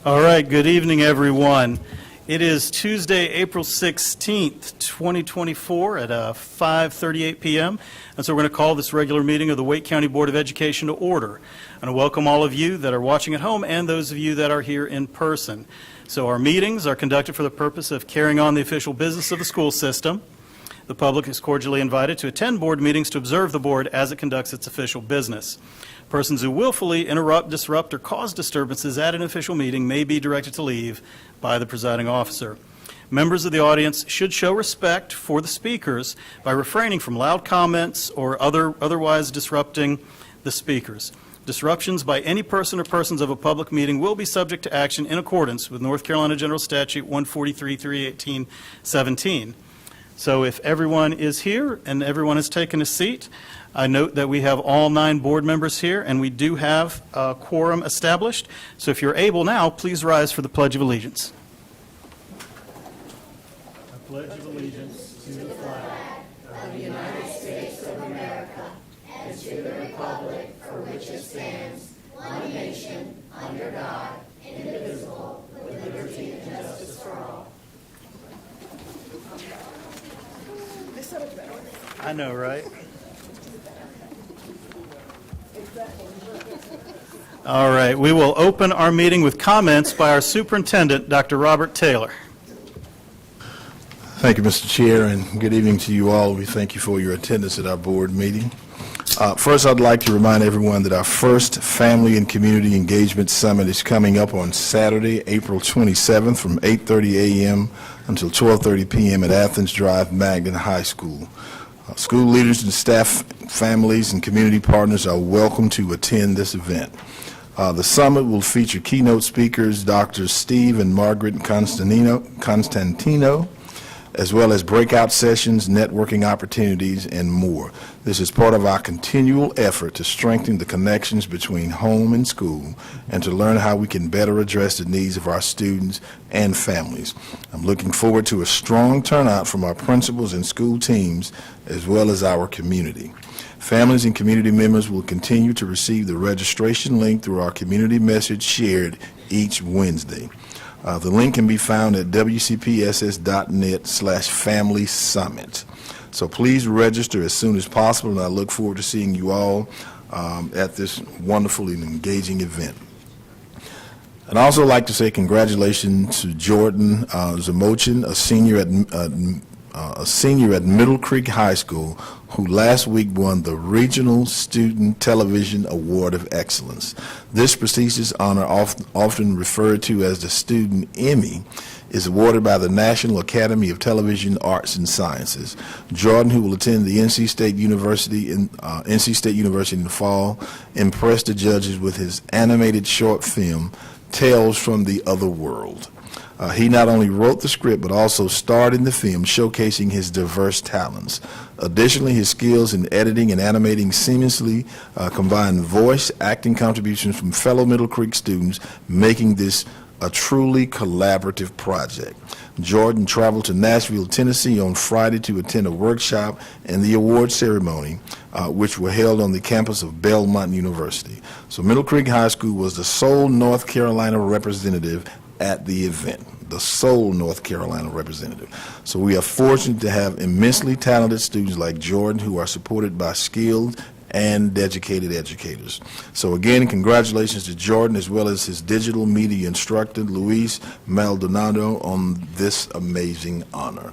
All right, good evening, everyone. It is Tuesday, April 16th, 2024 at 5:38 p.m. And so we're going to call this regular meeting of the Wake County Board of Education to order. I want to welcome all of you that are watching at home and those of you that are here in person. So our meetings are conducted for the purpose of carrying on the official business of the school system. The public is cordially invited to attend board meetings to observe the board as it conducts its official business. Persons who willfully interrupt, disrupt, or cause disturbances at an official meeting may be directed to leave by the presiding officer. Members of the audience should show respect for the speakers by refraining from loud comments or otherwise disrupting the speakers. Disruptions by any person or persons of a public meeting will be subject to action in accordance with North Carolina General Statute 143-318-17. So if everyone is here and everyone has taken a seat, I note that we have all 9 board members here, and we do have a quorum established. So if you're able now, please rise for the Pledge of Allegiance. I pledge of allegiance to the flag of the United States of America and to the republic for which it stands, one nation, under God, indivisible, with liberty and justice for all. I know, right? All right, we will open our meeting with comments by our superintendent, Dr. Robert Taylor. Thank you, Mr. Chair, and good evening to you all. We thank you for your attendance at our board meeting. First, I'd like to remind everyone that our first Family and Community Engagement Summit is coming up on Saturday, April 27th from 8:30 a.m. until 12:30 p.m. at Athens Drive, Magnet High School. School leaders and staff, families, and community partners are welcome to attend this event. The summit will feature keynote speakers Dr. Steve and Margaret Constantino, as well as breakout sessions, networking opportunities, and more. This is part of our continual effort to strengthen the connections between home and school and to learn how we can better address the needs of our students and families. I'm looking forward to a strong turnout from our principals and school teams, as well as our community. Families and community members will continue to receive the registration link through our community message shared each Wednesday. The link can be found at wcpss.net/family summit. So please register as soon as possible, and I look forward to seeing you all at this wonderful and engaging event. I'd also like to say congratulations to Jordan Zamochin, a senior at Middle Creek High School, who last week won the Regional Student Television Award of Excellence. This prestigious honor, often referred to as the Student Emmy, is awarded by the National Academy of Television Arts and Sciences. Jordan, who will attend the NC State University in the fall, impressed the judges with his animated short film, Tales from the Other World. He not only wrote the script, but also starred in the film, showcasing his diverse talents. Additionally, his skills in editing and animating seamlessly combine voice acting contributions from fellow Middle Creek students, making this a truly collaborative project. Jordan traveled to Nashville, Tennessee on Friday to attend a workshop and the award ceremony, which were held on the campus of Belmont University. So Middle Creek High School was the sole North Carolina representative at the event, the sole North Carolina representative. So we are fortunate to have immensely talented students like Jordan who are supported by skilled and dedicated educators. So again, congratulations to Jordan as well as his digital media instructor, Luis Maldonado, on this amazing honor.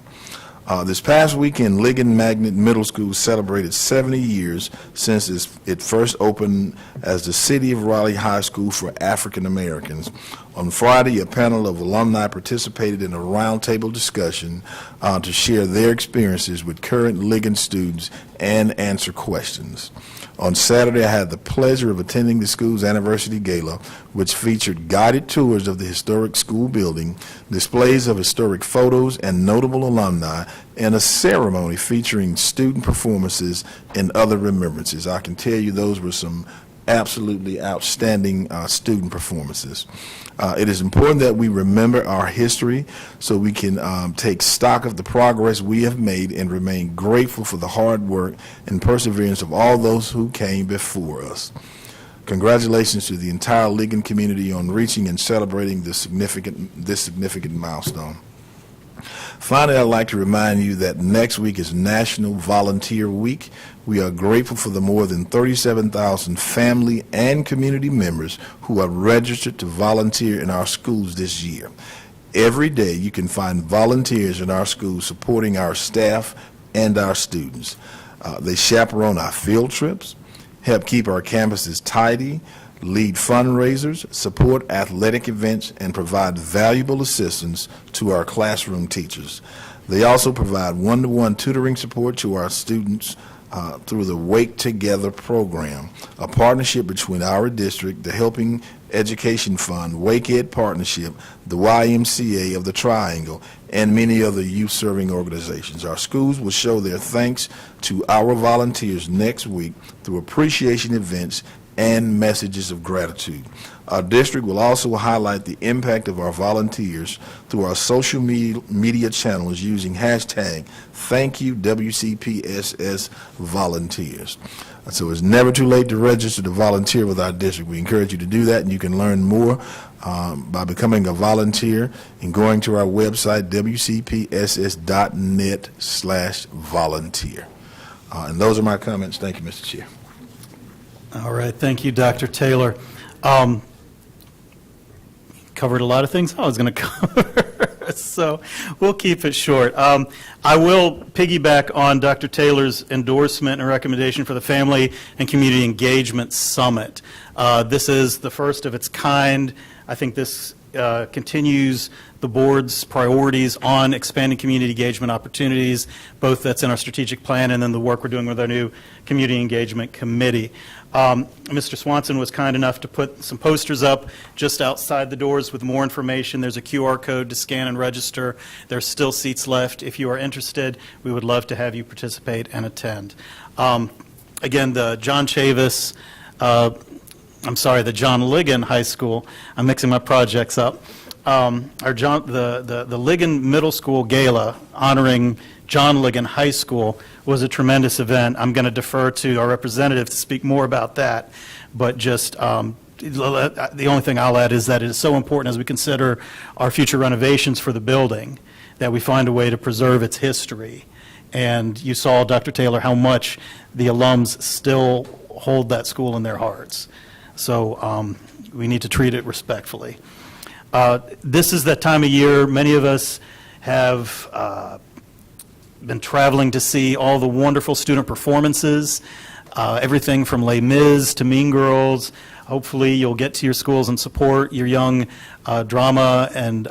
This past weekend, Ligon Magnet Middle School celebrated 70 years since it first opened as the City of Raleigh High School for African Americans. On Friday, a panel of alumni participated in a roundtable discussion to share their experiences with current Ligon students and answer questions. On Saturday, I had the pleasure of attending the school's anniversary gala, which featured guided tours of the historic school building, displays of historic photos and notable alumni, and a ceremony featuring student performances and other remembrances. I can tell you those were some absolutely outstanding student performances. It is important that we remember our history so we can take stock of the progress we have made and remain grateful for the hard work and perseverance of all those who came before us. Congratulations to the entire Ligon community on reaching and celebrating this significant milestone. Finally, I'd like to remind you that next week is National Volunteer Week. We are grateful for the more than 37,000 family and community members who have registered to volunteer in our schools this year. Every day you can find volunteers in our schools supporting our staff and our students. They chaperone our field trips, help keep our campuses tidy, lead fundraisers, support athletic events, and provide valuable assistance to our classroom teachers. They also provide one-to-one tutoring support to our students through the Wake Together program, a partnership between our district, the Helping Education Fund, Wake Ed Partnership, the YMCA of the Triangle, and many other youth-serving organizations. Our schools will show their thanks to our volunteers next week through appreciation events and messages of gratitude. Our district will also highlight the impact of our volunteers through our social media channels using hashtag #ThankYouWCPSS So it's never too late to register to volunteer with our district. We encourage you to do that, and you can learn more by becoming a volunteer and going to our website, wcpss.net/volunteer. And those are my comments. Thank you, Mr. Chair. All right, thank you, Dr. Taylor. Covered a lot of things I was going to cover, so we'll keep it short. I will piggyback on Dr. Taylor's endorsement and recommendation for the Family and Community Engagement Summit. This is the first of its kind. I think this continues the board's priorities on expanding community engagement opportunities, both that's in our strategic plan and then the work we're doing with our new Community Engagement Committee. Mr. Swanson was kind enough to put some posters up just outside the doors with more information. There's a QR code to scan and register. There's still seats left. If you are interested, we would love to have you participate and attend. Again, the John Ligon High School, I'm mixing my projects up, the Ligon Middle School Gala honoring John Ligon High School was a tremendous event. I'm going to defer to our representative to speak more about that, but just the only thing I'll add is that it is so important as we consider our future renovations for the building that we find a way to preserve its history. And you saw, Dr. Taylor, how much the alums still hold that school in their hearts. So we need to treat it respectfully. This is that time of year. Many of us have been traveling to see all the wonderful student performances, everything from Les Mis to Mean Girls. Hopefully you'll get to your schools and support your young drama and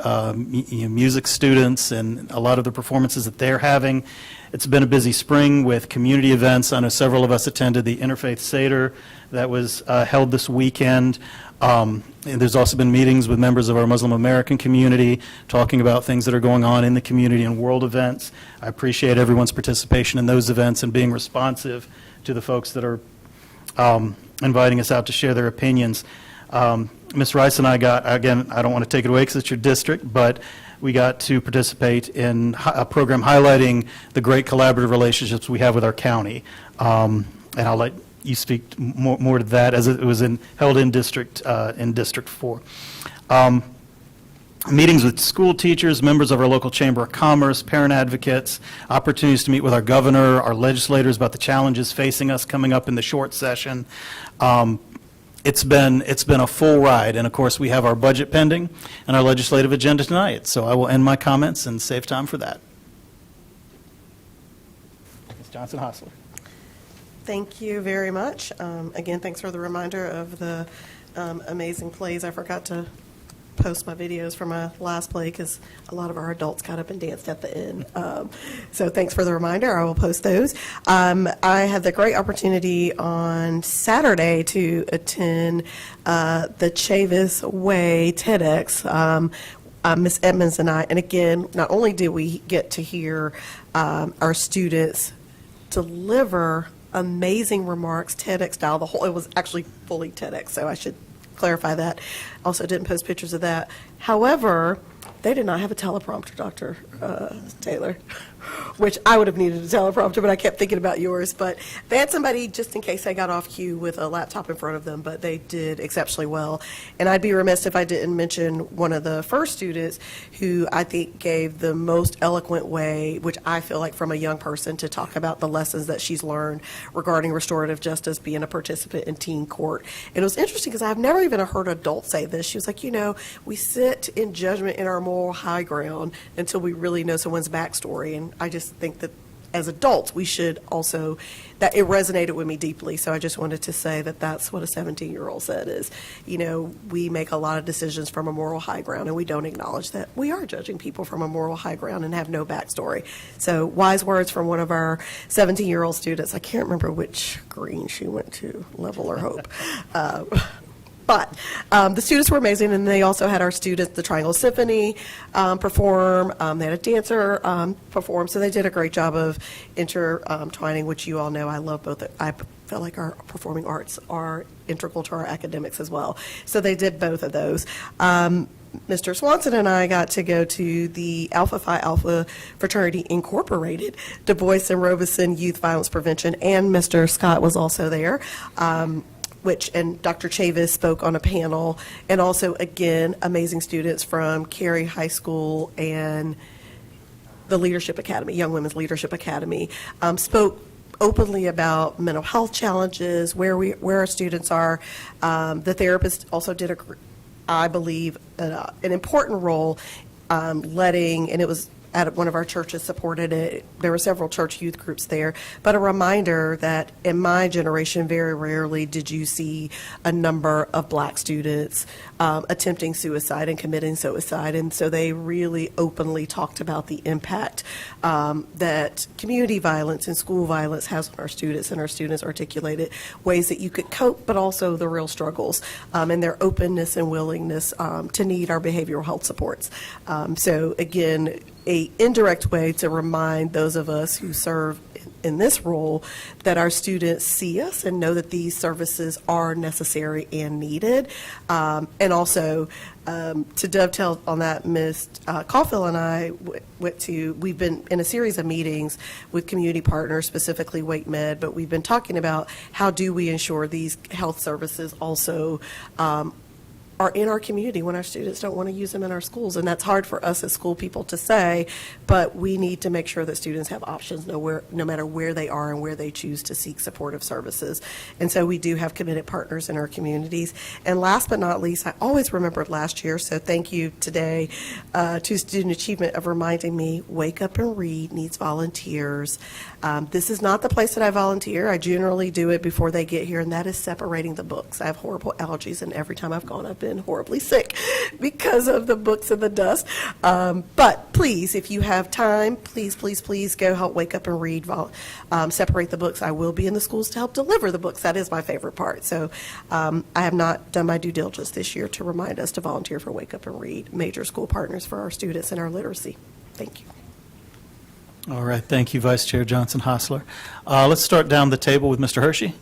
music students and a lot of the performances that they're having. It's been a busy spring with community events. I know several of us attended the Interfaith Seder that was held this weekend. And there's also been meetings with members of our Muslim American community talking about things that are going on in the community and world events. I appreciate everyone's participation in those events and being responsive to the folks that are inviting us out to share their opinions. Ms. Rice and I got, again, I don't want to take it away because it's your district, but we got to participate in a program highlighting the great collaborative relationships we have with our county. And I'll let you speak more to that as it was held in District 4. Meetings with school teachers, members of our local Chamber of Commerce, parent advocates, opportunities to meet with our governor, our legislators about the challenges facing us coming up in the short session. It's been a full ride, and of course we have our budget pending and our legislative agenda tonight. So I will end my comments and save time for that. Ms. Johnson-Hostler. Thank you very much. Again, thanks for the reminder of the amazing plays. I forgot to post my videos for my last play because a lot of our adults got up and danced at the end. So thanks for the reminder. I will post those. I had the great opportunity on Saturday to attend the Chavis Way TEDx. Ms. Edmonds and I, and again, not only did we get to hear our students deliver amazing remarks, TEDx style, it was actually fully TEDx, so I should clarify that. Also didn't post pictures of that. However, They did not have a teleprompter, Dr. Taylor, which I would have needed a teleprompter, but I kept thinking about yours. But they had somebody, just in case they got off cue, with a laptop in front of them, but they did exceptionally well. And I'd be remiss if I didn't mention one of the first students who I think gave the most eloquent way, which I feel like from a young person, to talk about the lessons that she's learned regarding restorative justice, being a participant in teen court. And it was interesting because I've never even heard adults say this. She was like, we sit in judgment in our moral high ground until we really know someone's backstory. And I just think that as adults, we should also, that it resonated with me deeply. So I just wanted to say that that's what a 17-year-old said is, we make a lot of decisions from a moral high ground, and we don't acknowledge that we are judging people from a moral high ground and have no backstory. So wise words from one of our 17-year-old students. I can't remember which green she went to, Level or Hope. But the students were amazing, and they also had our students, the Triangle Symphony, perform. They had a dancer perform, so they did a great job of intertwining, which you all know I love both. I feel like our performing arts are integral to our academics as well. So they did both of those. Mr. Swanson and I got to go to the Alpha Phi Alpha Fraternity Incorporated, Du Bois and Robeson Youth Violence Prevention, and Mr. Scott was also there. And Dr. Chavis spoke on a panel, and also, again, amazing students from Cary High School and the Leadership Academy, Young Women's Leadership Academy, spoke openly about mental health challenges, where our students are. The therapist also did, I believe, an important role letting, and it was at one of our churches supported it. There were several church youth groups there, but a reminder that in my generation, very rarely did you see a number of black students attempting suicide and committing suicide. And so they really openly talked about the impact that community violence and school violence has on our students, and our students articulated ways that you could cope, but also the real struggles and their openness and willingness to need our behavioral health supports. So again, a indirect way to remind those of us who serve in this role that our students see us and know that these services are necessary and needed. And also, to dovetail on that, Ms. Caulfield and I we've been in a series of meetings with community partners, specifically Wake Med, but we've been talking about how do we ensure these health services also are in our community when our students don't want to use them in our schools. And that's hard for us as school people to say, but we need to make sure that students have options no matter where they are and where they choose to seek supportive services. And so we do have committed partners in our communities. And last but not least, I always remembered last year, so thank you today to Student Achievement of reminding me, Wake Up and Read needs volunteers. This is not the place that I volunteer. I generally do it before they get here, and that is separating the books. I have horrible allergies, and every time I've gone, I've been horribly sick because of the books and the dust. But please, if you have time, please go help Wake Up and Read, separate the books. I will be in the schools to help deliver the books. That is my favorite part. So I have not done my due diligence this year to remind us to volunteer for Wake Up and Read, major school partners for our students and our literacy. Thank you. All right, thank you, Vice Chair Johnson-Hostler. Let's start down the table with Mr. Hershey.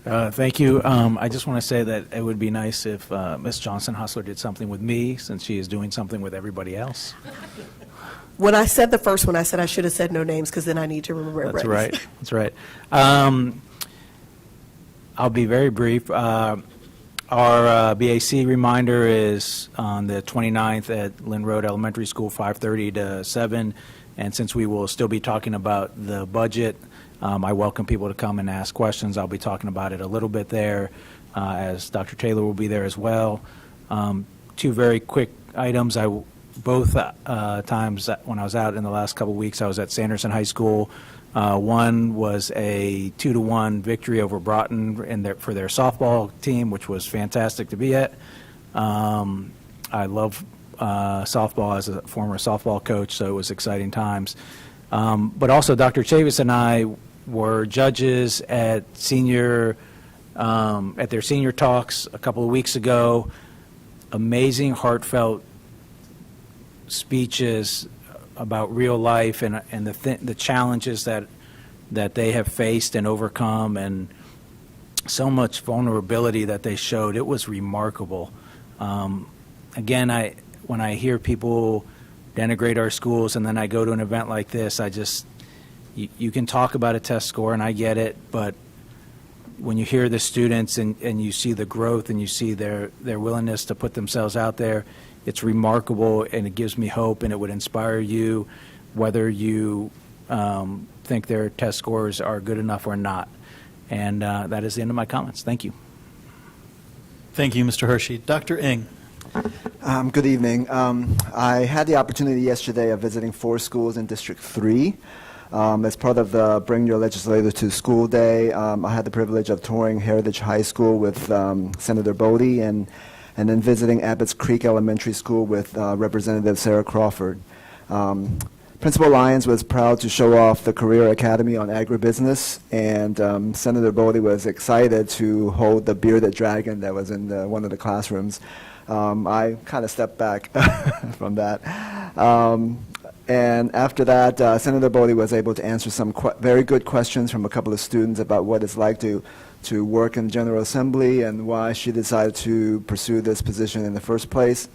Thank you. I just want to say that it would be nice if Ms. Johnson-Hostler did something with me, since she is doing something with everybody else. When I said the first one, I said I should have said no names because then I need to remember it. That's right. That's right. I'll be very brief. Our BAC reminder is on the 29th at Lynn Road Elementary School, 5:30 to 7. And since we will still be talking about the budget, I welcome people to come and ask questions. I'll be talking about it a little bit there, as Dr. Taylor will be there as well. Two very quick items. Both times when I was out in the last couple of weeks, I was at Sanderson High School. One was a 2-1 victory over Broughton for their softball team, which was fantastic to be at. I love softball as a former softball coach, so it was exciting times. But also, Dr. Chavis and I were judges at their senior talks a couple of weeks ago. Amazing, heartfelt speeches about real life and the challenges that they have faced and overcome, and so much vulnerability that they showed. It was remarkable. Again, when I hear people denigrate our schools, and then I go to an event like this, you can talk about a test score, and I get it, but when you hear the students and you see the growth and you see their willingness to put themselves out there, it's remarkable, and it gives me hope, and it would inspire you, whether you think their test scores are good enough or not. And that is the end of my comments. Thank you. Thank you, Mr. Hershey. Dr. Ng. Good evening. I had the opportunity yesterday of visiting 4 schools in District 3. As part of the Bring Your Legislator to School Day, I had the privilege of touring Heritage High School with Senator Bodie and then visiting Abbott's Creek Elementary School with Representative Sarah Crawford. Principal Lyons was proud to show off the Career Academy on agribusiness, and Senator Bodie was excited to hold the bearded dragon that was in one of the classrooms. I kind of stepped back from that. And after that, Senator Bodie was able to answer some very good questions from a couple of students about what it's like to work in General Assembly and why she decided to pursue this position in the first place.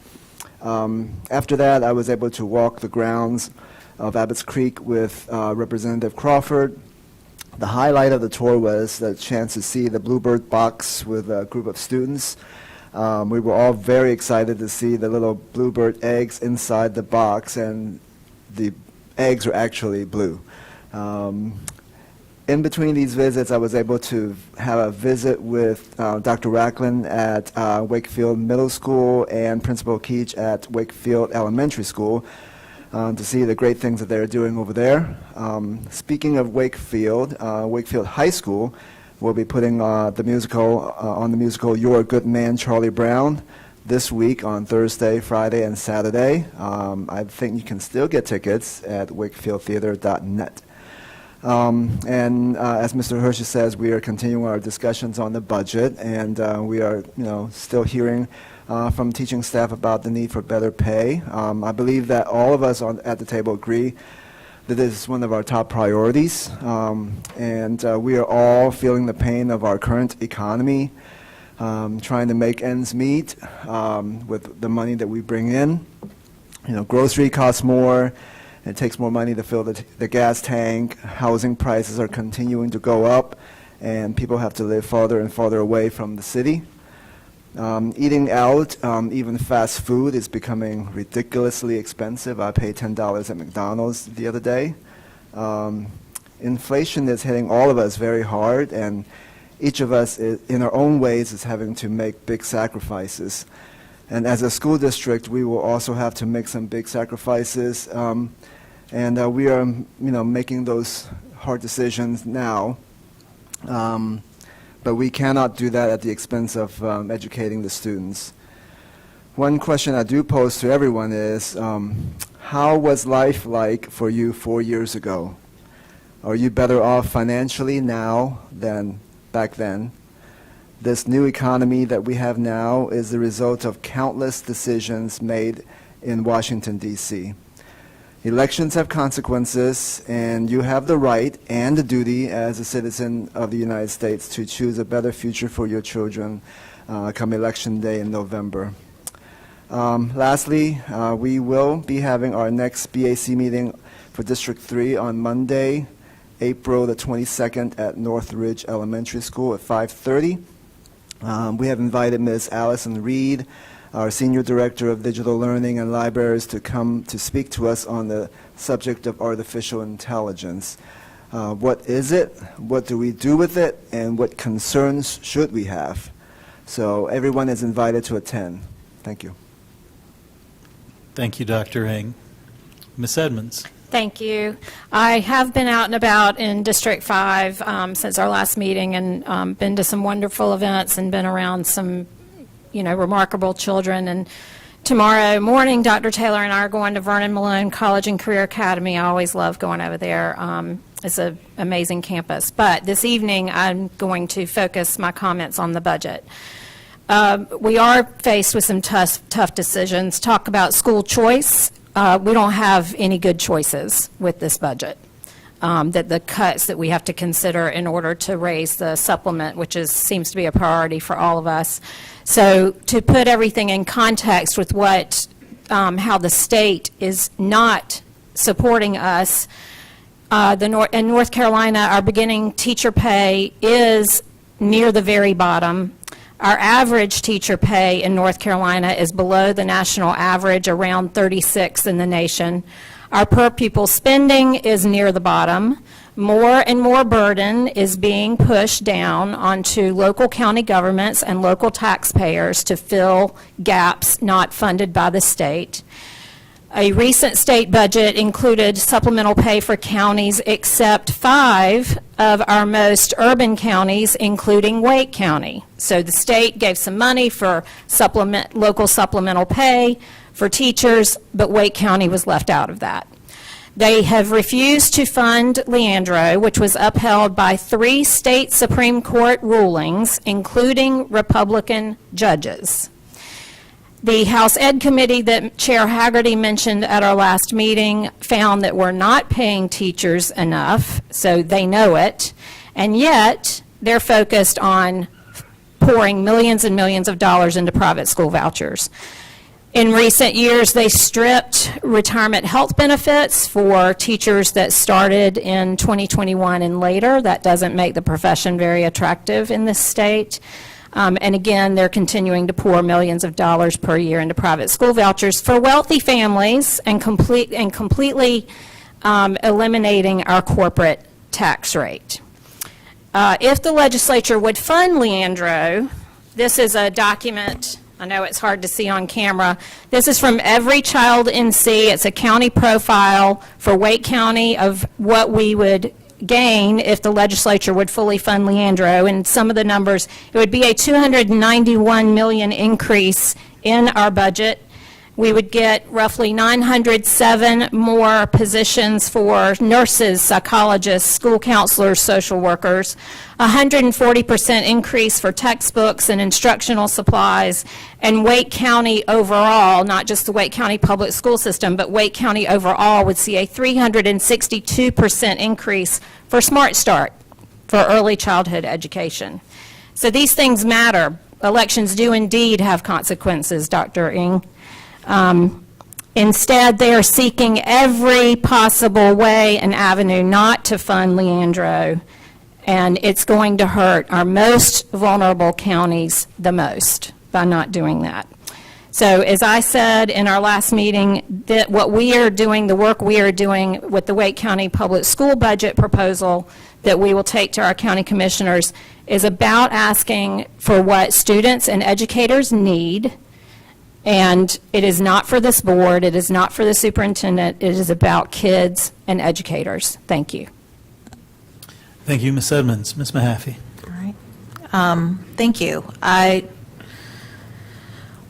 After that, I was able to walk the grounds of Abbott's Creek with Representative Crawford. The highlight of the tour was the chance to see the Bluebird box with a group of students. We were all very excited to see the little Bluebird eggs inside the box, and the eggs were actually blue. In between these visits, I was able to have a visit with Dr. Racklin at Wakefield Middle School and Principal Keach at Wakefield Elementary School to see the great things that they're doing over there. Speaking of Wakefield, Wakefield High School will be putting the musical You're a Good Man, Charlie Brown this week on Thursday, Friday, and Saturday. I think you can still get tickets at wakefieldtheater.net. And as Mr. Hershey says, we are continuing our discussions on the budget, and we are, still hearing from teaching staff about the need for better pay. I believe that all of us at the table agree that this is one of our top priorities, and we are all feeling the pain of our current economy, trying to make ends meet with the money that we bring in. Grocery costs more. It takes more money to fill the gas tank. Housing prices are continuing to go up, and people have to live farther and farther away from the city. Eating out, even fast food, is becoming ridiculously expensive. I paid $10 at McDonald's the other day. Inflation is hitting all of us very hard, and each of us, in our own ways, is having to make big sacrifices. And as a school district, we will also have to make some big sacrifices. And we are, making those hard decisions now. But we cannot do that at the expense of educating the students. One question I do pose to everyone is, how was life like for you 4 years ago? Are you better off financially now than back then? This new economy that we have now is the result of countless decisions made in Washington, D.C. Elections have consequences, and you have the right and the duty as a citizen of the United States to choose a better future for your children come Election Day in November. Lastly, we will be having our next BAC meeting for District 3 on Monday, April the 22nd at North Ridge Elementary School at 5:30. We have invited Ms. Allison Reed, our Senior Director of Digital Learning and Libraries, to come to speak to us on the subject of artificial intelligence. What is it? What do we do with it? And what concerns should we have? So everyone is invited to attend. Thank you. Thank you, Dr. Ng. Ms. Edmonds. Thank you. I have been out and about in District 5 since our last meeting, and been to some wonderful events and been around some remarkable children. And tomorrow morning, Dr. Taylor and I are going to Vernon Malone College and Career Academy. I always love going over there. It's an amazing campus. But this evening, I'm going to focus my comments on the budget. We are faced with some tough decisions. Talk about school choice. We don't have any good choices with this budget. That the cuts that we have to consider in order to raise the supplement, which seems to be a priority for all of us. So to put everything in context with what how the state is not supporting us. In North Carolina, our beginning teacher pay is near the very bottom. Our average teacher pay in North Carolina is below the national average, around 36th in the nation. Our per pupil spending is near the bottom. More and more burden is being pushed down onto local county governments and local taxpayers to fill gaps not funded by the state. A recent state budget included supplemental pay for counties except 5 of our most urban counties, including Wake County. So the state gave some money for local supplemental pay for teachers, but Wake County was left out of that. They have refused to fund Leandro, which was upheld by 3 state Supreme Court rulings, including Republican judges. The House Ed Committee that Chair Haggerty mentioned at our last meeting found that we're not paying teachers enough, so they know it, and yet they're focused on pouring millions and millions of dollars into private school vouchers. In recent years, they stripped retirement health benefits for teachers that started in 2021 and later. That doesn't make the profession very attractive in this state. And again, they're continuing to pour millions of dollars per year into private school vouchers for wealthy families and completely eliminating our corporate tax rate. If the legislature would fund Leandro, this is a document. I know it's hard to see on camera. This is from Every Child NC. It's a county profile for Wake County of what we would gain if the legislature would fully fund Leandro. And some of the numbers, it would be a $291 million increase in our budget. We would get roughly 907 more positions for nurses, psychologists, school counselors, social workers, 140% increase for textbooks and instructional supplies, and Wake County overall, not just the Wake County public school system, but Wake County overall would see a 362% increase for Smart Start, for early childhood education. So these things matter. Elections do indeed have consequences, Dr. Ng. Instead, they are seeking every possible way and avenue not to fund Leandro, and it's going to hurt our most vulnerable counties the most by not doing that. So as I said in our last meeting, that what we are doing, the work we are doing with the Wake County Public School budget proposal that we will take to our county commissioners is about asking for what students and educators need. And it is not for this board, it is not for the superintendent, it is about kids and educators. Thank you. Thank you, Ms. Edmonds. Ms. Mahaffey. All right. Thank you. I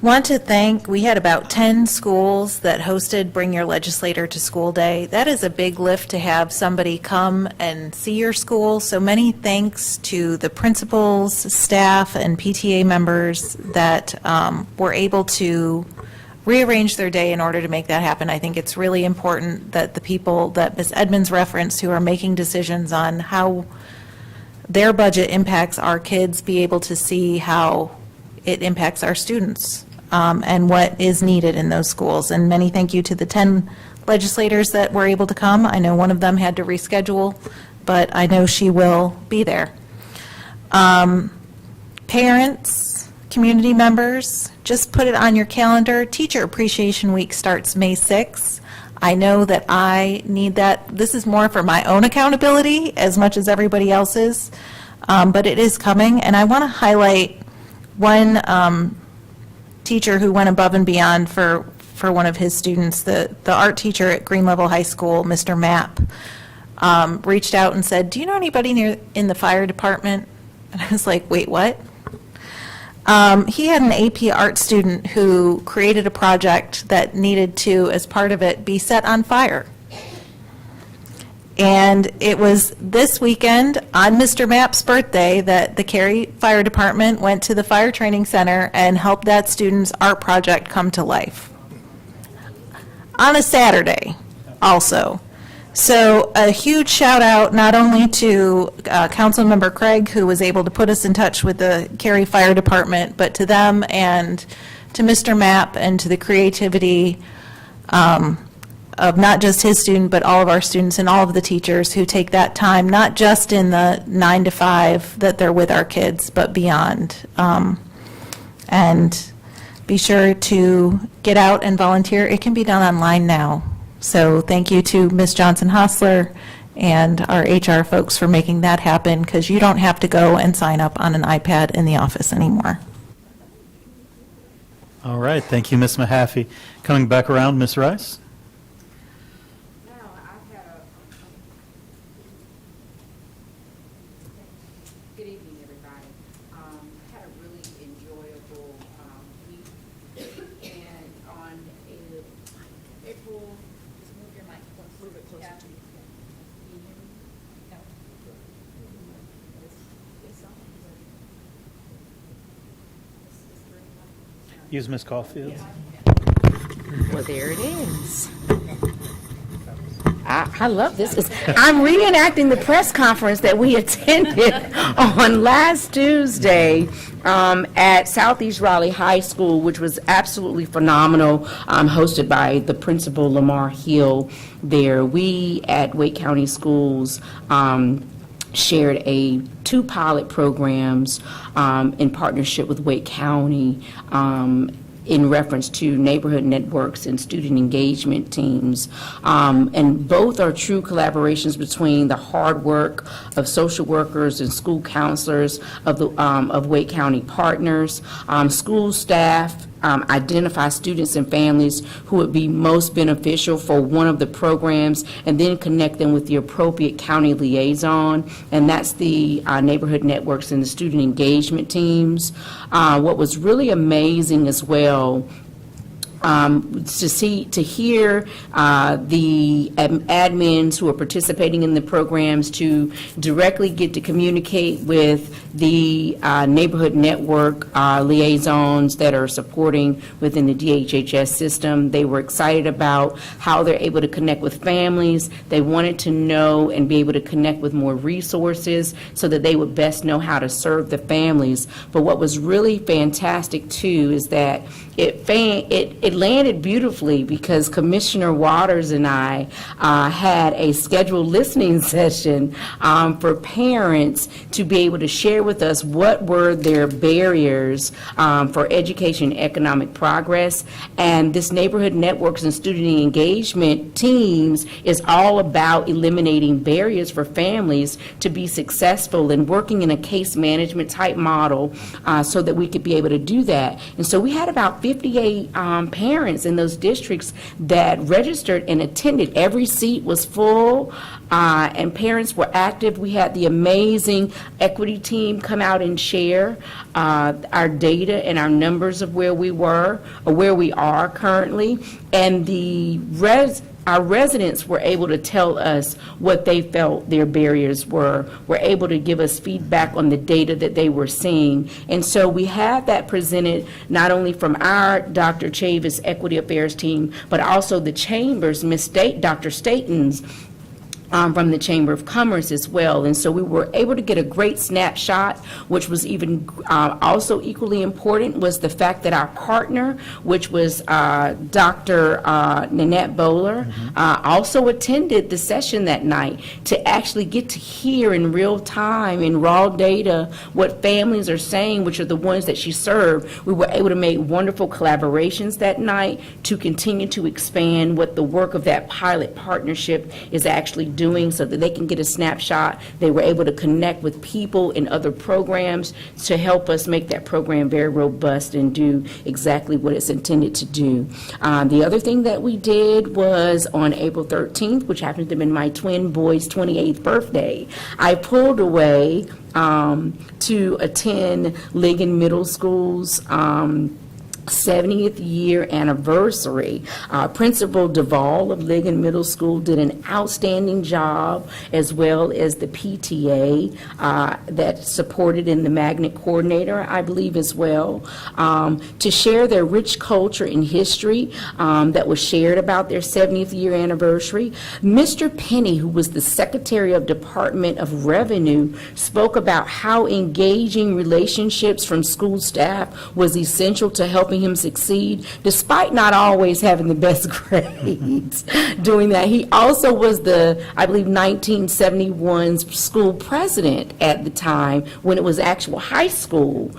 want to thank, we had about 10 schools that hosted Bring Your Legislator to School Day. That is a big lift to have somebody come and see your school. So many thanks to the principals, staff, and PTA members that were able to rearrange their day in order to make that happen. I think it's really important that the people that Ms. Edmonds referenced who are making decisions on how their budget impacts our kids be able to see how it impacts our students and what is needed in those schools. And many thank you to the 10 legislators that were able to come. I know one of them had to reschedule, but I know she will be there. Parents, community members, just put it on your calendar. Teacher Appreciation Week starts May 6th. I know that I need that. This is more for my own accountability as much as everybody else's, but it is coming. And I want to highlight one teacher who went above and beyond for one of his students. The art teacher at Green Level High School, Mr. Mapp, reached out and said, "Do you know anybody in the fire department?" And I was like, "Wait, what?" He had an AP art student who created a project that needed to, as part of it, be set on fire. And it was this weekend on Mr. Mapp's birthday that the Cary Fire Department went to the Fire Training Center and helped that student's art project come to life. On a Saturday, also. So a huge shout out not only to Councilmember Craig, who was able to put us in touch with the Cary Fire Department, but to them and to Mr. Mapp and to the creativity of not just his student, but all of our students and all of the teachers who take that time, not just in the 9 to 5 that they're with our kids, but beyond. And be sure to get out and volunteer. It can be done online now. So thank you to Ms. Johnson-Hostler and our HR folks for making that happen, because you don't have to go and sign up on an iPad in the office anymore. All right, thank you, Ms. Mahaffey. Coming back around, Ms. Rice? Good evening, everybody. Had a really enjoyable week, and on April, just move your mic close. Move it closer to you. Can you hear me? No. It's on. Use Ms. Caulfield. Well, there it is. I love this. I'm reenacting the press conference that we attended on last Tuesday at Southeast Raleigh High School, which was absolutely phenomenal, hosted by the principal, Lamar Hill, there. We at Wake County Schools shared two pilot programs in partnership with Wake County in reference to neighborhood networks and student engagement teams. And both are true collaborations between the hard work of social workers and school counselors of Wake County partners. School staff identify students and families who would be most beneficial for one of the programs, and then connect them with the appropriate county liaison, and that's the neighborhood networks and the student engagement teams. What was really amazing as well, to hear the admins who are participating in the programs to directly get to communicate with the neighborhood network liaisons that are supporting within the DHHS system. They were excited about how they're able to connect with families. They wanted to know and be able to connect with more resources so that they would best know how to serve the families. But what was really fantastic too is that it landed beautifully, because Commissioner Waters and I had a scheduled listening session for parents to be able to share with us what were their barriers for education and economic progress. And this neighborhood networks and student engagement teams is all about eliminating barriers for families to be successful and working in a case management type model so that we could be able to do that. And so we had about 58 parents in those districts that registered and attended. Every seat was full, and parents were active. We had the amazing equity team come out and share our data and our numbers of where we were, or where we are currently, and our residents were able to tell us what they felt their barriers were able to give us feedback on the data that they were seeing. And so we had that presented not only from our Dr. Chavis Equity Affairs team, but also the Chambers, Dr. Staten's, from the Chamber of Commerce as well. And so we were able to get a great snapshot. Which was even also equally important was the fact that our partner, which was Dr. Nanette Bowler, also attended the session that night to actually get to hear in real time, in raw data, what families are saying, which are the ones that she served. We were able to make wonderful collaborations that night to continue to expand what the work of that pilot partnership is actually doing, so that they can get a snapshot. They were able to connect with people in other programs to help us make that program very robust and do exactly what it's intended to do. The other thing that we did was on April 13th, which happened to have been my twin boy's 28th birthday, I pulled away to attend Ligon Middle School's 70th year anniversary. Principal Duvall of Ligon Middle School did an outstanding job, as well as the PTA that supported in the magnet coordinator, I believe, as well, to share their rich culture and history that was shared about their 70th year anniversary. Mr. Penny, who was the Secretary of Department of Revenue, spoke about how engaging relationships from school staff was essential to helping helping him succeed, despite not always having the best grades doing that. He also was the, I believe, 1971's school president at the time when it was actual high school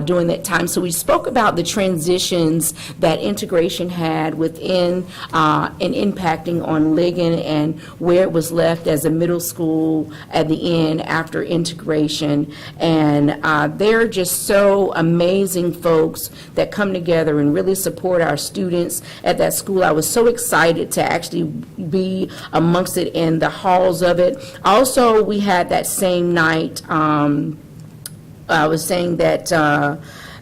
during that time. So we spoke about the transitions that integration had within and impacting on Ligon and where it was left as a middle school at the end after integration. And they're just so amazing folks that come together and really support our students at that school. I was so excited to actually be amongst it in the halls of it. Also, we had that same night, I was saying that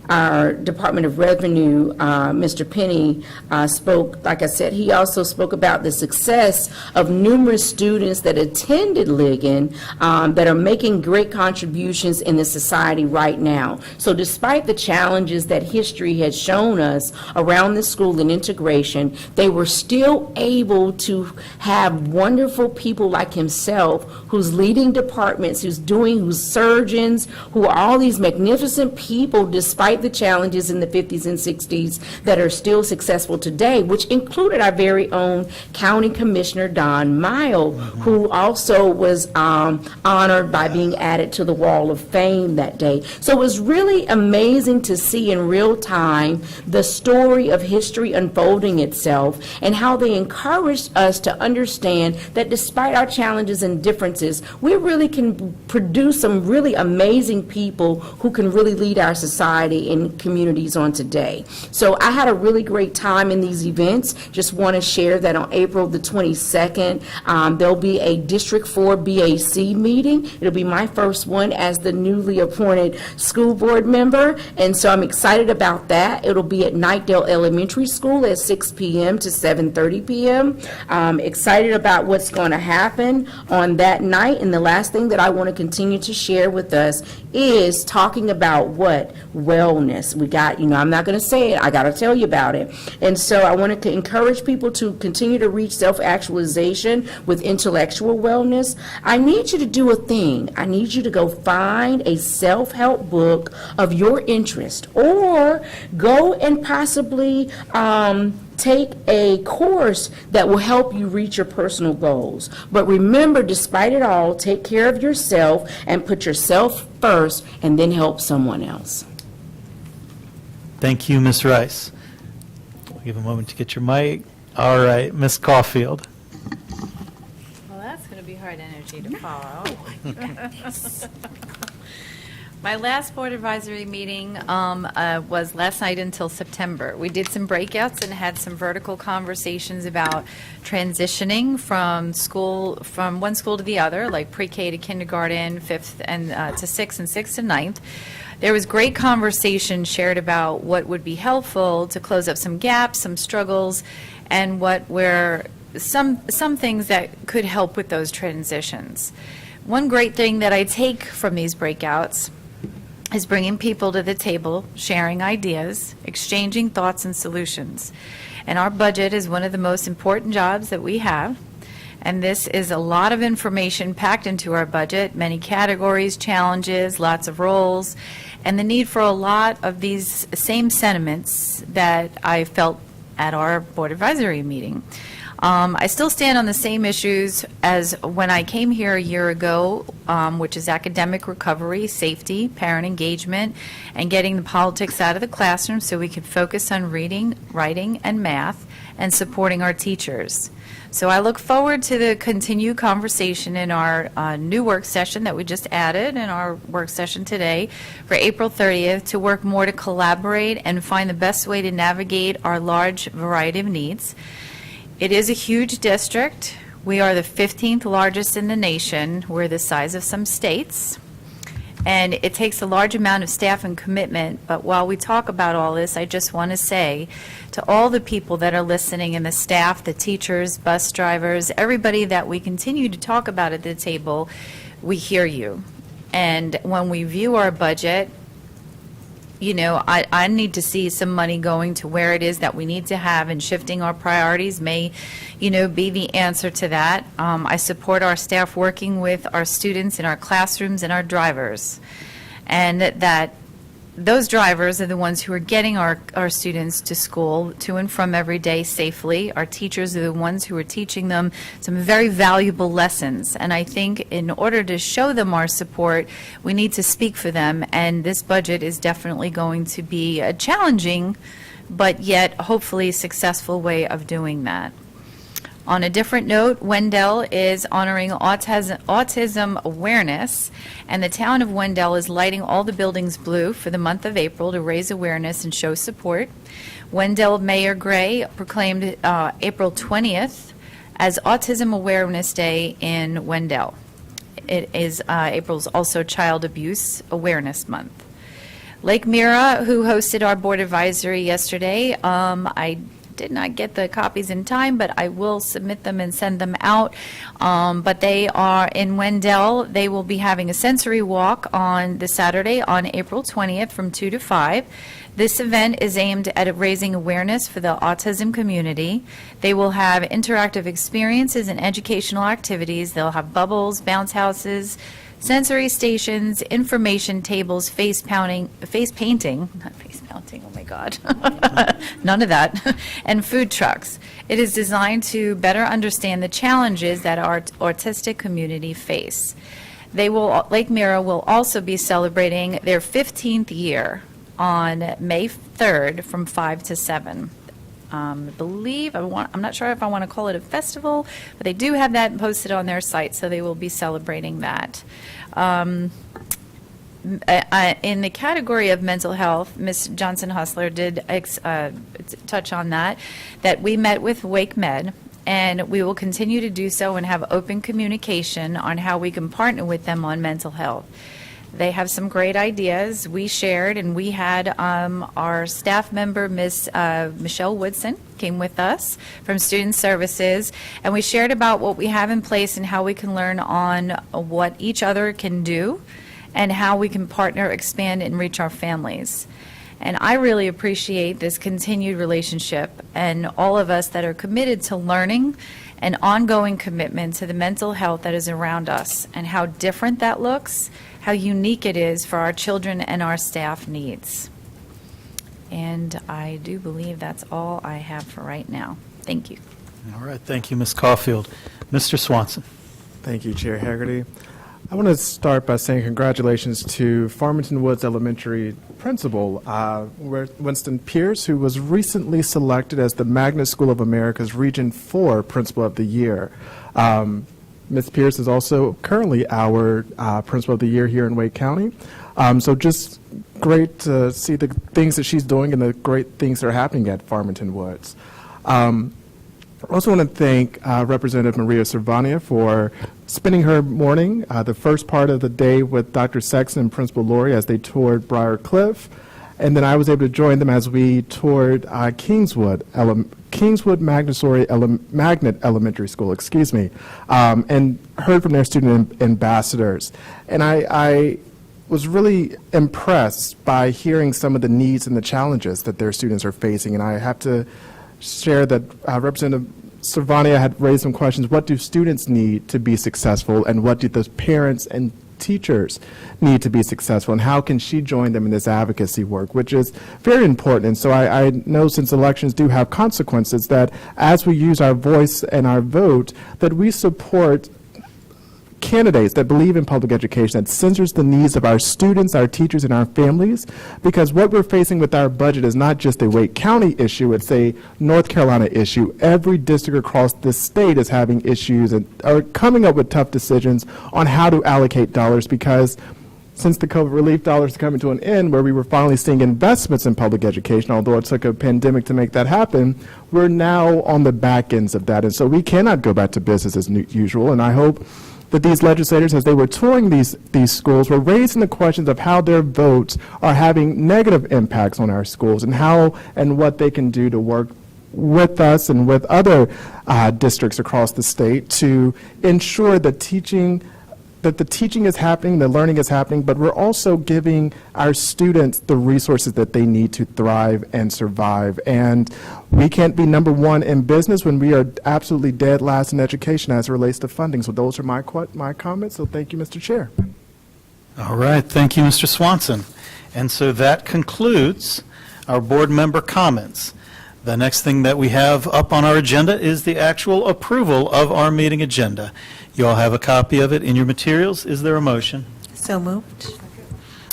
our Department of Revenue, Mr. Penny, spoke, like I said, he also spoke about the success of numerous students that attended Ligon that are making great contributions in the society right now. So despite the challenges that history has shown us around the school and integration, they were still able to have wonderful people like himself who's leading departments, who's surgeons, who are all these magnificent people despite the challenges in the 50s and 60s that are still successful today, which included our very own County Commissioner Don Mile, who also was honored by being added to the Wall of Fame that day. So it was really amazing to see in real time the story of history unfolding itself and how they encouraged us to understand that despite our challenges and differences, we really can produce some really amazing people who can really lead our society and communities on today. So I had a really great time in these events. Just want to share that on April the 22nd, there'll be a District 4 BAC meeting. It'll be my first one as the newly appointed school board member, and so I'm excited about that. It'll be at Knightdale Elementary School at 6 p.m. to 7:30 p.m. Excited about what's going to happen on that night. And the last thing that I want to continue to share with us is talking about what? Wellness. We got, I'm not going to say it, I got to tell you about it. And so I wanted to encourage people to continue to reach self-actualization with intellectual wellness. I need you to do a thing. I need you to go find a self-help book of your interest, or go and possibly take a course that will help you reach your personal goals. But remember, despite it all, take care of yourself and put yourself first, and then help someone else. Thank you, Ms. Rice. We'll give a moment to get your mic. All right, Ms. Caulfield. Well, that's going to be hard energy to follow. My last board advisory meeting was last night until September. We did some breakouts and had some vertical conversations about transitioning from one school to the other, like pre-K to kindergarten, fifth and to sixth, and sixth to ninth. There was great conversation shared about what would be helpful to close up some gaps, some struggles, and what were some things that could help with those transitions. One great thing that I take from these breakouts is bringing people to the table, sharing ideas, exchanging thoughts and solutions. And our budget is one of the most important jobs that we have. And this is a lot of information packed into our budget, many categories, challenges, lots of roles, and the need for a lot of these same sentiments that I felt at our board advisory meeting. I still stand on the same issues as when I came here a year ago, which is academic recovery, safety, parent engagement, and getting the politics out of the classroom so we could focus on reading, writing, and math, and supporting our teachers. So I look forward to the continued conversation in our new work session that we just added in our work session today for April 30th to work more to collaborate and find the best way to navigate our large variety of needs. It is a huge district. We are the 15th largest in the nation. We're the size of some states. And it takes a large amount of staff and commitment. But while we talk about all this, I just want to say to all the people that are listening, and the staff, the teachers, bus drivers, everybody that we continue to talk about at the table, we hear you. And when we view our budget, I need to see some money going to where it is that we need to have, and shifting our priorities may, be the answer to that. I support our staff working with our students in our classrooms and our drivers, and that those drivers are the ones who are getting our students to school, to and from every day safely. Our teachers are the ones who are teaching them some very valuable lessons. And I think in order to show them our support, we need to speak for them. And this budget is definitely going to be a challenging, but yet hopefully successful way of doing that. On a different note, Wendell is honoring autism awareness, and the town of Wendell is lighting all the buildings blue for the month of April to raise awareness and show support. Wendell Mayor Gray proclaimed April 20th as Autism Awareness Day in Wendell. It is April's also Child Abuse Awareness Month. Lake Mira, who hosted our board advisory yesterday, I did not get the copies in time, but I will submit them and send them out. But they are in Wendell. They will be having a sensory walk on the Saturday on April 20th from 2 to 5. This event is aimed at raising awareness for the autism community. They will have interactive experiences and educational activities. They'll have bubbles, bounce houses, sensory stations, information tables, face painting, not face mounting, oh my God, none of that, and food trucks. It is designed to better understand the challenges that our autistic community face. Lake Mira will also be celebrating their 15th year on May 3rd from 5 to 7. I'm not sure if I want to call it a festival, but they do have that posted on their site, so they will be celebrating that. In the category of mental health, Ms. Johnson-Hustler did touch on that we met with Wake Med, and we will continue to do so and have open communication on how we can partner with them on mental health. They have some great ideas. We shared, and we had our staff member, Miss Michelle Woodson, came with us from Student Services, and we shared about what we have in place and how we can learn on what each other can do and how we can partner, expand, and reach our families. And I really appreciate this continued relationship and all of us that are committed to learning and ongoing commitment to the mental health that is around us and how different that looks, how unique it is for our children and our staff needs. And I do believe that's all I have for right now. Thank you. All right, thank you, Ms. Caulfield. Mr. Swanson. Thank you, Chair Haggerty. I want to start by saying congratulations to Farmington Woods Elementary Principal Winston Pierce, who was recently selected as the Magnet School of America's Region 4 Principal of the Year. Ms. Pierce is also currently our Principal of the Year here in Wake County. So just great to see the things that she's doing and the great things that are happening at Farmington Woods. I also want to thank Representative Maria Cervania for spending her morning, the first part of the day with Dr. Sexton and Principal Laurie as they toured Briar Cliff. And then I was able to join them as we toured Kingswood Magnet Elementary School, and heard from their student ambassadors. And I was really impressed by hearing some of the needs and the challenges that their students are facing. And I have to share that Representative Cervania had raised some questions. What do students need to be successful, and what do those parents and teachers need to be successful, and how can she join them in this advocacy work, which is very important. And so I know, since elections do have consequences, that as we use our voice and our vote, that we support candidates that believe in public education, that centers the needs of our students, our teachers, and our families, because what we're facing with our budget is not just a Wake County issue, it's a North Carolina issue. Every district across this state is having issues and are coming up with tough decisions on how to allocate dollars, because since the COVID relief dollars are coming to an end, where we were finally seeing investments in public education, although it took a pandemic to make that happen, we're now on the back ends of that. And so we cannot go back to business as usual. And I hope that these legislators, as they were touring these schools, were raising the questions of how their votes are having negative impacts on our schools, and how and what they can do to work with us and with other districts across the state to ensure that the teaching is happening, the learning is happening, but we're also giving our students the resources that they need to thrive and survive. And we can't be number one in business when we are absolutely dead last in education as it relates to funding. So those are my comments. So thank you, Mr. Chair. All right, thank you, Mr. Swanson. And so that concludes our board member comments. The next thing that we have up on our agenda is the actual approval of our meeting agenda. You all have a copy of it in your materials. Is there a motion? So moved.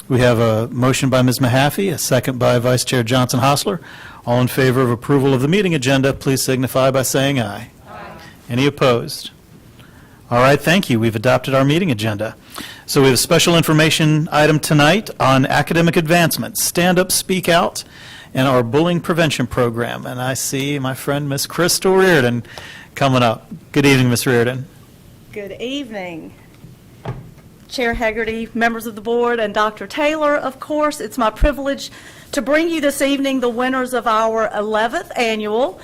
We have a motion by Ms. Mahaffey, a second by Vice Chair Johnson-Hostler. All in favor of approval of the meeting agenda, please signify by saying aye. Aye. Any opposed? All right, thank you. We've adopted our meeting agenda. So we have a special information item tonight on academic advancement, Stand Up, Speak Out, and our bullying prevention program. And I see my friend, Ms. Crystal Reardon, coming up. Good evening, Ms. Reardon. Good evening, Chair Hegarty, members of the board, and Dr. Taylor. Of course, it's my privilege to bring you this evening the winners of our 11th annual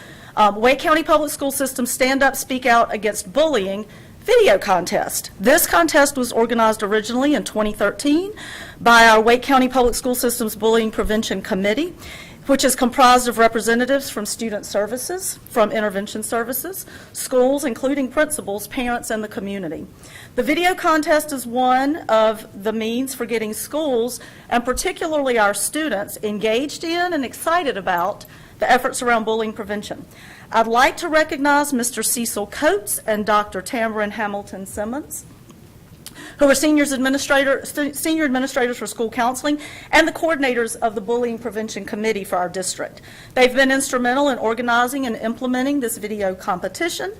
Wake County Public School System Stand Up, Speak Out Against Bullying video contest. This contest was organized originally in 2013 by our Wake County Public School System's Bullying Prevention Committee, which is comprised of representatives from student services, from intervention services, schools, including principals, parents, and the community. The video contest is one of the means for getting schools, and particularly our students, engaged in and excited about the efforts around bullying prevention. I'd like to recognize Mr. Cecil Coates and Dr. Tamron Hamilton Simmons, who are senior administrators for school counseling and the coordinators of the Bullying Prevention Committee for our district. They've been instrumental in organizing and implementing this video competition.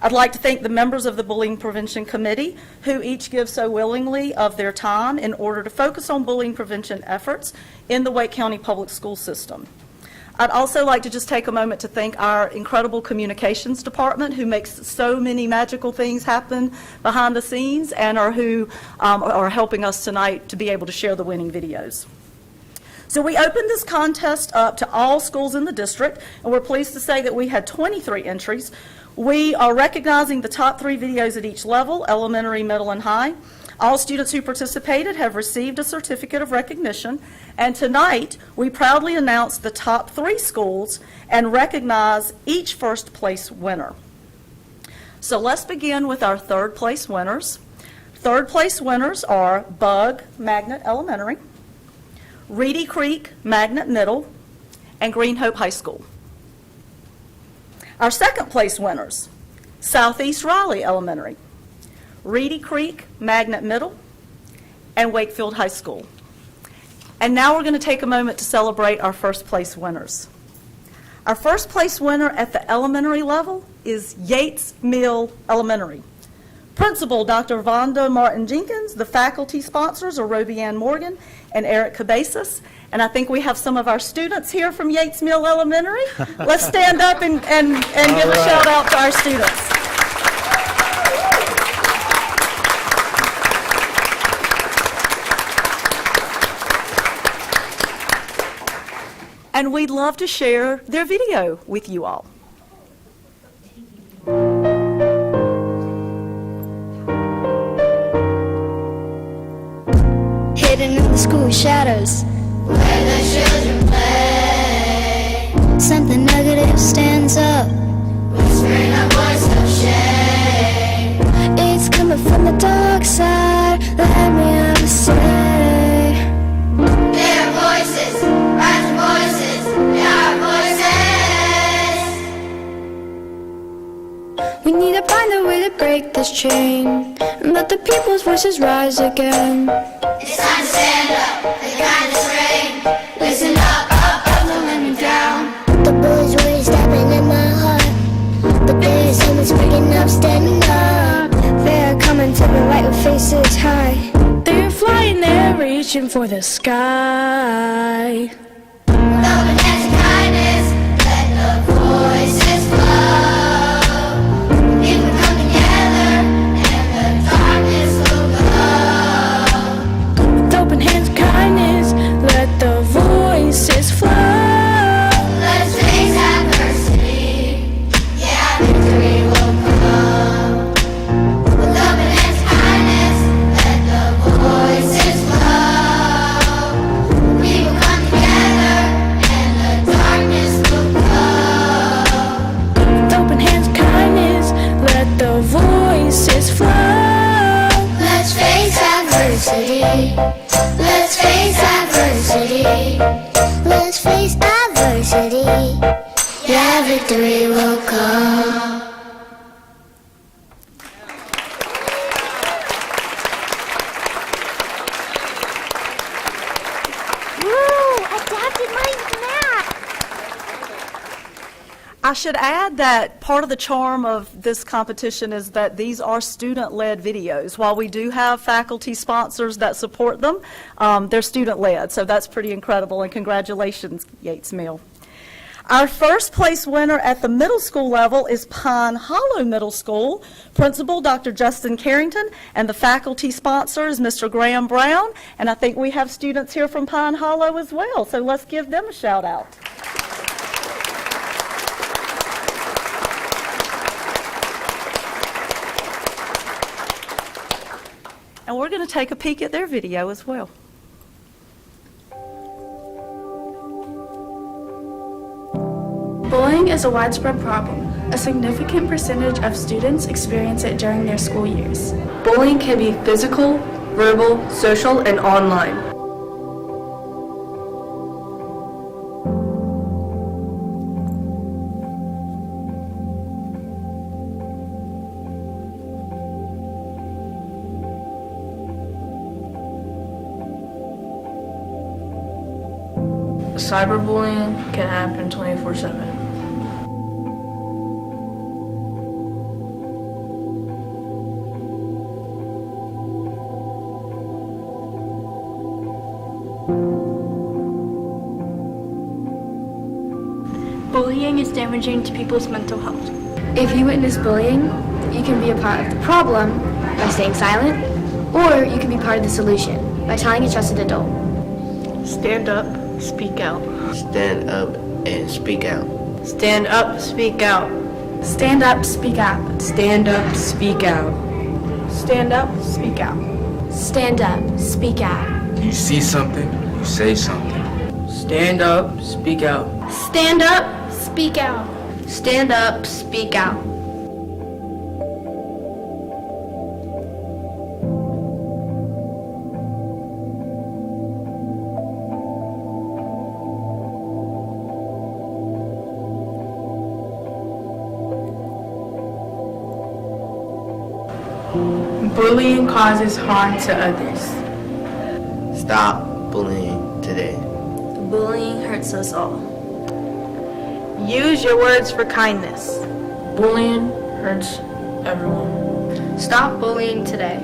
I'd like to thank the members of the Bullying Prevention Committee, who each give so willingly of their time in order to focus on bullying prevention efforts in the Wake County Public School System. I'd also like to just take a moment to thank our incredible communications department, who makes so many magical things happen behind the scenes and who are helping us tonight to be able to share the winning videos. So we opened this contest up to all schools in the district, and we're pleased to say that we had 23 entries. We are recognizing the top 3 videos at each level, elementary, middle, and high. All students who participated have received a certificate of recognition, and tonight we proudly announce the top 3 schools and recognize each first place winner. So let's begin with our third place winners. Third place winners are Bug Magnet Elementary, Reedy Creek Magnet Middle, and Green Hope High School. Our second place winners, Southeast Raleigh Elementary, Reedy Creek Magnet Middle, and Wakefield High School. And now we're going to take a moment to celebrate our first place winners. Our first place winner at the elementary level is Yates Mill Elementary. Principal Dr. Vonda Martin Jenkins. The faculty sponsors are Roby Ann Morgan and Eric Cabezas. And I think we have some of our students here from Yates Mill Elementary. Let's stand up and give a shout out to our students. And we'd love to share their video with you all. Hidden in the school shadows, where the children play, something negative stands up, whispering a voice of shame. It's coming from the dark side, let me have a say. Their voices, rising voices, they are voices. We need to find a way to break this chain and let the people's voices rise again. It's time to stand up, the kindness reign. Listen up, up, up, don't let me down. The bullies really stabbing in my heart, but there is someone speaking up, standing up. They're coming to the light with faces high. They're flying, they're reaching for the sky. Love and hands of kindness, let the voices flow. People come together and the darkness will go. With open hands of kindness, let the voices flow. Let's face adversity, yeah, victory will come. With open hands of kindness, let the voices flow. People come together and the darkness adversity. Let's face adversity. Let's face adversity. Yeah, victory will come. I should add that part of the charm of this competition is that these are student-led videos. While we do have faculty sponsors that support them, they're student-led, so that's pretty incredible, and congratulations, Yates Mill. Our first place winner at the middle school level is Pine Hollow Middle School. Principal Dr. Justin Carrington, and the faculty sponsor is Mr. Graham Brown, and I think we have students here from Pine Hollow as well, so let's give them a shout out. And we're going to take a peek at their video as well. Bullying is a widespread problem. A significant percentage of students experience it during their school years. Bullying can be physical, verbal, social, and online. Cyberbullying can happen 24/7. Bullying is damaging to people's mental health. If you witness bullying, you can be a part of the problem by staying silent, or you can be part of the solution by telling a trusted adult. Stand up, speak out. Stand up and speak out. Stand up, speak out. Stand up, speak out. Stand up, speak out. Stand up, speak out. Stand up, speak out. You see something, you say something. Stand up, speak out. Stand up, speak out. Stand up, speak out. Bullying causes harm to others. Stop bullying today. Bullying hurts us all. Use your words for kindness. Bullying hurts everyone. Stop bullying today.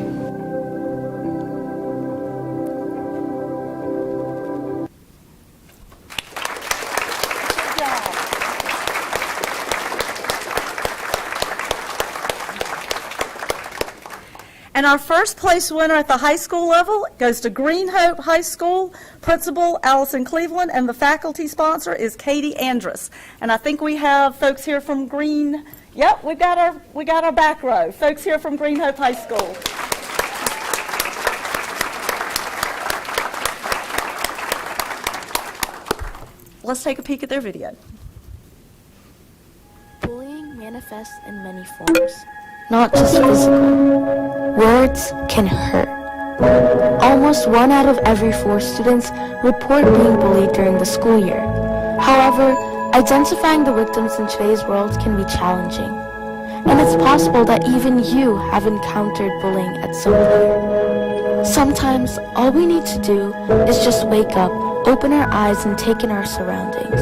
And our first place winner at the high school level goes to Green Hope High School. Principal Allison Cleveland, and the faculty sponsor is Katie Andrus. And I think we have folks here from Green. Yep, we got our back row. Folks here from Green Hope High School. Let's take a peek at their video. Bullying manifests in many forms, not just physical. Words can hurt. Almost 1 out of every 4 students report being bullied during the school year. However, identifying the victims in today's world can be challenging. And it's possible that even you have encountered bullying at some point. Sometimes, all we need to do is just wake up, open our eyes, and take in our surroundings.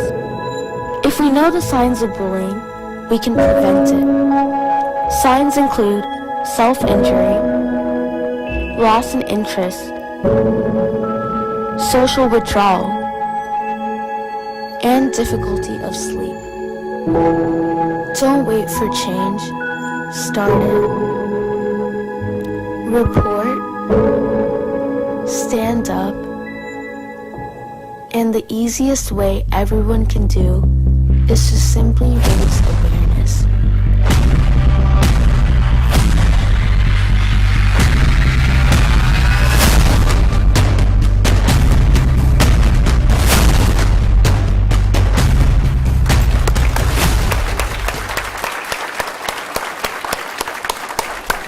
If we know the signs of bullying, we can prevent it. Signs include self-injury, loss in interest, social withdrawal, and difficulty of sleep. Don't wait for change. Start it. Report. Stand up. And the easiest way everyone can do is to simply raise awareness.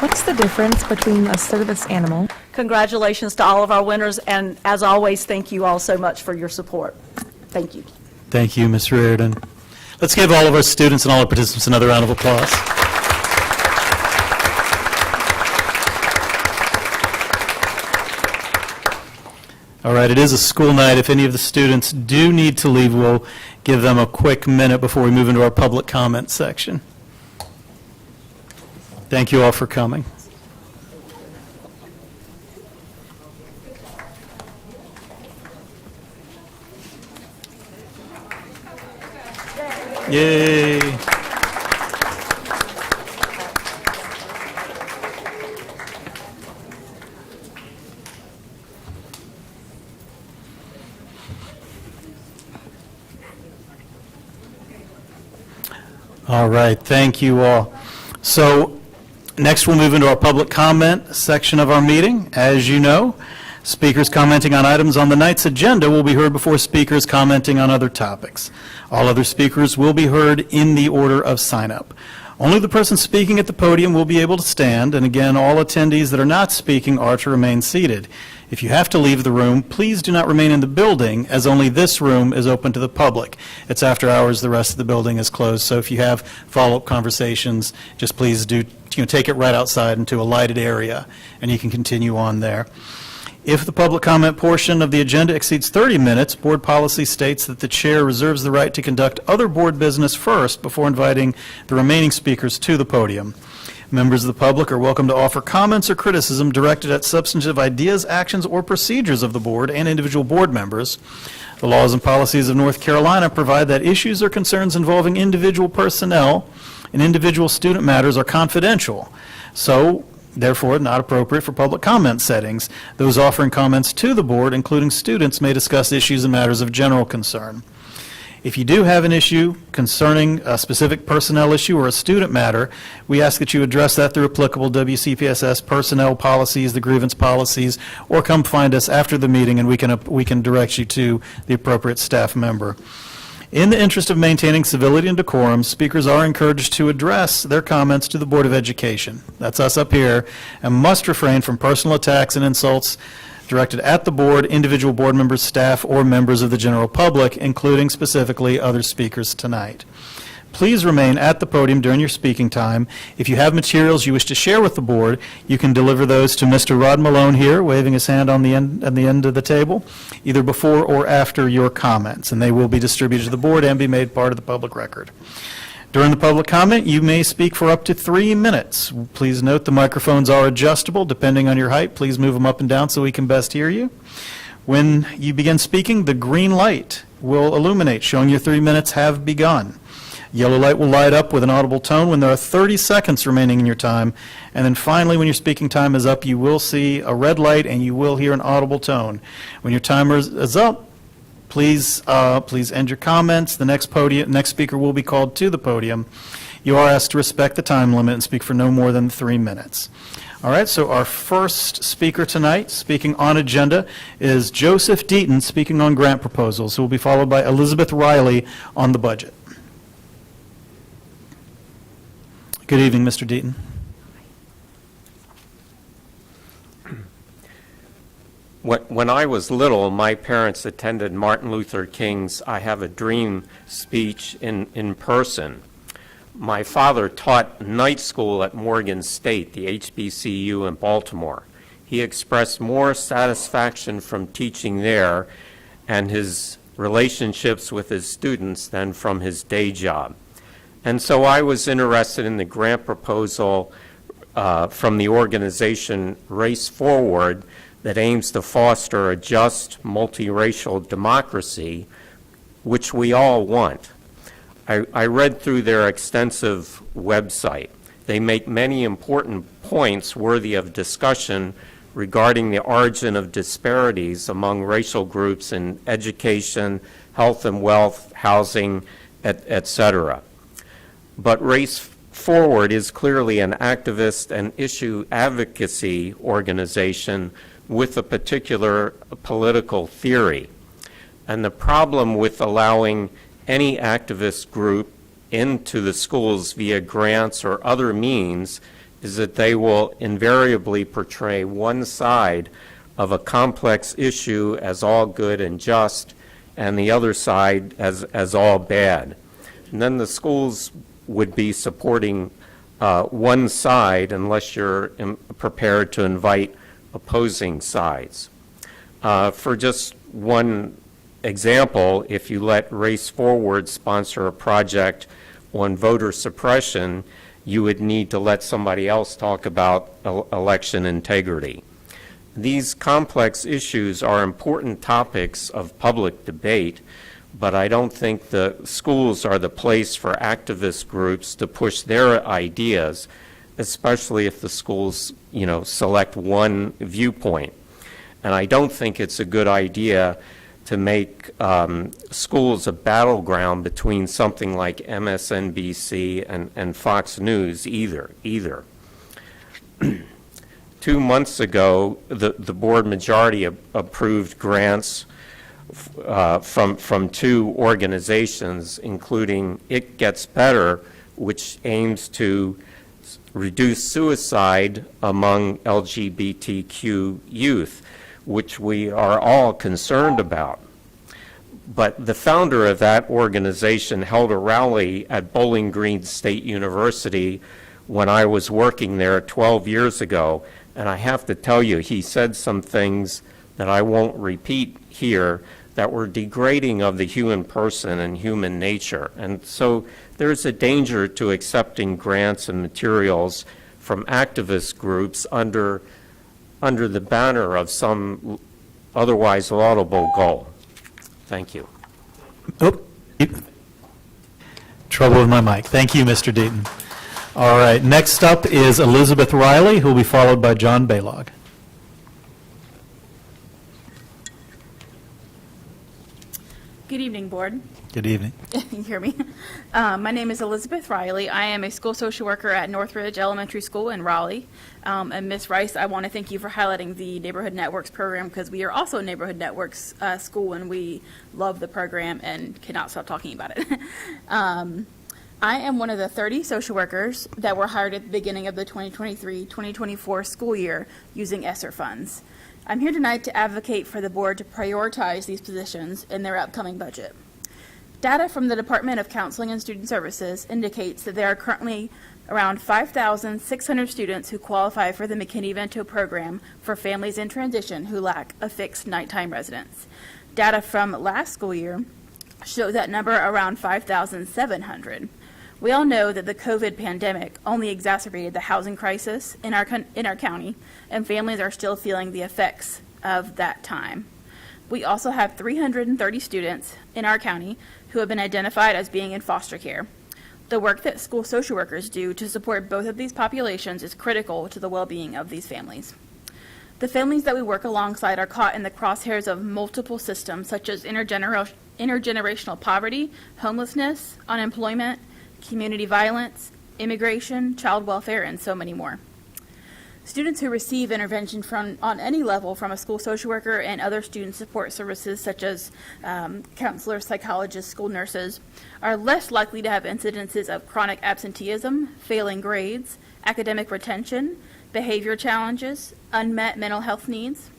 What's the difference between a service animal congratulations to all of our winners, and as always, thank you all so much for your support. Thank you. Thank you, Ms. Reardon. Let's give all of our students and all our participants another round of applause. All right, it is a school night. If any of the students do need to leave, we'll give them a quick minute before we move into our public comment section. Thank you all for coming. Yay. All right, thank you all. So next we'll move into our public comment section of our meeting. As you know, speakers commenting on items on the night's agenda will be heard before speakers commenting on other topics. All other speakers will be heard in the order of sign-up. Only the person speaking at the podium will be able to stand, and again, all attendees that are not speaking are to remain seated. If you have to leave the room, please do not remain in the building, as only this room is open to the public. It's after hours, the rest of the building is closed, so if you have follow-up conversations, just please do take it right outside into a lighted area, and you can continue on there. If the public comment portion of the agenda exceeds 30 minutes, board policy states that the chair reserves the right to conduct other board business first before inviting the remaining speakers to the podium. Members of the public are welcome to offer comments or criticism directed at substantive ideas, actions, or procedures of the board and individual board members. The laws and policies of North Carolina provide that issues or concerns involving individual personnel and individual student matters are confidential. So, therefore, not appropriate for public comment settings. Those offering comments to the board, including students, may discuss issues and matters of general concern. If you do have an issue concerning a specific personnel issue or a student matter, we ask that you address that through applicable WCPSS personnel policies, the grievance policies, or come find us after the meeting and we can direct you to the appropriate staff member. In the interest of maintaining civility and decorum, speakers are encouraged to address their comments to the Board of Education. That's us up here, and must refrain from personal attacks and insults directed at the board, individual board members, staff, or members of the general public, including specifically other speakers tonight. Please remain at the podium during your speaking time. If you have materials you wish to share with the board, you can deliver those to Mr. Rod Malone here, waving his hand on the end of the table, either before or after your comments, and they will be distributed to the board and be made part of the public record. During the public comment, you may speak for up to 3 minutes. Please note the microphones are adjustable depending on your height. Please move them up and down so we can best hear you. When you begin speaking, the green light will illuminate, showing your 3 minutes have begun. Yellow light will light up with an audible tone when there are 30 seconds remaining in your time. And then finally, when your speaking time is up, you will see a red light and you will hear an audible tone. When your timer is up, please end your comments. The next speaker will be called to the podium. You are asked to respect the time limit and speak for no more than 3 minutes. All right, so our first speaker tonight, speaking on agenda, is Joseph Deaton, speaking on grant proposals, who will be followed by Elizabeth Riley on the budget. Good evening, Mr. Deaton. When I was little, my parents attended Martin Luther King's I Have a Dream speech in person. My father taught night school at Morgan State, the HBCU in Baltimore. He expressed more satisfaction from teaching there and his relationships with his students than from his day job. And so I was interested in the grant proposal from the organization Race Forward that aims to foster a just, multiracial democracy, which we all want. I read through their extensive website. They make many important points worthy of discussion regarding the origin of disparities among racial groups in education, health and wealth, housing, etc. But Race Forward is clearly an activist and issue advocacy organization with a particular political theory. And the problem with allowing any activist group into the schools via grants or other means is that they will invariably portray one side of a complex issue as all good and just, and the other side as all bad. And then the schools would be supporting one side unless you're prepared to invite opposing sides. For just one example, if you let Race Forward sponsor a project on voter suppression, you would need to let somebody else talk about election integrity. These complex issues are important topics of public debate, but I don't think the schools are the place for activist groups to push their ideas, especially if the schools, select one viewpoint. And I don't think it's a good idea to make schools a battleground between something like MSNBC and Fox News either. 2 months ago, the board majority approved grants from two organizations, including It Gets Better, which aims to reduce suicide among LGBTQ youth, which we are all concerned about. But the founder of that organization held a rally at Bowling Green State University when I was working there 12 years ago, and I have to tell you, he said some things that I won't repeat here that were degrading of the human person and human nature. And so there's a danger to accepting grants and materials from activist groups under the banner of some otherwise laudable goal. Thank you. Oh, trouble with my mic. Thank you, Mr. Deaton. All right, next up is Elizabeth Riley, who will be followed by John Baylog. Good evening, Board. Good evening. You hear me? My name is Elizabeth Riley. I am a school social worker at Northridge Elementary School in Raleigh. And Ms. Rice, I want to thank you for highlighting the Neighborhood Networks program, because we are also a Neighborhood Networks school, and we love the program and cannot stop talking about it. I am one of the 30 social workers that were hired at the beginning of the 2023-2024 school year using ESSER funds. I'm here tonight to advocate for the board to prioritize these positions in their upcoming budget. Data from the Department of Counseling and Student Services indicates that there are currently around 5,600 students who qualify for the McKinney-Vento program for families in transition who lack a fixed nighttime residence. Data from last school year show that number around 5,700. We all know that the COVID pandemic only exacerbated the housing crisis in our county, and families are still feeling the effects of that time. We also have 330 students in our county who have been identified as being in foster care. The work that school social workers do to support both of these populations is critical to the well-being of these families. The families that we work alongside are caught in the crosshairs of multiple systems such as intergenerational poverty, homelessness, unemployment, community violence, immigration, child welfare, and so many more. Students who receive intervention on any level from a school social worker and other student support services such as counselors, psychologists, school nurses are less likely to have incidences of chronic absenteeism, failing grades, academic retention, behavior challenges, unmet mental health needs,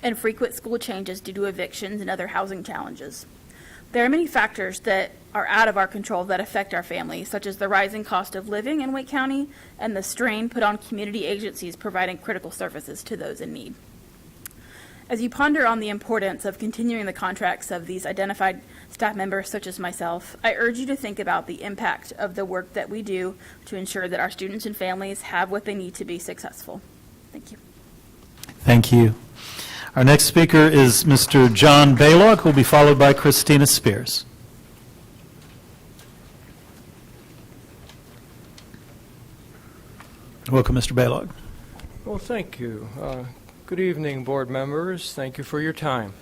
and frequent school changes due to evictions and other housing challenges. There are many factors that are out of our control that affect our families, such as the rising cost of living in Wake County and the strain put on community agencies providing critical services to those in need. As you ponder on the importance of continuing the contracts of these identified staff members such as myself, I urge you to think about the impact of the work that we do to ensure that our students and families have what they need to be successful. Thank you. Thank you. Our next speaker is Mr. John Baylog, who will be followed by Christina Spears. Welcome, Mr. Baylog. Well, thank you. Good evening, board members. Thank you for your time.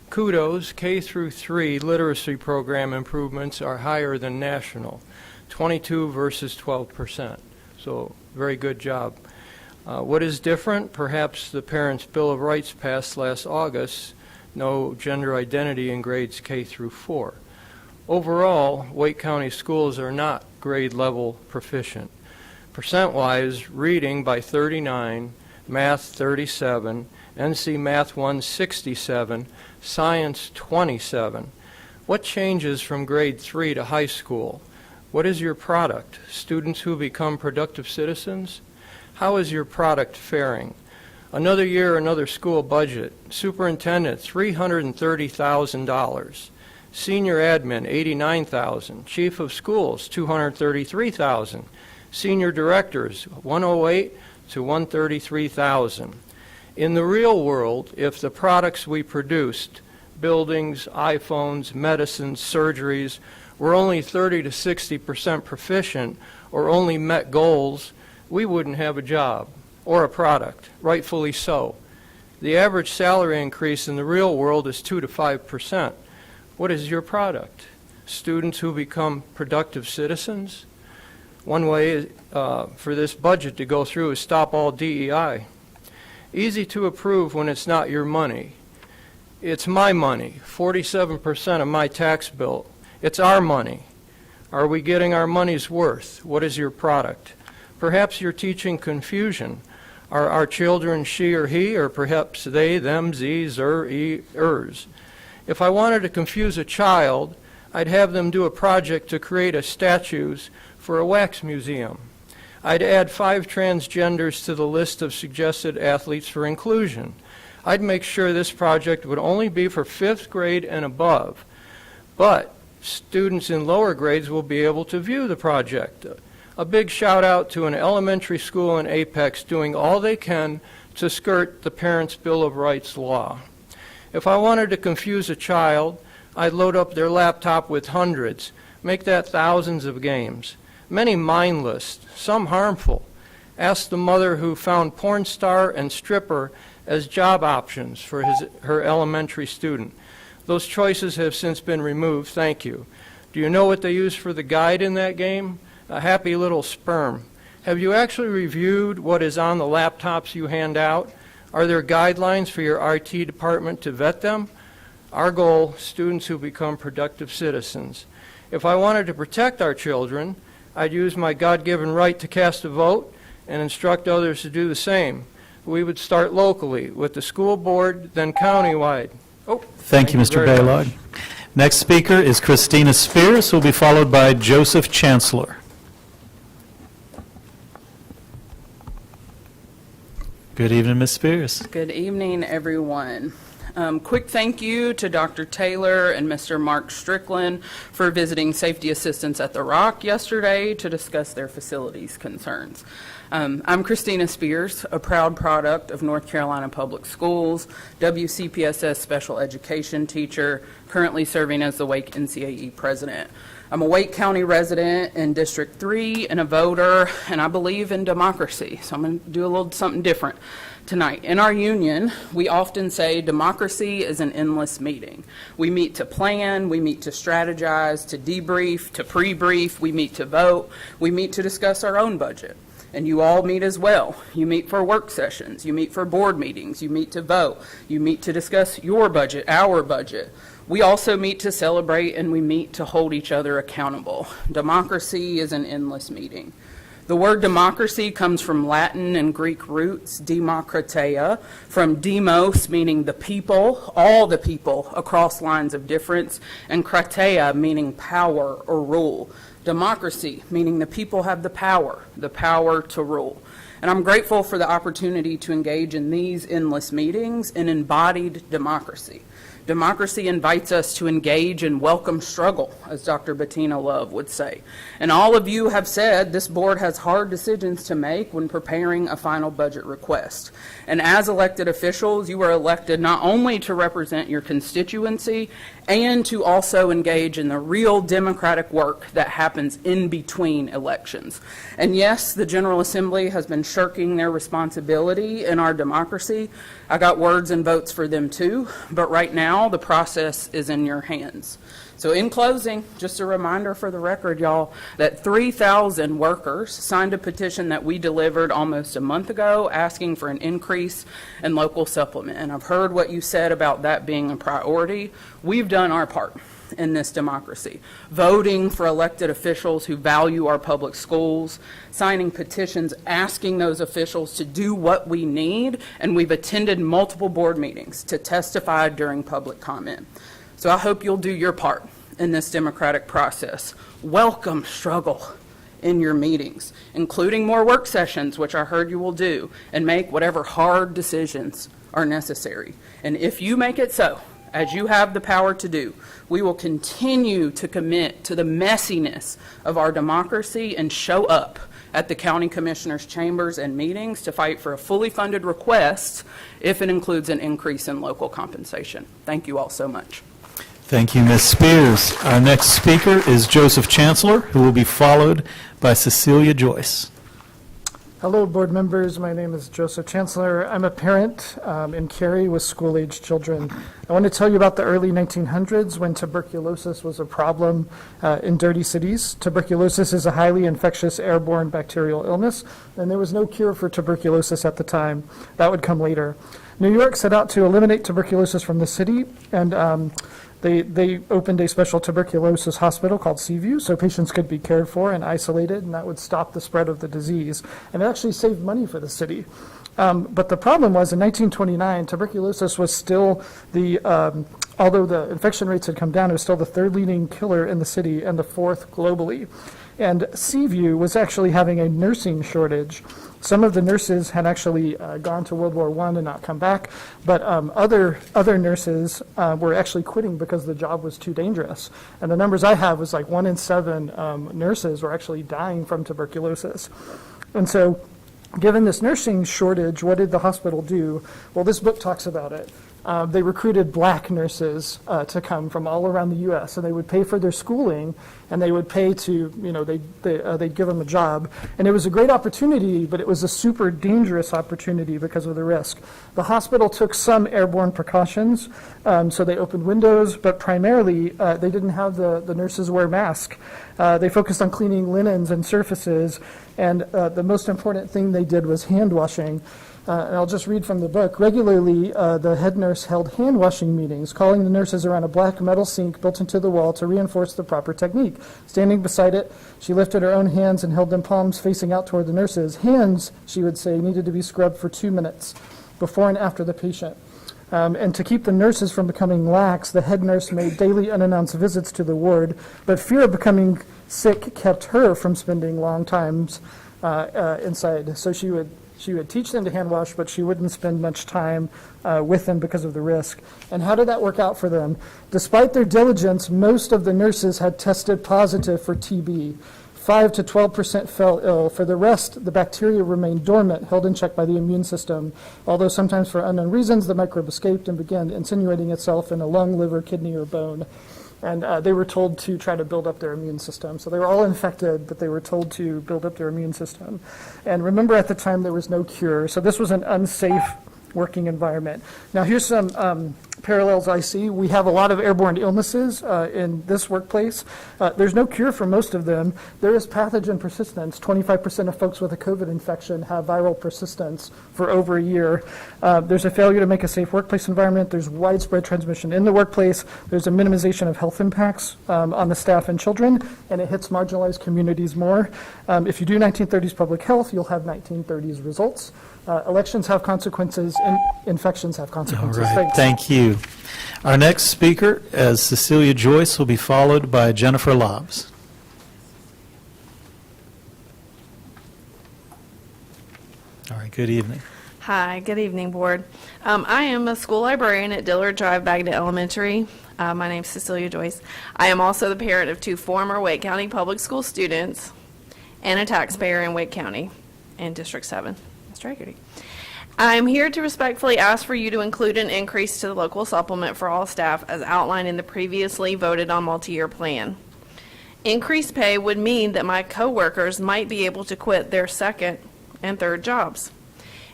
Kudos, K through 3 literacy program improvements are higher than national, 22 versus 12%. So very good job. What is different? Perhaps the Parents' Bill of Rights passed last August, no gender identity in grades K through 4. Overall, Wake County schools are not grade level proficient. Percent-wise, reading by 39, math 37, NC Math 1 67, science 27. What changes from grade 3 to high school? What is your product? Students who become productive citizens? How is your product faring? Another year, another school budget. Superintendent, $330,000. Senior admin, $89,000. Chief of schools, $233,000. Senior directors, $108,000 to $133,000. In the real world, if the products we produced, buildings, iPhones, medicines, surgeries, were only 30 to 60% proficient or only met goals, we wouldn't have a job or a product, rightfully so. The average salary increase in the real world is 2 to 5%. What is your product? Students who become productive citizens? One way for this budget to go through is stop all DEI. Easy to approve when it's not your money. It's my money, 47% of my tax bill. It's our money. Are we getting our money's worth? What is your product? Perhaps you're teaching confusion. Are our children she or he, or perhaps they, them, ze, zer, ers? If I wanted to confuse a child, I'd have them do a project to create a statues for a wax museum. I'd add 5 transgenders to the list of suggested athletes for inclusion. I'd make sure this project would only be for 5th grade and above, but students in lower grades will be able to view the project. A big shout out to an elementary school in Apex doing all they can to skirt the Parents' Bill of Rights law. If I wanted to confuse a child, I'd load up their laptop with hundreds, make that thousands of games, many mindless, some harmful. Ask the mother who found porn star and stripper as job options for her elementary student. Those choices have since been removed, thank you. Do you know what they use for the guide in that game? A happy little sperm. Have you actually reviewed what is on the laptops you hand out? Are there guidelines for your IT department to vet them? Our goal, students who become productive citizens. If I wanted to protect our children, I'd use my God-given right to cast a vote and instruct others to do the same. We would start locally with the school board, then countywide. Thank you, Mr. very Baylog. much. Next speaker is Christina Spears, who will be followed by Joseph Chancellor. Good evening, Ms. Spears. Good evening, everyone. Quick thank you to Dr. Taylor and Mr. Mark Strickland for visiting safety assistants at the Rock yesterday to discuss their facilities concerns. I'm Christina Spears, a proud product of North Carolina Public Schools, WCPSS special education teacher, currently serving as the Wake NCAE president. I'm a Wake County resident in District 3 and a voter, and I believe in democracy, so I'm going to do a little something different tonight. In our union, we often say democracy is an endless meeting. We meet to plan, we meet to strategize, to debrief, to pre-brief, we meet to vote, we meet to discuss our own budget. And you all meet as well. You meet for work sessions, you meet for board meetings, you meet to vote, you meet to discuss your budget, our budget. We also meet to celebrate and we meet to hold each other accountable. Democracy is an endless meeting. The word democracy comes from Latin and Greek roots, demokrateia, from demos, meaning the people, all the people across lines of difference, and krateia, meaning power or rule. Democracy, meaning the people have the power to rule. And I'm grateful for the opportunity to engage in these endless meetings in embodied democracy. Democracy invites us to engage in welcome struggle, as Dr. Bettina Love would say. And all of you have said this board has hard decisions to make when preparing a final budget request. And as elected officials, you are elected not only to represent your constituency and to also engage in the real democratic work that happens in between elections. And yes, the General Assembly has been shirking their responsibility in our democracy. I got words and votes for them too, but right now the process is in your hands. So in closing, just a reminder for the record, y'all, that 3,000 workers signed a petition that we delivered almost a month ago asking for an increase in local supplement. And I've heard what you said about that being a priority. We've done our part. in this democracy, voting for elected officials who value our public schools, signing petitions asking those officials to do what we need, and we've attended multiple board meetings to testify during public comment. So I hope you'll do your part in this democratic process. Welcome struggle in your meetings, including more work sessions, which I heard you will do, and make whatever hard decisions are necessary. And if you make it so, as you have the power to do, we will continue to commit to the messiness of our democracy and show up at the county commissioners' chambers and meetings to fight for a fully funded request if it includes an increase in local compensation. Thank you all so much. Thank you, Ms. Spears. Our next speaker is Joseph Chancellor, who will be followed by Cecilia Joyce. Hello, board members. My name is Joseph Chancellor. I'm a parent in Cary with school-age children. I want to tell you about the early 1900s when tuberculosis was a problem in dirty cities. Tuberculosis is a highly infectious airborne bacterial illness, and there was no cure for tuberculosis at the time. That would come later. New York set out to eliminate tuberculosis from the city, and they opened a special tuberculosis hospital called Seaview so patients could be cared for and isolated, and that would stop the spread of the disease. And it actually saved money for the city. But the problem was in 1929, tuberculosis was still although the infection rates had come down, it was still the third leading killer in the city and the fourth globally. And Seaview was actually having a nursing shortage. Some of the nurses had actually gone to World War I and not come back, but other nurses were actually quitting because the job was too dangerous. And the numbers I have was like 1 in 7 nurses were actually dying from tuberculosis. And so given this nursing shortage, what did the hospital do? Well, this book talks about it. They recruited black nurses to come from all around the U.S., and they would pay for their schooling, and they would pay to, they'd give them a job. And it was a great opportunity, but it was a super dangerous opportunity because of the risk. The hospital took some airborne precautions, so they opened windows, but primarily they didn't have the nurses wear masks. They focused on cleaning linens and surfaces, and the most important thing they did was hand washing. And I'll just read from the book. Regularly, the head nurse held hand-washing meetings, calling the nurses around a black metal sink built into the wall to reinforce the proper technique. Standing beside it, she lifted her own hands and held them palms facing out toward the nurses. Hands, she would say, needed to be scrubbed for 2 minutes before and after the patient. And to keep the nurses from becoming lax, the head nurse made daily unannounced visits to the ward, but fear of becoming sick kept her from spending long times inside. So she would teach them to hand wash, but she wouldn't spend much time with them because of the risk. And how did that work out for them? Despite their diligence, most of the nurses had tested positive for TB. 5 to 12% fell ill. For the rest, the bacteria remained dormant, held in check by the immune system. Although sometimes for unknown reasons, the microbe escaped and began insinuating itself in a lung, liver, kidney, or bone. And they were told to try to build up their immune system. So they were all infected, but they were told to build up their immune system. And remember, at the time, there was no cure. So this was an unsafe working environment. Now, here's some parallels I see. We have a lot of airborne illnesses in this workplace. There's no cure for most of them. There is pathogen persistence. 25% of folks with a COVID infection have viral persistence for over a year. There's a failure to make a safe workplace environment. There's widespread transmission in the workplace. There's a minimization of health impacts on the staff and children, and it hits marginalized communities more. If you do 1930s public health, you'll have 1930s results. Elections have consequences, and infections have consequences. All right, thank you. Our next speaker, as Cecilia Joyce, will be followed by Jennifer Lobbs. All right, good evening. Hi, good evening, Board. I am a school librarian at Dillard Drive, Bagnett Elementary. My name is Cecilia Joyce. I am also the parent of 2 former Wake County Public School students and a taxpayer in Wake County and District 7. I'm here to respectfully ask for you to include an increase to the local supplement for all staff as outlined in the previously voted on multi-year plan. Increased pay would mean that my coworkers might be able to quit their second and third jobs.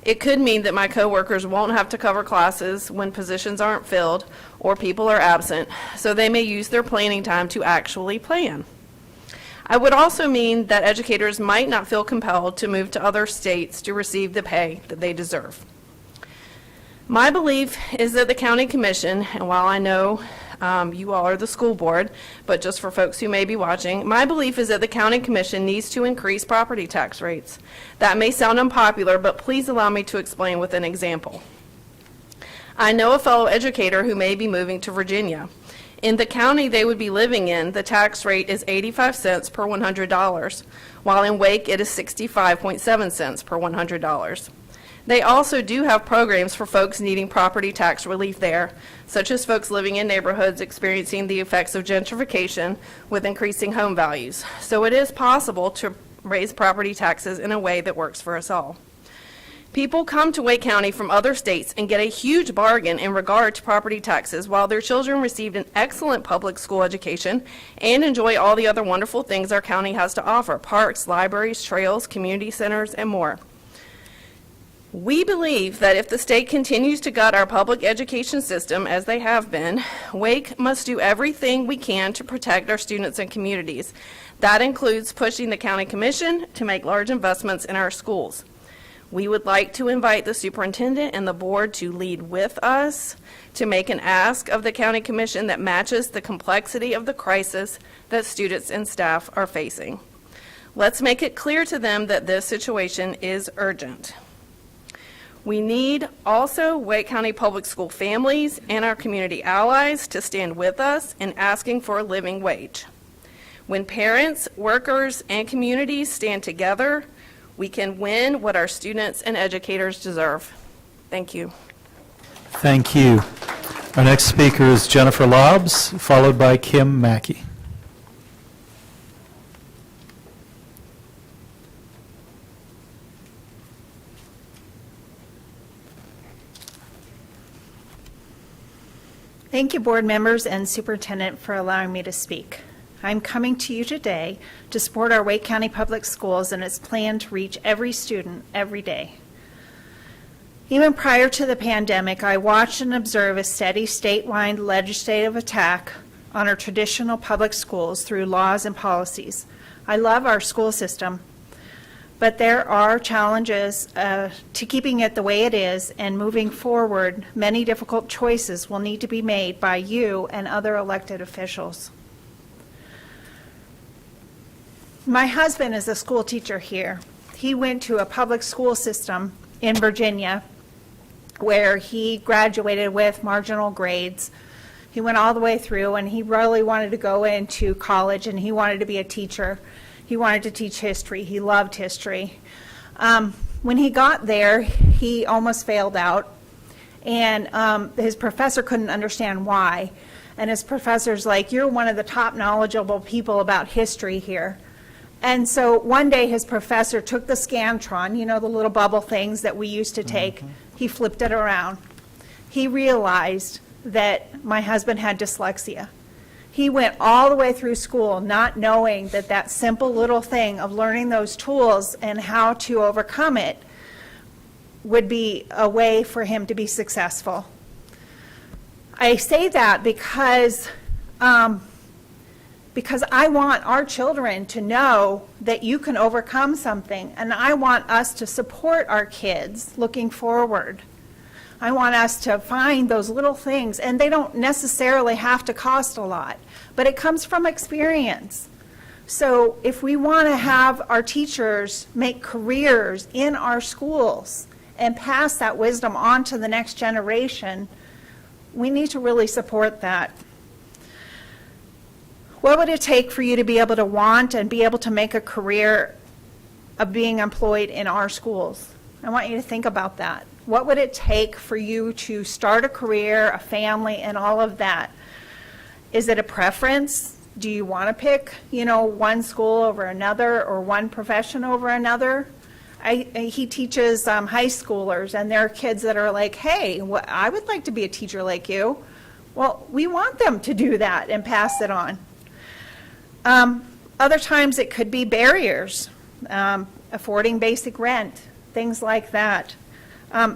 It could mean that my coworkers won't have to cover classes when positions aren't filled or people are absent, so they may use their planning time to actually plan. I would also mean that educators might not feel compelled to move to other states to receive the pay that they deserve. My belief is that the county commission, and while I know You all are the school board, but just for folks who may be watching, my belief is that the county commission needs to increase property tax rates. That may sound unpopular, but please allow me to explain with an example. I know a fellow educator who may be moving to Virginia. In the county they would be living in, the tax rate is 85 cents per $100, while in Wake it is 65.7 cents per $100. They also do have programs for folks needing property tax relief there, such as folks living in neighborhoods experiencing the effects of gentrification with increasing home values. So it is possible to raise property taxes in a way that works for us all. People come to Wake County from other states and get a huge bargain in regard to property taxes while their children received an excellent public school education and enjoy all the other wonderful things our county has to offer: parks, libraries, trails, community centers, and more. We believe that if the state continues to gut our public education system as they have been, Wake must do everything we can to protect our students and communities. That includes pushing the county commission to make large investments in our schools. We would like to invite the superintendent and the board to lead with us to make an ask of the county commission that matches the complexity of the crisis that students and staff are facing. Let's make it clear to them that this situation is urgent. We need also Wake County Public School families and our community allies to stand with us in asking for a living wage. When parents, workers, and communities stand together, we can win what our students and educators deserve. Thank you. Thank you. Our next speaker is Jennifer Lobbs, followed by Kim Mackey. Thank you, board members and superintendent, for allowing me to speak. I'm coming to you today to support our Wake County Public Schools and its plan to reach every student every day. Even prior to the pandemic, I watched and observed a steady statewide legislative attack on our traditional public schools through laws and policies. I love our school system, but there are challenges to keeping it the way it is, and moving forward, many difficult choices will need to be made by you and other elected officials. My husband is a school teacher here. He went to a public school system in Virginia where he graduated with marginal grades. He went all the way through, and he really wanted to go into college, and he wanted to be a teacher. He wanted to teach history. He loved history. When he got there, he almost failed out, and his professor couldn't understand why. And his professor's like, "You're one of the top knowledgeable people about history here." And so one day his professor took the Scantron, you know, the little bubble things that we used to take. He flipped it around. He realized that my husband had dyslexia. He went all the way through school not knowing that that simple little thing of learning those tools and how to overcome it would be a way for him to be successful. I say that because I want our children to know that you can overcome something, and I want us to support our kids looking forward. I want us to find those little things, and they don't necessarily have to cost a lot, but it comes from experience. So if we want to have our teachers make careers in our schools and pass that wisdom on to the next generation, we need to really support that. What would it take for you to be able to want and be able to make a career of being employed in our schools? I want you to think about that. What would it take for you to start a career, a family, and all of that? Is it a preference? Do you want to pick, one school over another or one profession over another? He teaches high schoolers, and there are kids that are like, "Hey, I would like to be a teacher like you." Well, we want them to do that and pass it on. Other times it could be barriers, affording basic rent, things like that.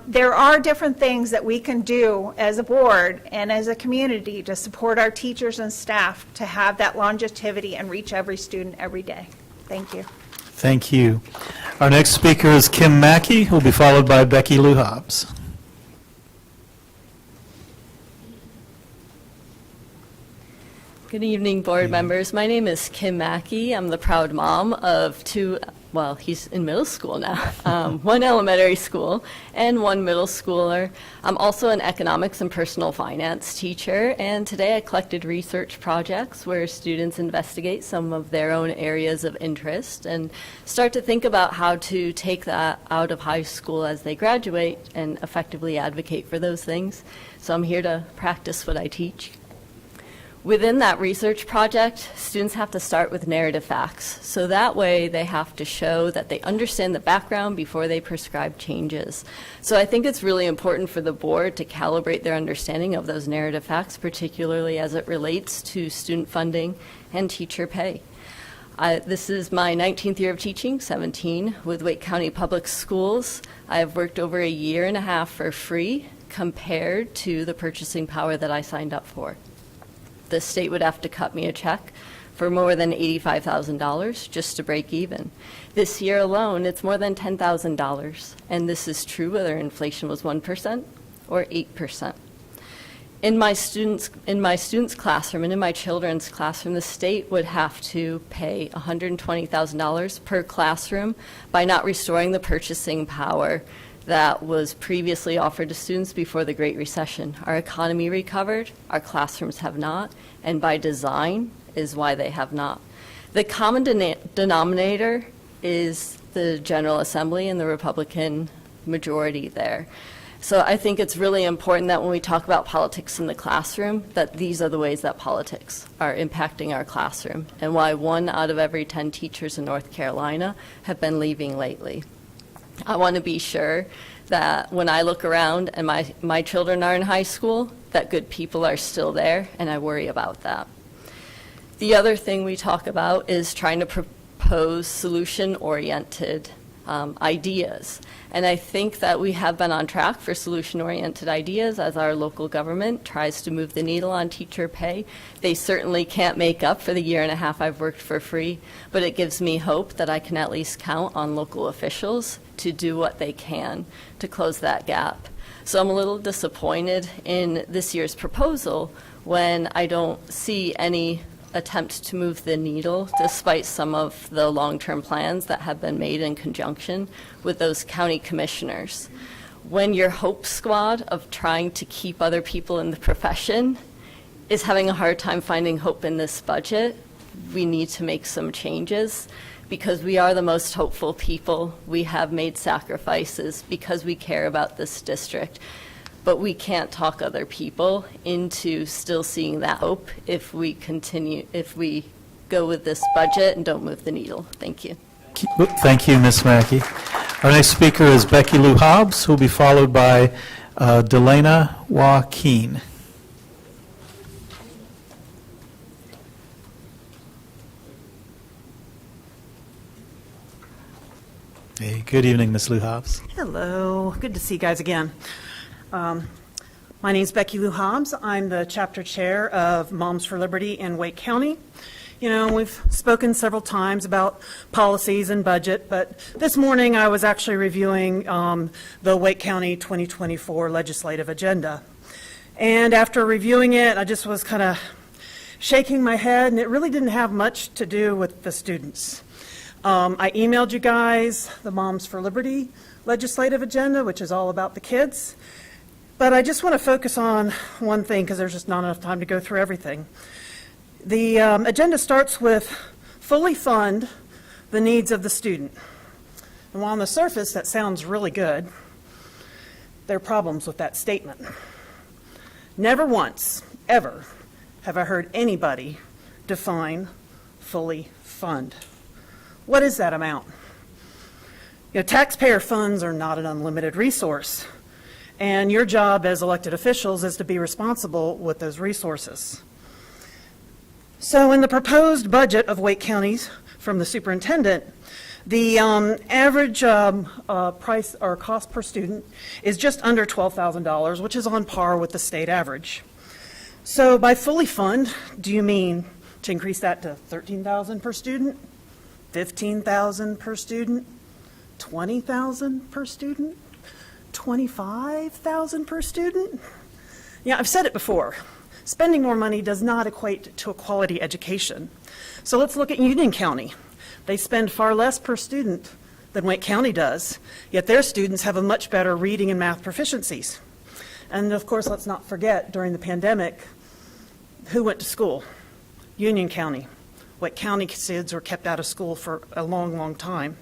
There are different things that we can do as a board and as a community to support our teachers and staff to have that longevity and reach every student every day. Thank you. Thank you. Our next speaker is Kim Mackey, who will be followed by Becky Lou Hobbs. Good evening, board members. My name is Kim Mackey. I'm the proud mom of two, well, he's in middle school now, one elementary school and one middle schooler. I'm also an economics and personal finance teacher, and today I collected research projects where students investigate some of their own areas of interest and start to think about how to take that out of high school as they graduate and effectively advocate for those things. So I'm here to practice what I teach. Within that research project, students have to start with narrative facts. So that way they have to show that they understand the background before they prescribe changes. So I think it's really important for the board to calibrate their understanding of those narrative facts, particularly as it relates to student funding and teacher pay. This is my 19th year of teaching, 17 with Wake County Public Schools. I have worked over a year and a half for free compared to the purchasing power that I signed up for. The state would have to cut me a check for more than $85,000 just to break even. This year alone, it's more than $10,000, and this is true whether inflation was 1% or 8%. In my students' classroom and in my children's classroom, the state would have to pay $120,000 per classroom by not restoring the purchasing power that was previously offered to students before the Great Recession. Our economy recovered, our classrooms have not, and by design is why they have not. The common denominator is the General Assembly and the Republican majority there. So I think it's really important that when we talk about politics in the classroom, that these are the ways that politics are impacting our classroom and why 1 out of every 10 teachers in North Carolina have been leaving lately. I want to be sure that when I look around and my children are in high school, that good people are still there, and I worry about that. The other thing we talk about is trying to propose solution-oriented ideas. And I think that we have been on track for solution-oriented ideas as our local government tries to move the needle on teacher pay. They certainly can't make up for the year and a half I've worked for free, but it gives me hope that I can at least count on local officials to do what they can to close that gap. So I'm a little disappointed in this year's proposal when I don't see any attempt to move the needle despite some of the long-term plans that have been made in conjunction with those county commissioners. When your hope squad of trying to keep other people in the profession is having a hard time finding hope in this budget, we need to make some changes because we are the most hopeful people. We have made sacrifices because we care about this district. But we can't talk other people into still seeing that hope if we go with this budget and don't move the needle. Thank you. Thank you, Ms. Mackey. Our next speaker is Becky Lou Hobbs, who will be followed by Delana Joaquin. Hey, good evening, Ms. Lou Hobbs. Hello. Good to see you guys again. My name is Becky Lou Hobbs. I'm the chapter chair of Moms for Liberty in Wake County. You know, we've spoken several times about policies and budget, but this morning I was actually reviewing the Wake County 2024 legislative agenda. And after reviewing it, I just was kind of shaking my head, and it really didn't have much to do with the students. I emailed you guys the Moms for Liberty legislative agenda, which is all about the kids. But I just want to focus on one thing because there's just not enough time to go through everything. The agenda starts with fully fund the needs of the student. And while on the surface that sounds really good, there are problems with that statement. Never once, ever, have I heard anybody define fully fund. What is that amount? You know, taxpayer funds are not an unlimited resource. And your job as elected officials is to be responsible with those resources. So in the proposed budget of Wake County's from the superintendent, the average price or cost per student is just under $12,000, which is on par with the state average. So by fully fund, do you mean to increase that to $13,000 per student, $15,000 per student, $20,000 per student? $25,000 per student? Yeah, I've said it before. spending more money does not equate to a quality education. So let's look at Union County. They spend far less per student than Wake County does, yet their students have a much better reading and math proficiencies. And of course, let's not forget, during the pandemic, who went to school? Union County. Wake County kids were kept out of school for a long, long time.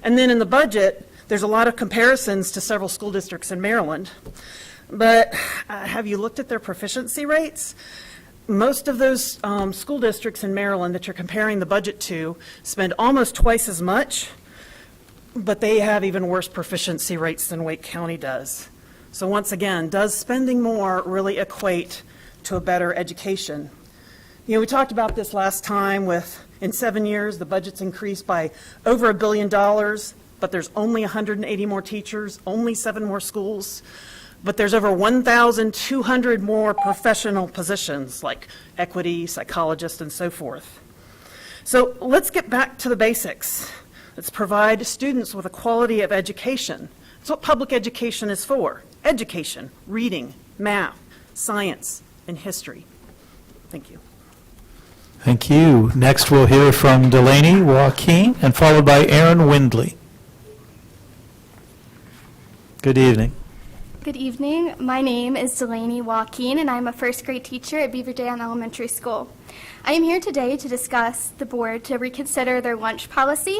And then in the budget, there's a lot of comparisons to several school districts in Maryland. But have you looked at their proficiency rates? Most of those school districts in Maryland that you're comparing the budget to spend almost twice as much, but they have even worse proficiency rates than Wake County does. So once again, does spending more really equate to a better education? You know, we talked about this last time with, in 7 years, the budget's increased by over $1 billion, but there's only 180 more teachers, only 7 more schools, but there's over 1,200 more professional positions like equity, psychologists, and so forth. So let's get back to the basics. Let's provide students with a quality of education. That's what public education is for. Education, reading, math, science, and history. Thank you. Thank you. Next, we'll hear from Delaney Joaquin, and followed by Aaron Windley. Good evening. Good evening. My name is Delaney Joaquin, and I'm a first grade teacher at Beaver Dam Elementary School. I am here today to discuss the board to reconsider their lunch policy.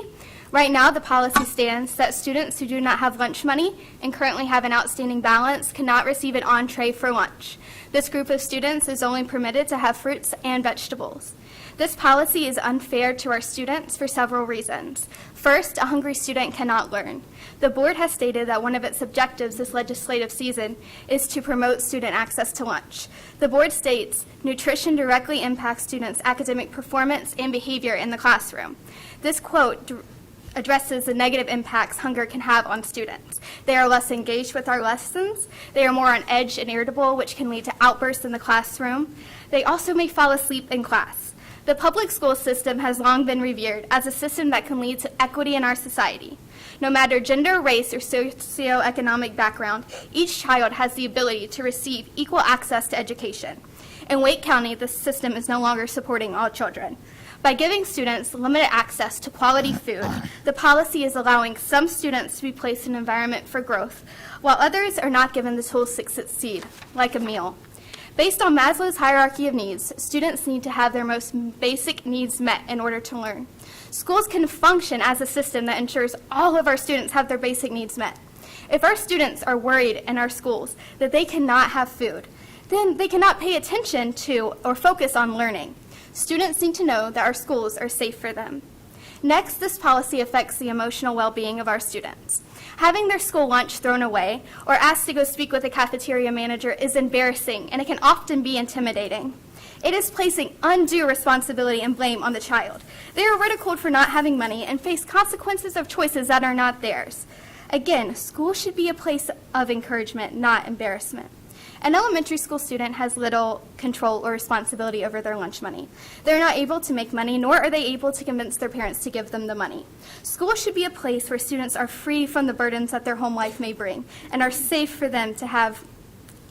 Right now, the policy stands that students who do not have lunch money and currently have an outstanding balance cannot receive an entree for lunch. This group of students is only permitted to have fruits and vegetables. This policy is unfair to our students for several reasons. First, a hungry student cannot learn. The board has stated that one of its objectives this legislative season is to promote student access to lunch. The board states, nutrition directly impacts students' academic performance and behavior in the classroom. This quote addresses the negative impacts hunger can have on students. They are less engaged with our lessons. They are more on edge and irritable, which can lead to outbursts in the classroom. They also may fall asleep in class. The public school system has long been revered as a system that can lead to equity in our society. No matter gender, race, or socioeconomic background, each child has the ability to receive equal access to education. In Wake County, the system is no longer supporting all children. By giving students limited access to quality food, the policy is allowing some students to be placed in an environment for growth, while others are not given the tools to succeed, like a meal. Based on Maslow's hierarchy of needs, students need to have their most basic needs met in order to learn. Schools can function as a system that ensures all of our students have their basic needs met. If our students are worried in our schools that they cannot have food, then they cannot pay attention to or focus on learning. Students need to know that our schools are safe for them. Next, this policy affects the emotional well-being of our students. Having their school lunch thrown away or asked to go speak with a cafeteria manager is embarrassing, and it can often be intimidating. It is placing undue responsibility and blame on the child. They are ridiculed for not having money and face consequences of choices that are not theirs. Again, school should be a place of encouragement, not embarrassment. An elementary school student has little control or responsibility over their lunch money. They're not able to make money, nor are they able to convince their parents to give them the money. School should be a place where students are free from the burdens that their home life may bring and are safe for them to have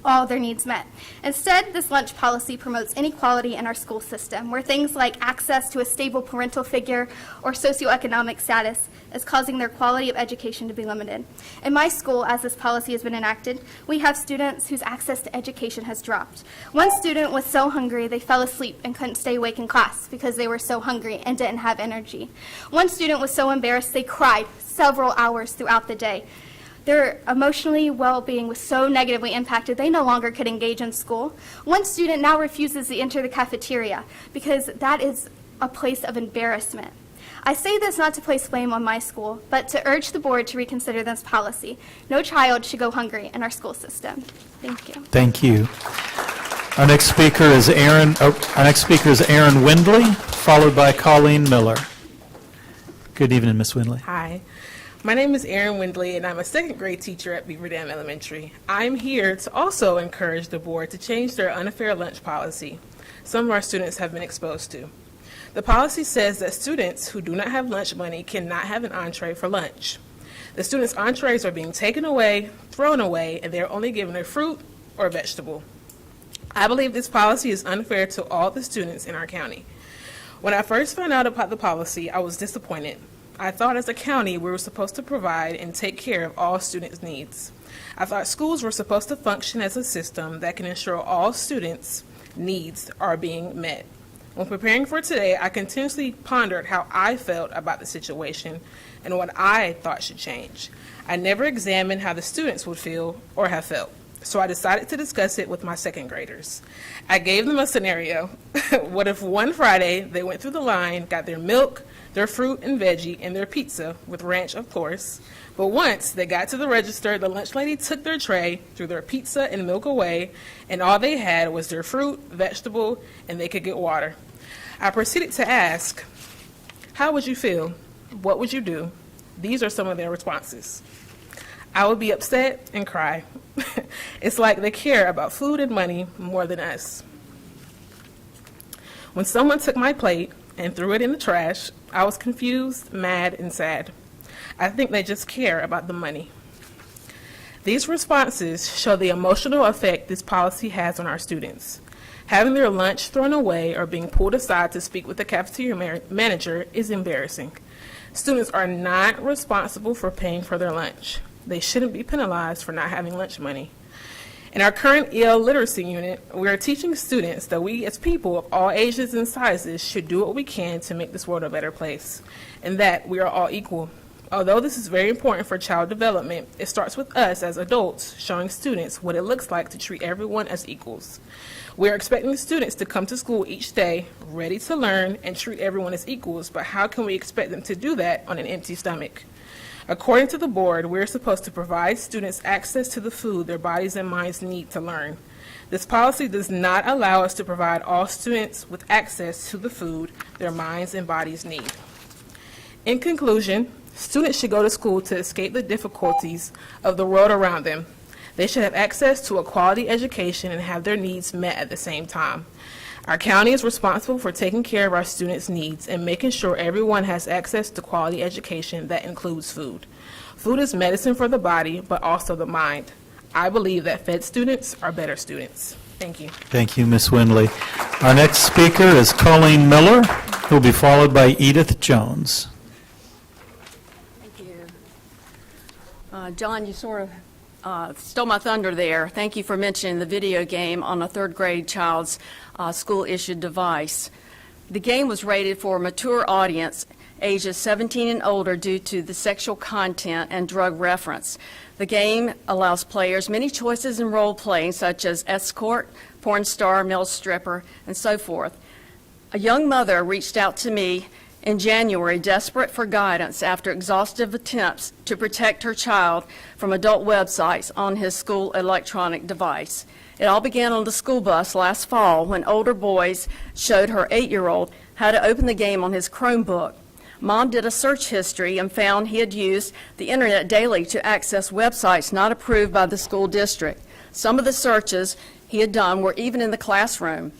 all their needs met. Instead, this lunch policy promotes inequality in our school system, where things like access to a stable parental figure or socioeconomic status is causing their quality of education to be limited. In my school, as this policy has been enacted, we have students whose access to education has dropped. One student was so hungry they fell asleep and couldn't stay awake in class because they were so hungry and didn't have energy. One student was so embarrassed they cried several hours throughout the day. Their emotionally well-being was so negatively impacted they no longer could engage in school. One student now refuses to enter the cafeteria because that is a place of embarrassment. I say this not to place blame on my school, but to urge the board to reconsider this policy. No child should go hungry in our school system. Thank you. Thank you. Our next speaker is Aaron Windley, followed by Colleen Miller. Good evening, Ms. Windley. Hi. My name is Erin Windley, and I'm a second grade teacher at Beaver Dam Elementary. I'm here to also encourage the board to change their unfair lunch policy some of our students have been exposed to. The policy says that students who do not have lunch money cannot have an entree for lunch. The students' entrees are being taken away, thrown away, and they're only given a fruit or a vegetable. I believe this policy is unfair to all the students in our county. When I first found out about the policy, I was disappointed. I thought as a county we were supposed to provide and take care of all students' needs. I thought schools were supposed to function as a system that can ensure all students' needs are being met. When preparing for today, I continuously pondered how I felt about the situation and what I thought should change. I never examined how the students would feel or have felt, so I decided to discuss it with my second graders. I gave them a scenario. What if one Friday they went through the line, got their milk, their fruit and veggie, and their pizza, with ranch of course, but once they got to the register, the lunch lady took their tray, threw their pizza and milk away, and all they had was their fruit, vegetable, and they could get water. I proceeded to ask, how would you feel? What would you do? These are some of their responses. I would be upset and cry. It's like they care about food and money more than us. When someone took my plate and threw it in the trash, I was confused, mad, and sad. I think they just care about the money. These responses show the emotional effect this policy has on our students. Having their lunch thrown away or being pulled aside to speak with the cafeteria manager is embarrassing. Students are not responsible for paying for their lunch. They shouldn't be penalized for not having lunch money. In our current EL literacy unit, we are teaching students that we as people of all ages and sizes should do what we can to make this world a better place, and that we are all equal. Although this is very important for child development, it starts with us as adults showing students what it looks like to treat everyone as equals. We are expecting students to come to school each day ready to learn and treat everyone as equals, but how can we expect them to do that on an empty stomach? According to the board, we're supposed to provide students access to the food their bodies and minds need to learn. This policy does not allow us to provide all students with access to the food their minds and bodies need. In conclusion, students should go to school to escape the difficulties of the world around them. They should have access to a quality education and have their needs met at the same time. Our county is responsible for taking care of our students' needs and making sure everyone has access to quality education that includes food. Food is medicine for the body, but also the mind. I believe that fed students are better students. Thank you. Thank you, Ms. Windley. Our next speaker is Colleen Miller, who will be followed by Edith Jones. Thank you. John, you sort of stole my thunder there. Thank you for mentioning the video game on a third grade child's school-issued device. The game was rated for a mature audience, ages 17 and older, due to the sexual content and drug reference. The game allows players many choices in role-playing, such as escort, porn star, male stripper, and so forth. A young mother reached out to me in January, desperate for guidance after exhaustive attempts to protect her child from adult websites on his school electronic device. It all began on the school bus last fall when older boys showed her 8-year-old how to open the game on his Chromebook. Mom did a search history and found he had used the internet daily to access websites not approved by the school district. Some of the searches he had done were even in the classroom.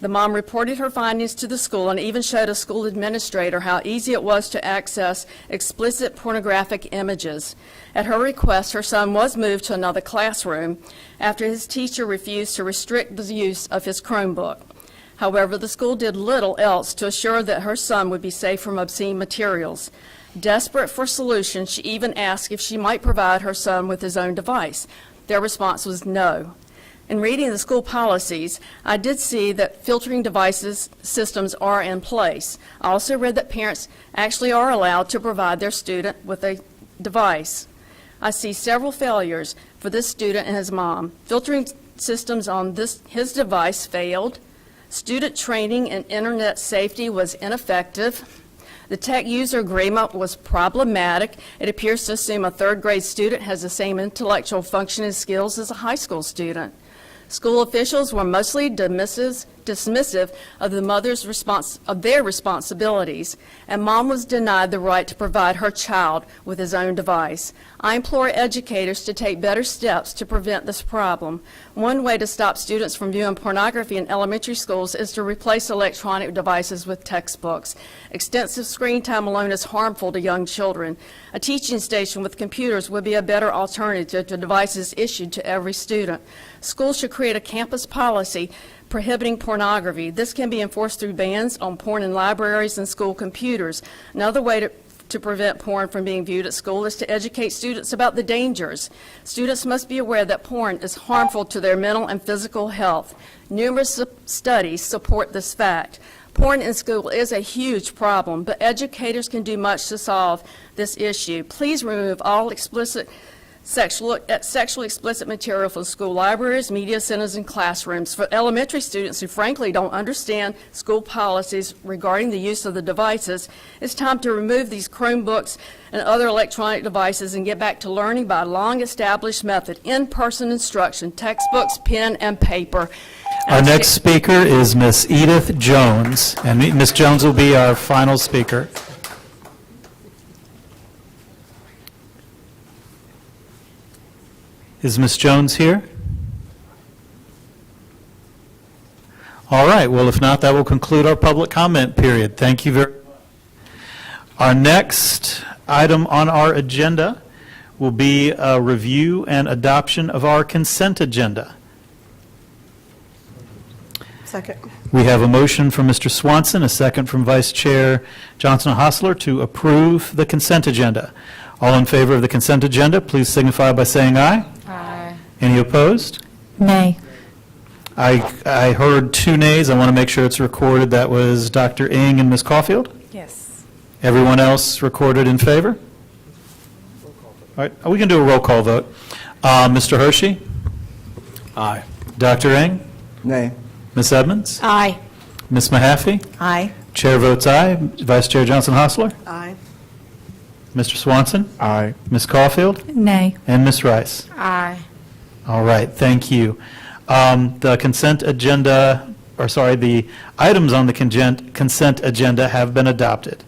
The mom reported her findings to the school and even showed a school administrator how easy it was to access explicit pornographic images. At her request, her son was moved to another classroom after his teacher refused to restrict the use of his Chromebook. However, the school did little else to assure that her son would be safe from obscene materials. Desperate for solutions, she even asked if she might provide her son with his own device. Their response was no. In reading the school policies, I did see that filtering devices systems are in place. I also read that parents actually are allowed to provide their student with a device. I see several failures for this student and his mom. Filtering systems on his device failed. Student training and internet safety was ineffective. The tech user agreement was problematic. It appears to assume a third grade student has the same intellectual functioning skills as a high school student. School officials were mostly dismissive of the mother's their responsibilities, and mom was denied the right to provide her child with his own device. I implore educators to take better steps to prevent this problem. One way to stop students from viewing pornography in elementary schools is to replace electronic devices with textbooks. Extensive screen time alone is harmful to young children. A teaching station with computers would be a better alternative to devices issued to every student. Schools should create a campus policy prohibiting pornography. This can be enforced through bans on porn in libraries and school computers. Another way to prevent porn from being viewed at school is to educate students about the dangers. Students must be aware that porn is harmful to their mental and physical health. Numerous studies support this fact. Porn in school is a huge problem, but educators can do much to solve this issue. Please remove all sexually explicit material from school libraries, media centers, and classrooms. For elementary students who frankly don't understand school policies regarding the use of the devices, it's time to remove these Chromebooks and other electronic devices and get back to learning by a long-established method, in-person instruction, textbooks, pen, and paper. Our next speaker is Miss Edith Jones, and Miss Jones will be our final speaker. Is Miss Jones here? All right, well, if not, that will conclude our public comment period. Thank you very much. Our next item on our agenda will be a review and adoption of our consent agenda. Second. We have a motion from Mr. Swanson, a second from Vice Chair Johnson-Hostler to approve the consent agenda. All in favor of the consent agenda, please signify by saying aye. Aye. Any opposed? Nay. I heard 2 nays. I want to make sure it's recorded. That was Dr. Ng and Ms. Caulfield. Yes. Everyone else recorded in favor? All right, we can do a roll call vote. Mr. Hershey? Aye. Dr. Ng? Nay. Ms. Edmonds? Aye. Ms. Mahaffey? Aye. Chair votes aye. Vice Chair Johnson-Hostler? Aye. Mr. Swanson? Aye. Ms. Caulfield? Nay. And Ms. Rice? Aye. All right, thank you. The consent agenda, the items on the consent agenda have been adopted.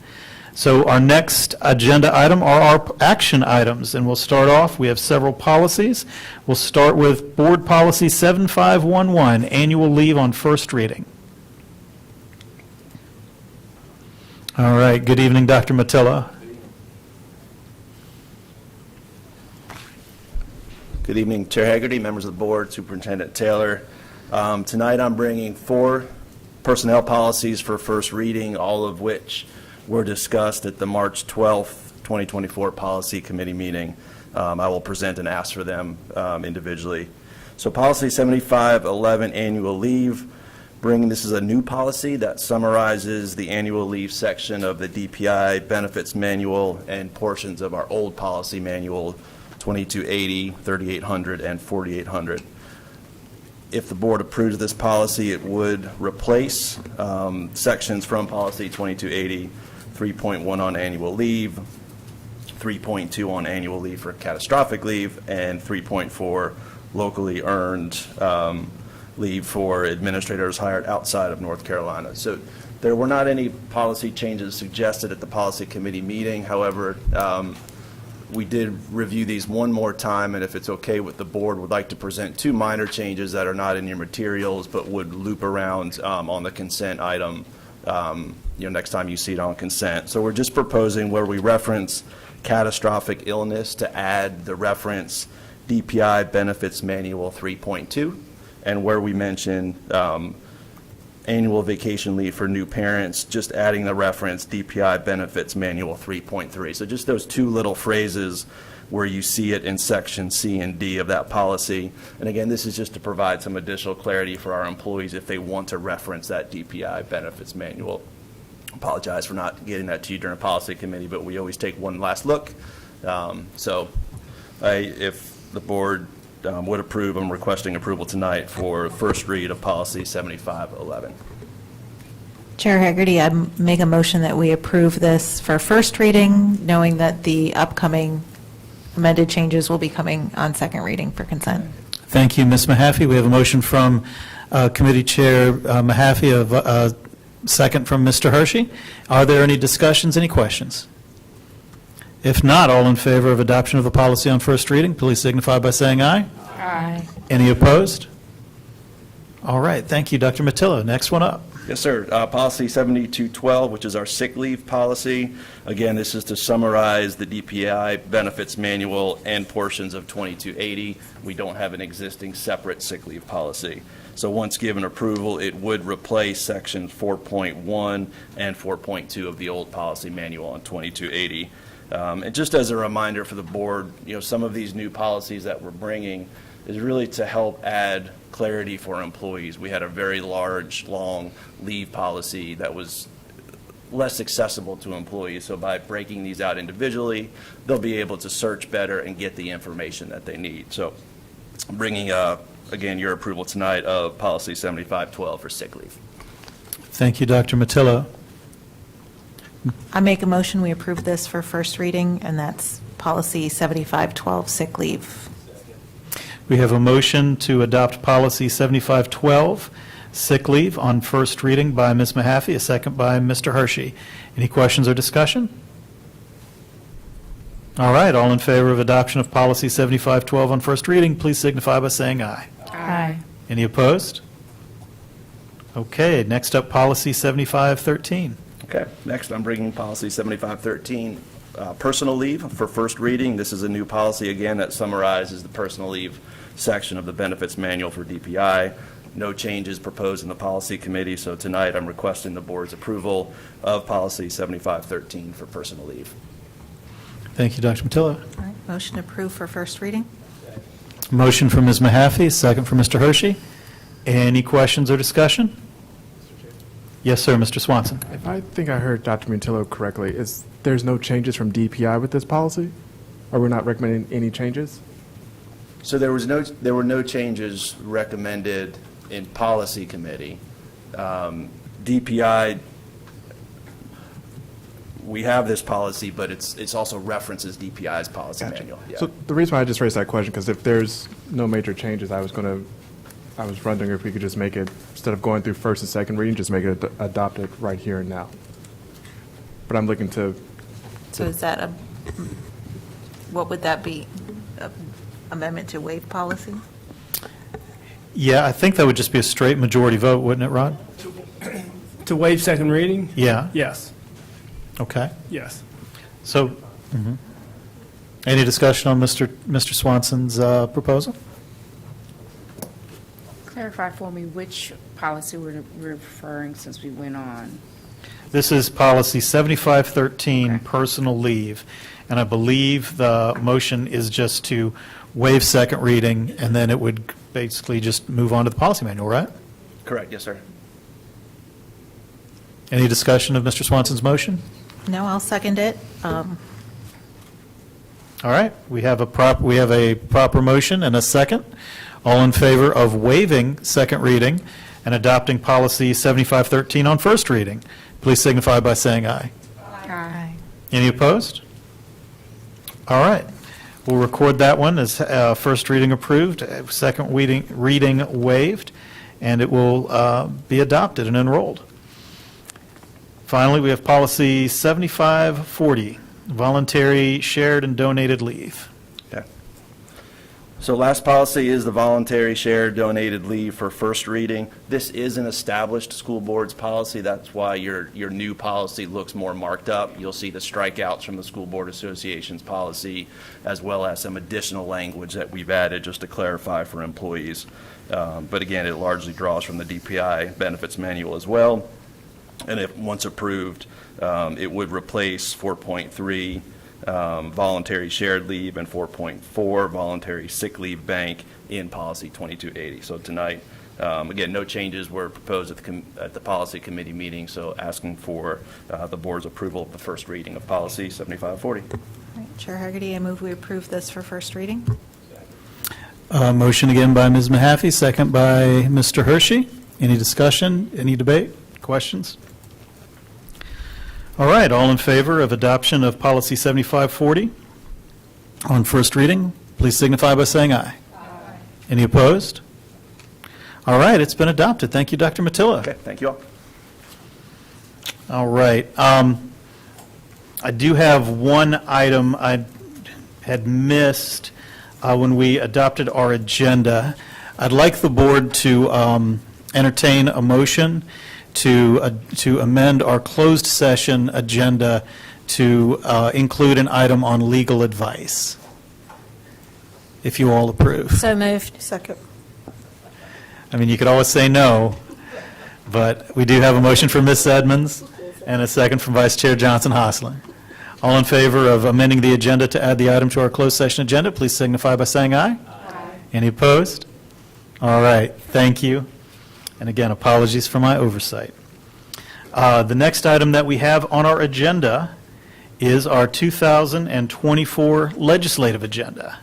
So our next agenda item are our action items, and we'll start off, we have several policies. We'll start with Board Policy 7511, Annual Leave on First Reading. All right, good evening, Dr. Matilla. Good evening, Chair Hagerty, members of the board, Superintendent Taylor. Tonight I'm bringing 4 personnel policies for first reading, all of which were discussed at the March 12th, 2024 Policy Committee meeting. I will present and ask for them individually. So Policy 7511, Annual Leave. This is a new policy that summarizes the annual leave section of the DPI benefits manual and portions of our old policy manual, 2280, 3800, and 4800. If the board approves of this policy, it would replace sections from policy 2280, 3.1 on annual leave, 3.2 on annual leave for catastrophic leave, and 3.4 locally earned leave for administrators hired outside of North Carolina. So there were not any policy changes suggested at the policy committee meeting. However, we did review these one more time, and if it's okay with the board, would like to present 2 minor changes that are not in your materials but would loop around on the consent item next time you see it on consent. So we're just proposing where we reference catastrophic illness to add the reference DPI Benefits Manual 3.2, and where we mention annual vacation leave for new parents, just adding the reference DPI Benefits Manual 3.3. So just those 2 little phrases where you see it in section C and D of that policy. And again, this is just to provide some additional clarity for our employees if they want to reference that DPI Benefits Manual. Apologize for not getting that to you during policy committee, but we always take one last look. If the board would approve, I'm requesting approval tonight for first read of policy 7511. Chair Hagerty, I make a motion that we approve this for first reading, knowing that the upcoming amended changes will be coming on second reading for consent. Thank you, Ms. Mahaffey. We have a motion from Committee Chair Mahaffey, a second from Mr. Hershey. Are there any discussions, any questions? If not, all in favor of adoption of the policy on first reading, please signify by saying aye. Aye. Any opposed? All right, thank you, Dr. Matillo. Next one up. Yes, sir. Policy 7212, which is our sick leave policy. Again, this is to summarize the DPI benefits manual and portions of 2280. We don't have an existing separate sick leave policy. So once given approval, it would replace sections 4.1 and 4.2 of the old policy manual on 2280. And just as a reminder for the board, some of these new policies that we're bringing is really to help add clarity for employees. We had a very large, long leave policy that was less accessible to employees. So by breaking these out individually, they'll be able to search better and get the information that they need. So bringing, again, your approval tonight of policy 7512 for sick leave. Thank you, Dr. Matillo. I make a motion, we approve this for first reading, and that's policy 7512, sick leave. We have a motion to adopt policy 7512, sick leave, on first reading by Ms. Mahaffey, a second by Mr. Hershey. Any questions or discussion? All right, all in favor of adoption of policy 7512 on first reading, please signify by saying aye. Aye. Any opposed? Okay, next up, policy 7513. Okay, next I'm bringing policy 7513, personal leave for first reading. This is a new policy, again, that summarizes the personal leave section of the benefits manual for DPI. No changes proposed in the policy committee, so tonight I'm requesting the board's approval of policy 7513 for personal leave. Thank you, Dr. Matillo. All right, motion approved for first reading. Motion from Ms. Mahaffey, second from Mr. Hershey. Any questions or discussion? Yes, sir, Mr. Swanson. If I think I heard Dr. Mantillo correctly, there's no changes from DPI with this policy? Or we're not recommending any changes? So there were no changes recommended in policy committee. DPI, we have this policy, but it's also references DPI's policy manual. Yeah. So the reason why I just raised that question, because if there's no major changes, I was wondering if we could just make it, instead of going through first and second reading, just make it adopted right here and now. But I'm looking to. So is that what would that be? Amendment to waive policy? Yeah, I think that would just be a straight majority vote, wouldn't it, Rod? To waive second reading? Yeah. Yes. Okay. Yes. So, any discussion on Mr. Swanson's proposal? Clarify for me which policy we're referring since we went on. This is policy 7513, personal leave, and I believe the motion is just to waive second reading, and then it would basically just move on to the policy manual, right? Correct, yes, sir. Any discussion of Mr. Swanson's motion? No, I'll second it. All right, we have a proper motion and a second. All in favor of waiving second reading and adopting policy 7513 on first reading, please signify by saying aye. Aye. Any opposed? All right. We'll record that one as first reading approved, second reading waived, and it will be adopted and enrolled. Finally, we have policy 7540, voluntary shared and donated leave. Okay. So last policy is the voluntary shared donated leave for first reading. This is an established school board's policy. That's why your new policy looks more marked up. You'll see the strikeouts from the School Board Association's policy, as well as some additional language that we've added just to clarify for employees. But again, it largely draws from the DPI benefits manual as well. And if once approved, it would replace 4.3 voluntary shared leave and 4.4 voluntary sick leave bank in policy 2280. So tonight, again, no changes were proposed at the policy committee meeting, so asking for the board's approval of the first reading of policy 7540. All right, Chair Hagerty, I move we approve this for first reading. Motion again by Ms. Mahaffey, second by Mr. Hershey. Any discussion, any debate, questions? All right, all in favor of adoption of policy 7540 on first reading, please signify by saying aye. Aye. Any opposed? All right, it's been adopted. Thank you, Dr. Matillo. Okay, thank you all. All right. I do have one item I had missed when we adopted our agenda. I'd like the board to entertain a motion to amend our closed session agenda to include an item on legal advice, if you all approve. So moved. Second. I mean, you could always say no, but we do have a motion from Ms. Edmonds and a second from Vice Chair Johnson-Hostler. All in favor of amending the agenda to add the item to our closed session agenda, please signify by saying aye. Aye. Any opposed? All right, thank you. And again, apologies for my oversight. The next item that we have on our agenda is our 2024 legislative agenda.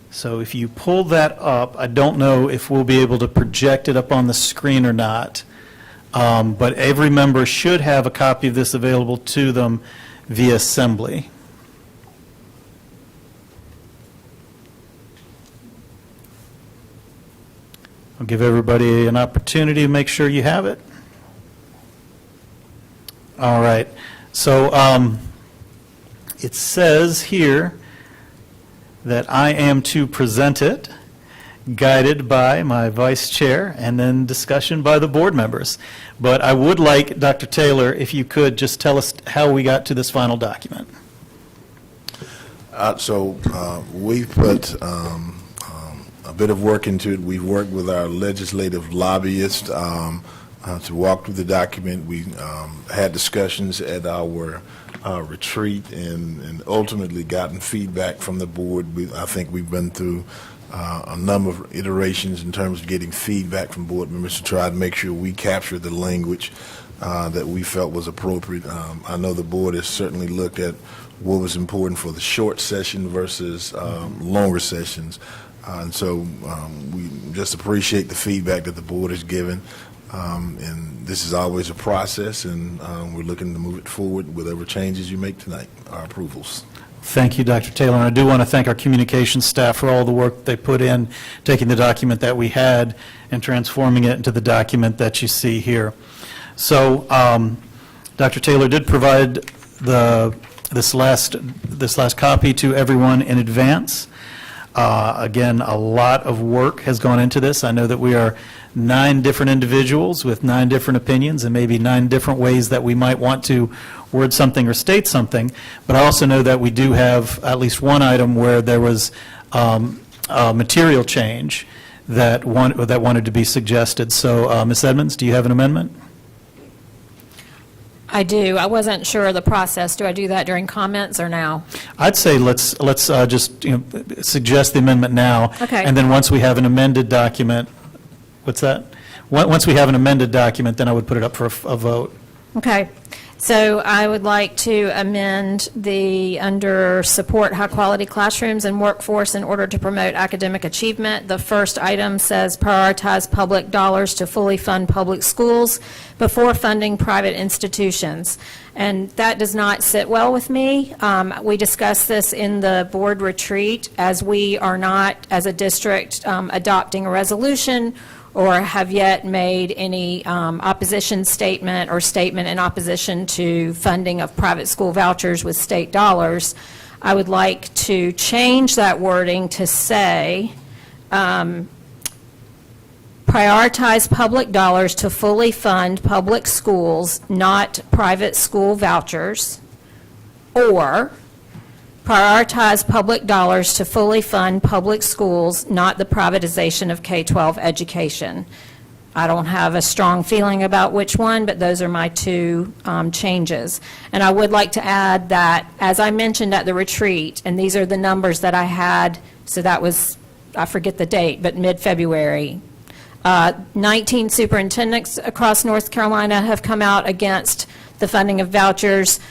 So if you pull that up, I don't know if we'll be able to project it up on the screen or not, but every member should have a copy of this available to them via Assembly. I'll give everybody an opportunity to make sure you have it. All right. So it says here that I am to present it, guided by my vice chair, and then discussion by the board members. But I would like, Dr. Taylor, if you could just tell us how we got to this final document. We've put a bit of work into it. We've worked with our legislative lobbyists to walk through the document. We had discussions at our retreat and ultimately gotten feedback from the board. I think we've been through a number of iterations in terms of getting feedback from board members to try to make sure we capture the language that we felt was appropriate. I know the board has certainly looked at what was important for the short session versus longer sessions. And so we just appreciate the feedback that the board has given. And this is always a process, and we're looking to move it forward. Whatever changes you make tonight, our approvals. Thank you, Dr. Taylor. And I do want to thank our communications staff for all the work they put in, taking the document that we had and transforming it into the document that you see here. So Dr. Taylor did provide this last copy to everyone in advance. Again, a lot of work has gone into this. I know that we are 9 different individuals with 9 different opinions and maybe 9 different ways that we might want to word something or state something, but I also know that we do have at least one item where there was a material change that wanted to be suggested. So, Ms. Edmonds, do you have an amendment? I do. I wasn't sure of the process. Do I do that during comments or now? I'd say let's just suggest the amendment now. Okay. And then once we have an amended document, what's that? Once we have an amended document, then I would put it up for a vote. Okay. So I would like to amend under support high-quality classrooms and workforce in order to promote academic achievement. The first item says prioritize public dollars to fully fund public schools before funding private institutions. And that does not sit well with me. We discussed this in the board retreat, as we are not, as a district, adopting a resolution or have yet made any opposition statement or statement in opposition to funding of private school vouchers with state dollars. I would like to change that wording to say, prioritize public dollars to fully fund public schools, not private school vouchers, or prioritize public dollars to fully fund public schools, not the privatization of K-12 education. I don't have a strong feeling about which one, but those are my 2 changes. And I would like to add that, as I mentioned at the retreat, and these are the numbers that I had, so that was, I forget the date, but mid-February, 19 superintendents across North Carolina have come out against the funding of vouchers.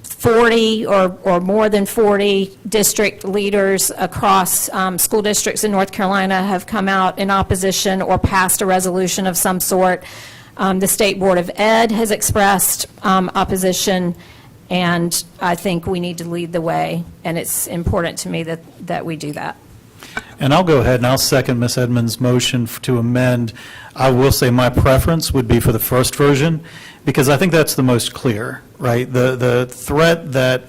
40 or more than 40 district leaders across school districts in North Carolina have come out in opposition or passed a resolution of some sort. The State Board of Ed has expressed opposition, and I think we need to lead the way, and it's important to me that we do that. And I'll go ahead and I'll second Ms. Edmonds' motion to amend. I will say my preference would be for the first version, because I think that's the most clear, right? The threat that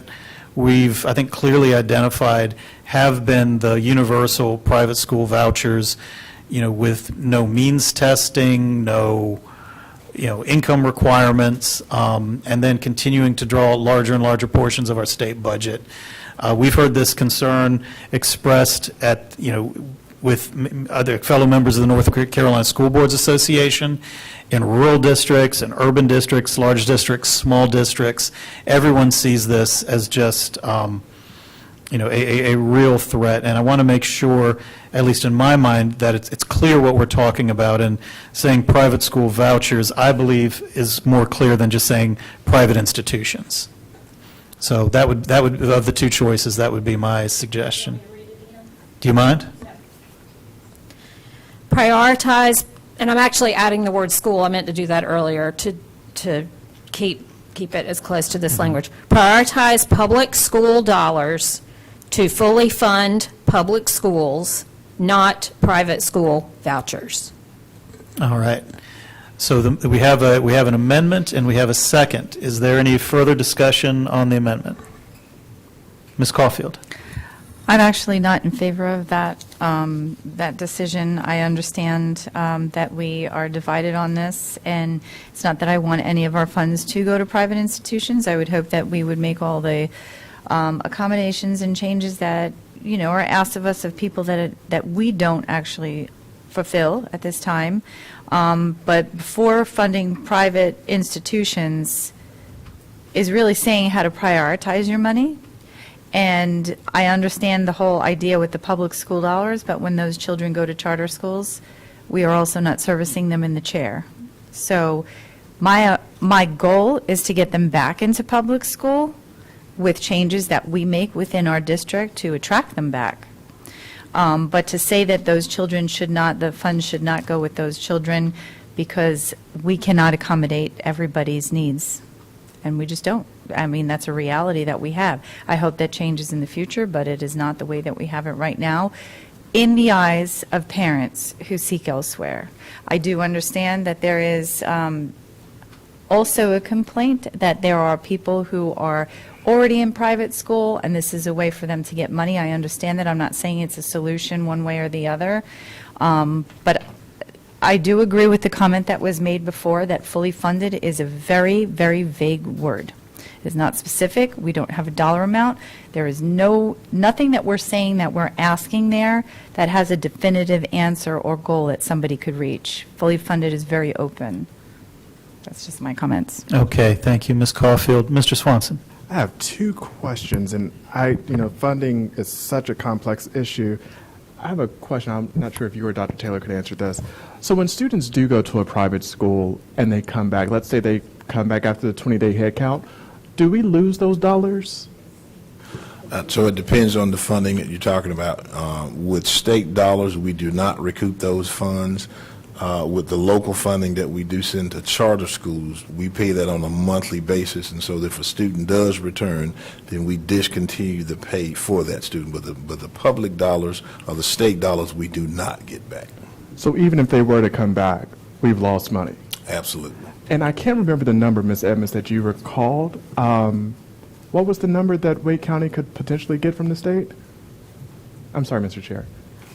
we've, I think, clearly identified have been the universal private school vouchers. with no means testing, no, income requirements, and then continuing to draw larger and larger portions of our state budget. We've heard this concern expressed at, with other fellow members of the North Carolina School Boards Association, in rural districts, in urban districts, large districts, small districts. Everyone sees this as just, a real threat. And I want to make sure, at least in my mind, that it's clear what we're talking about. And saying private school vouchers, I believe, is more clear than just saying private institutions. So that would, of the two choices, that would be my suggestion. Do you mind? Prioritize, and I'm actually adding the word school, I meant to do that earlier, to keep it as close to this language. Prioritize public school dollars to fully fund public schools, not private school vouchers. All right. So we have an amendment and we have a second. Is there any further discussion on the amendment? Ms. Caulfield? I'm actually not in favor of that decision. I understand that we are divided on this, and it's not that I want any of our funds to go to private institutions. I would hope that we would make all the accommodations and changes that, are asked of us of people that we don't actually fulfill at this time. But before funding private institutions is really saying how to prioritize your money. And I understand the whole idea with the public school dollars, but when those children go to charter schools, we are also not servicing them in the chair. So my goal is to get them back into public school with changes that we make within our district to attract them back. But to say that those children should not, the funds should not go with those children because we cannot accommodate everybody's needs. And we just don't. I mean, that's a reality that we have. I hope that changes in the future, but it is not the way that we have it right now in the eyes of parents who seek elsewhere. I do understand that there is also a complaint that there are people who are already in private school, and this is a way for them to get money. I understand that. I'm not saying it's a solution one way or the other. But I do agree with the comment that was made before that fully funded is a very, very vague word. It is not specific. We don't have a dollar amount. There is nothing that we're saying that we're asking there that has a definitive answer or goal that somebody could reach. Fully funded is very open. That's just my comments. Okay, thank you, Ms. Caulfield. Mr. Swanson? I have two questions, and funding is such a complex issue. I have a question. I'm not sure if you or Dr. Taylor could answer this. So when students do go to a private school and they come back, let's say they come back after the 20-day head count, do we lose those dollars? So it depends on the funding that you're talking about. With state dollars, we do not recoup those funds. With the local funding that we do send to charter schools, we pay that on a monthly basis, and so if a student does return, then we discontinue the pay for that student. But the public dollars or the state dollars, we do not get back. So even if they were to come back, we've lost money? Absolutely. And I can't remember the number, Ms. Edmonds, that you recalled. What was the number that Wake County could potentially get from the state? I'm sorry, Mr. Chair.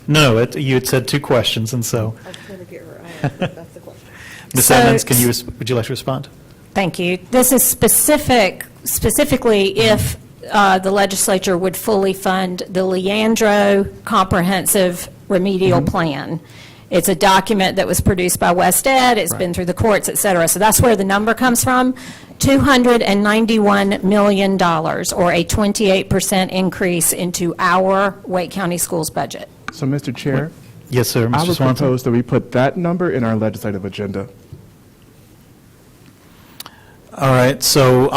No, you had said two questions, and so. I was trying to get her answer. That's the question. Ms. Edmonds, would you like to respond? Thank you. This is specifically if the legislature would fully fund the Leandro Comprehensive Remedial Plan. It's a document that was produced by West Ed. It's been through the courts, et cetera. So that's where the number comes from. $291 million, or a 28% increase into our Wake County Schools budget. So, Mr. Chair? Yes, sir, Mr. I would Swanson. propose that we put that number in our legislative agenda. All right, so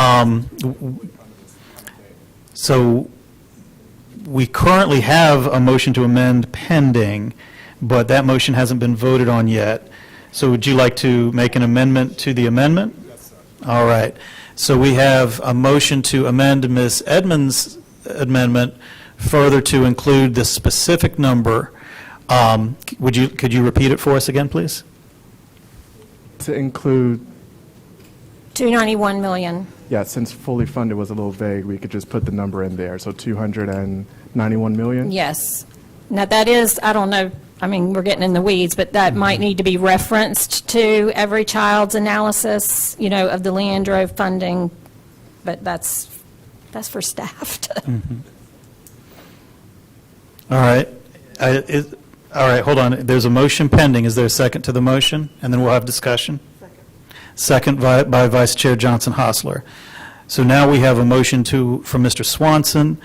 we currently have a motion to amend pending, but that motion hasn't been voted on yet. So would you like to make an amendment to the amendment? Yes, sir. All right. So we have a motion to amend Ms. Edmonds' amendment further to include the specific number. Could you repeat it for us again, please? To include, $291 million. yeah, since fully funded was a little vague, we could just put the number in there. So $291 million? Yes. Now, that is, I don't know I mean, we're getting in the weeds, but that might need to be referenced to every child's analysis, you know, of the Leandro funding, but that's for staff to. All right. All right, hold on. There's a motion pending. Is there a second to the motion? And then we'll have discussion. Second by Vice Chair Johnson Hostler. So now we have a motion from Mr. Swanson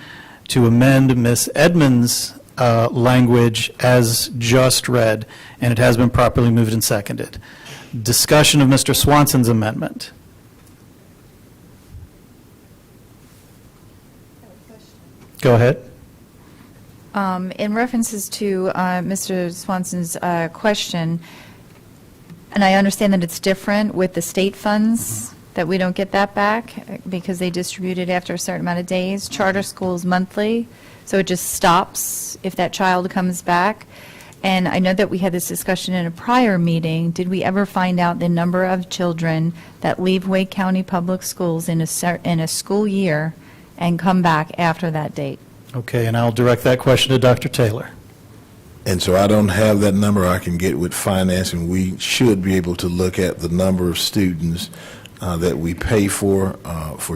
to amend Ms. Edmonds' language as just read, and it has been properly moved and seconded. Discussion of Mr. Swanson's amendment. Go ahead. In references to Mr. Swanson's question, and I understand that it's different with the state funds, that we don't get that back because they distribute it after a certain amount of days. Charter schools monthly, so it just stops if that child comes back. And I know that we had this discussion in a prior meeting. Did we ever find out the number of children that leave Wake County Public Schools in a school year and come back after that date? Okay, and I'll direct that question to Dr. Taylor. And so I don't have that number. I can get with finance, and we should be able to look at the number of students that we pay for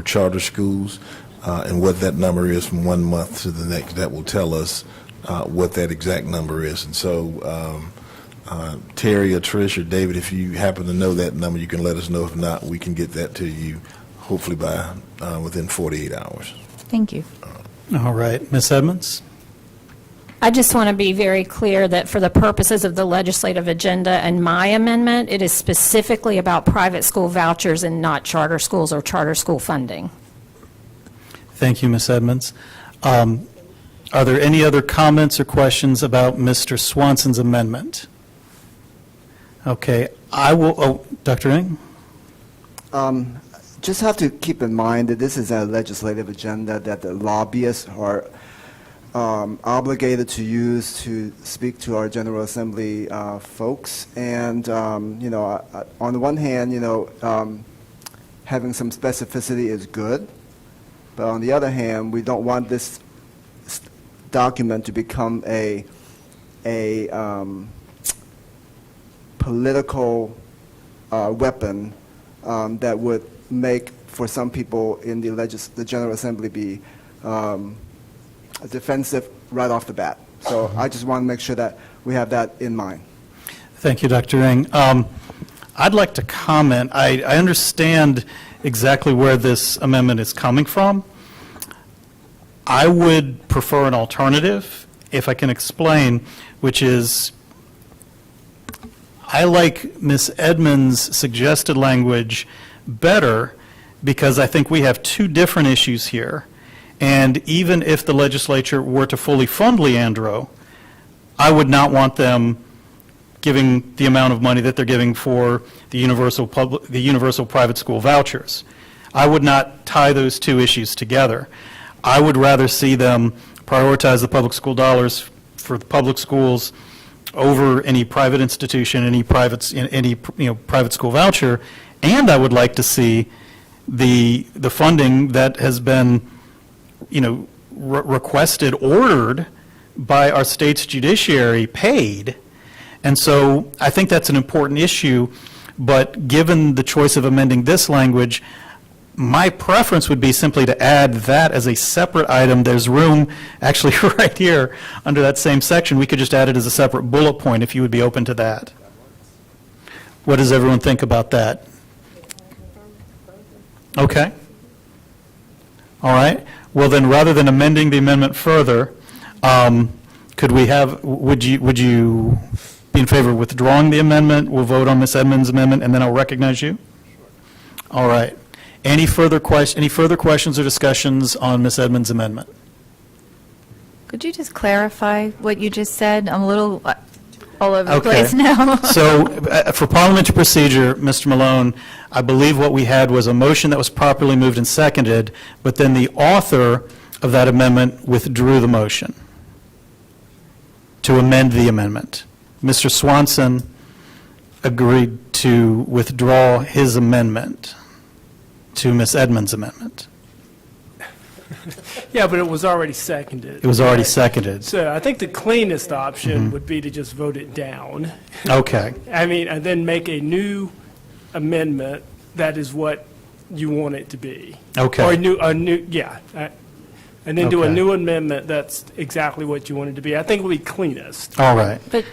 charter schools and what that number is from 1 month to the next. That will tell us what that exact number is. And so Terry or Trish or David, if you happen to know that number, you can let us know. If not, we can get that to you hopefully by within 48 hours. Thank you. All right, Ms. Edmonds? I just want to be very clear that for the purposes of the legislative agenda and my amendment, it is specifically about private school vouchers and not charter schools or charter school funding. Thank you, Ms. Edmonds. Are there any other comments or questions about Mr. Swanson's amendment? Okay, I will, Dr. Ng? Just have to keep in mind that this is a legislative agenda that the lobbyists are obligated to use to speak to our General Assembly folks. And, you know, on the one hand, you know, having some specificity is good. But on the other hand, we don't want this document to become a political weapon that would make, for some people in the General Assembly, be defensive right off the bat. So I just want to make sure that we have that in mind. Thank you, Dr. Ng. I'd like to comment. I understand exactly where this amendment is coming from. I would prefer an alternative, if I can explain, which is I like Ms. Edmonds' suggested language better because I think we have two different issues here. And even if the legislature were to fully fund Leandro, I would not want them giving the amount of money that they're giving for the universal private school vouchers. I would not tie those two issues together. I would rather see them prioritize the public school dollars for the public schools over any private institution, any private school voucher, and I would like to see the funding that has been, requested, ordered by our state's judiciary paid. And so I think that's an important issue, but given the choice of amending this language, my preference would be simply to add that as a separate item. There's room, actually, right here, under that same section. We could just add it as a separate bullet point if you would be open to that. What does everyone think about that? Okay. All right. Well, then, rather than amending the amendment further, would you be in favor of withdrawing the amendment? We'll vote on Ms. Edmonds' amendment, and then I'll recognize you. All right. Any further questions or discussions on Ms. Edmonds' amendment? Could you just clarify what you just said? I'm a little all over the Okay. place now. So for parliamentary procedure, Mr. Malone, I believe what we had was a motion that was properly moved and seconded, but then the author of that amendment withdrew the motion to amend the amendment. Mr. Swanson agreed to withdraw his amendment to Ms. Edmonds' amendment. Yeah, but it was already seconded. It was already seconded. So I think the cleanest option would be to just vote it down. Okay. I mean, and then make a new amendment that is what you want it to be. Okay. Or yeah. And then do a Okay. new amendment that's exactly what you want it to be. I think it would be cleanest. All right. But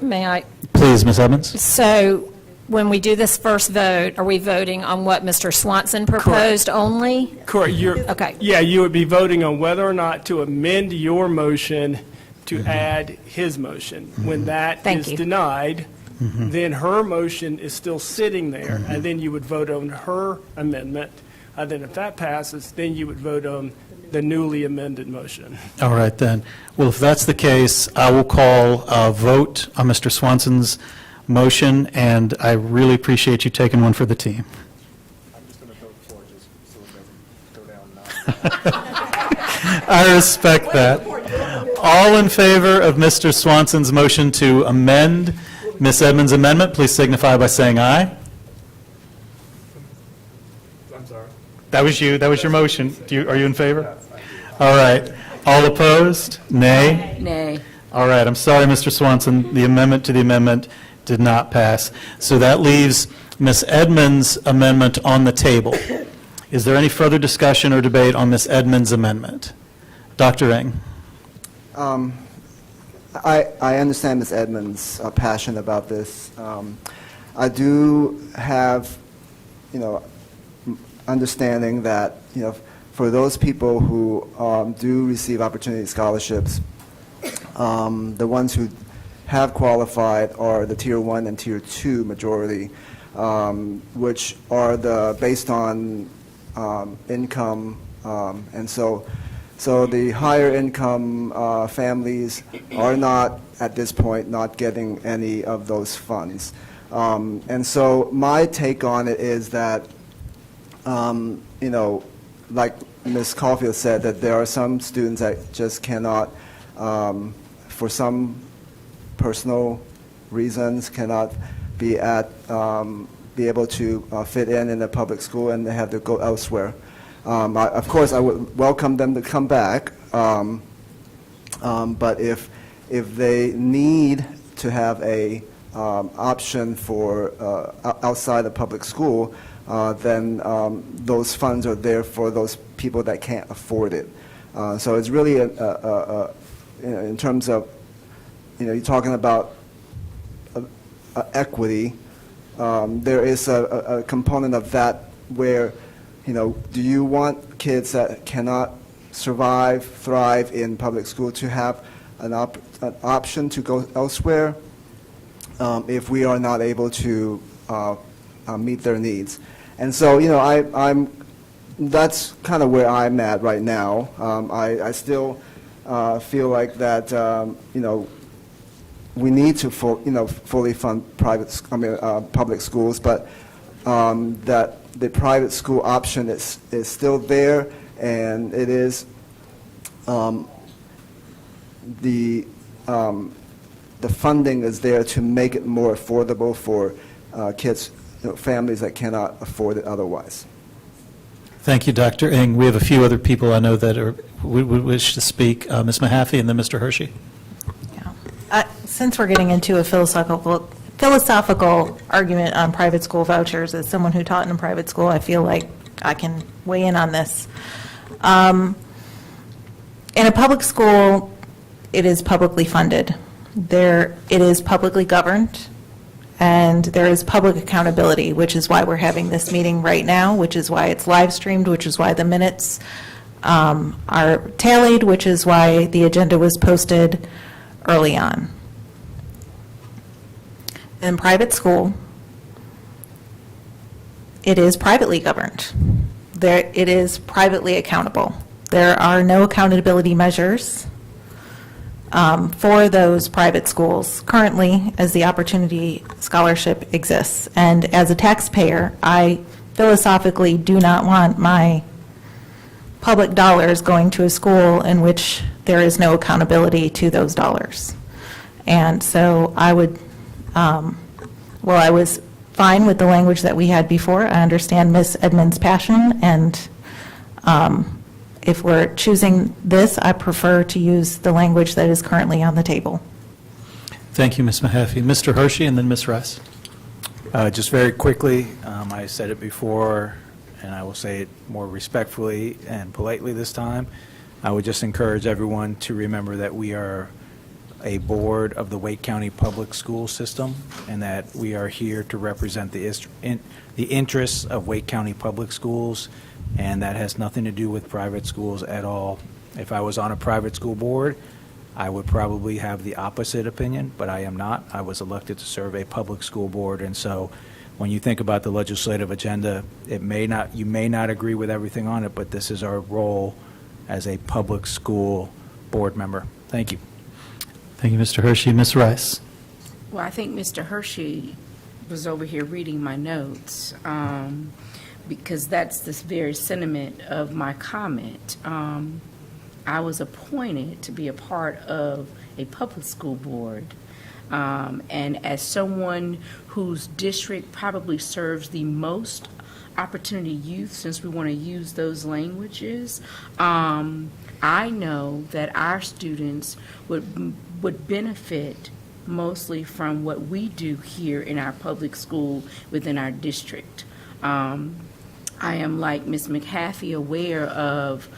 may I? Please, Ms. Evans. So when we do this first vote, are we voting on what Mr. Swanson proposed only? Correct. Okay. Yeah, you would be voting on whether or not to amend your motion to add his motion. When that Thank is you. denied, then her motion is still sitting there, and then you would vote on her amendment. And then if that passes, then you would vote on the newly amended motion. All right, then. Well, if that's the case, I will call a vote on Mr. Swanson's motion, and I really appreciate you taking one for the team. I'm just going to vote for it just so it doesn't go down now. I respect that. All in favor of Mr. Swanson's motion to amend Ms. Edmonds' amendment, please signify by saying aye. I'm sorry. That was you, that was your motion. Are you in favor? All right. All opposed? Nay? Nay. All right, I'm sorry, Mr. Swanson, the amendment to the amendment did not pass. So that leaves Ms. Edmonds' amendment on the table. Is there any further discussion or debate on Ms. Edmonds' amendment? Dr. Eng? I understand Ms. Edmonds' passion about this. I do have, understanding that, for those people who do receive opportunity scholarships, the ones who have qualified are the Tier 1 and Tier 2 majority, which are based on income, and so the higher income families are not, at this point, not getting any of those funds. And so my take on it is that, like Ms. Caulfield said, that there are some students that just cannot, for some personal reasons, cannot be able to fit in a public school, and they have to go elsewhere. Of course, I would welcome them to come back, but if they need to have a option for outside of public school, then those funds are there for those people that can't afford it. So it's really, in terms of, you're talking about equity, there is a component of that where, do you want kids that cannot survive, thrive in public school to have an option to go elsewhere if we are not able to meet their needs? And so, that's kind of where I'm at right now. I still feel like that, we need to fully fund public schools, but that the private school option is still there, and it is the funding is there to make it more affordable for kids, families that cannot afford it otherwise. Thank you, Dr. Eng. We have a few other people I know that would wish to speak. Ms. Mahaffey and then Mr. Hershey. Since we're getting into a philosophical argument on private school vouchers, as someone who taught in a private school, I feel like I can weigh in on this. In a public school, it is publicly funded. It is publicly governed, and there is public accountability, which is why we're having this meeting right now, which is why it's live streamed, which is why the minutes are tallied, which is why the agenda was posted early on. In private school, it is privately governed. It is privately accountable. There are no accountability measures for those private schools currently as the Opportunity Scholarship exists. And as a taxpayer, I philosophically do not want my public dollars going to a school in which there is no accountability to those dollars. And so I would, I was fine with the language that we had before. I understand Ms. Edmonds' passion, and if we're choosing this, I prefer to use the language that is currently on the table. Thank you, Ms. Mahaffey. Mr. Hershey and then Ms. Rice. Just very quickly, I said it before, and I will say it more respectfully and politely this time. I would just encourage everyone to remember that we are a board of the Wake County Public School System, and that we are here to represent the interests of Wake County Public Schools, and that has nothing to do with private schools at all. If I was on a private school board, I would probably have the opposite opinion, but I am not. I was elected to serve a public school board, and so when you think about the legislative agenda, you may not agree with everything on it, but this is our role as a public school board member. Thank you. Thank you, Mr. Hershey. Ms. Rice. Well, I think Mr. Hershey was over here reading my notes, because that's this very sentiment of my comment. I was appointed to be a part of a public school board, and as someone whose district probably serves the most opportunity youth, since we want to use those languages, I know that our students would benefit mostly from what we do here in our public school within our district. I am, like Ms. McHaffey, aware of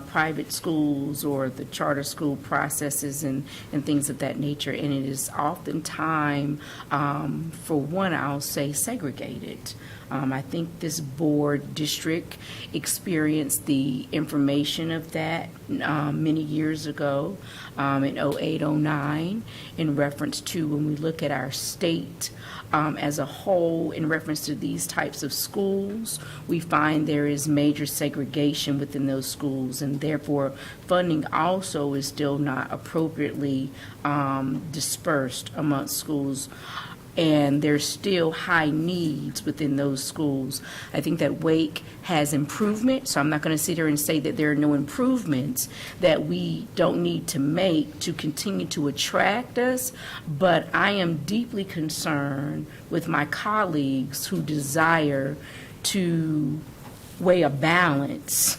private schools or the charter school processes and things of that nature, and it is oftentimes, for one, I'll say segregated. I think this board district experienced the information of that many years ago, in 08, 09, in reference to when we look at our state as a whole in reference to these types of schools, we find there is major segregation within those schools, and therefore funding also is still not appropriately dispersed amongst schools. And there's still high needs within those schools. I think that Wake has improvement, so I'm not going to sit here and say that there are no improvements that we don't need to make to continue to attract us, but I am deeply concerned with my colleagues who desire to weigh a balance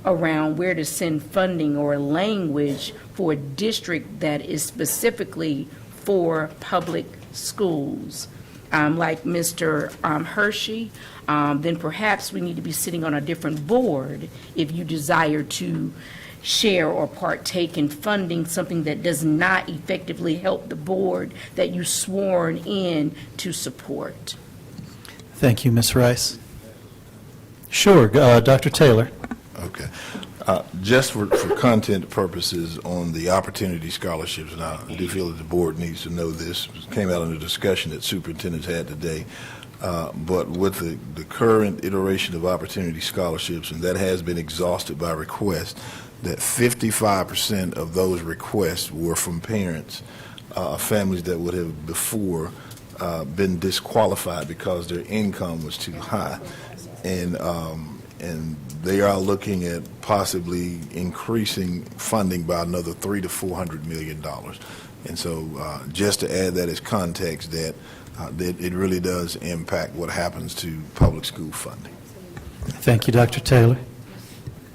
around where to send funding or language for a district that is specifically for public schools. Like Mr. Hershey, then perhaps we need to be sitting on a different board if you desire to share or partake in funding something that does not effectively help the board that you sworn in to support. Thank you, Ms. Rice. Sure, Dr. Taylor. Okay. Just for content purposes on the opportunity scholarships, and I do feel that the board needs to know this, it came out in the discussion that superintendents had today, but with the current iteration of opportunity scholarships, and that has been exhausted by request, that 55% of those requests were from parents, families that would have before been disqualified because their income was too high. And they are looking at possibly increasing funding by another $300 to $400 million. And so just to add that as context, that it really does impact what happens to public school funding. Thank you, Dr. Taylor.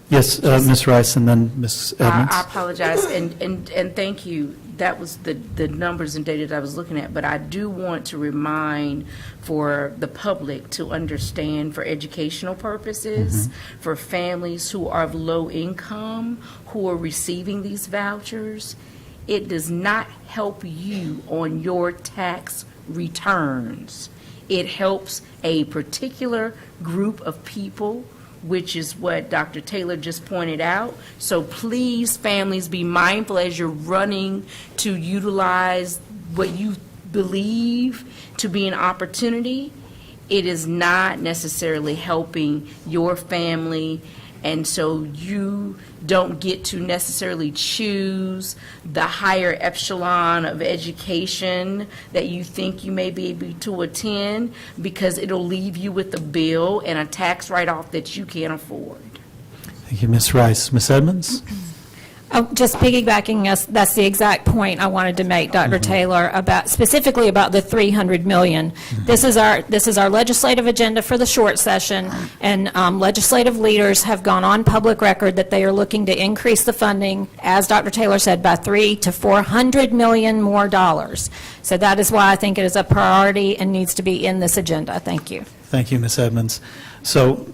Yes, Ms. Rice and then Ms. Edmonds. I apologize, and thank you. That was the numbers and data that I was looking at, but I do want to remind for the public to understand, for educational purposes, for families who are of low income, who are receiving these vouchers, it does not help you on your tax returns. It helps a particular group of people, which is what Dr. Taylor just pointed out. So please, families, be mindful as you're running to utilize what you believe to be an opportunity. It is not necessarily helping your family, and so you don't get to necessarily choose the higher echelon of education that you think you may be able to attend, because it'll leave you with a bill and a tax write-off that you can't afford. Thank you, Ms. Rice. Ms. Edmonds? Oh, just piggybacking us, that's the exact point I wanted to make, Dr. Taylor, about, specifically about the $300 million. This is our legislative agenda for the short session, and legislative leaders have gone on public record that they are looking to increase the funding, as Dr. Taylor said, by $300 to $400 million more dollars. So that is why I think it is a priority and needs to be in this agenda. Thank you. Thank you, Ms. Edmonds. So,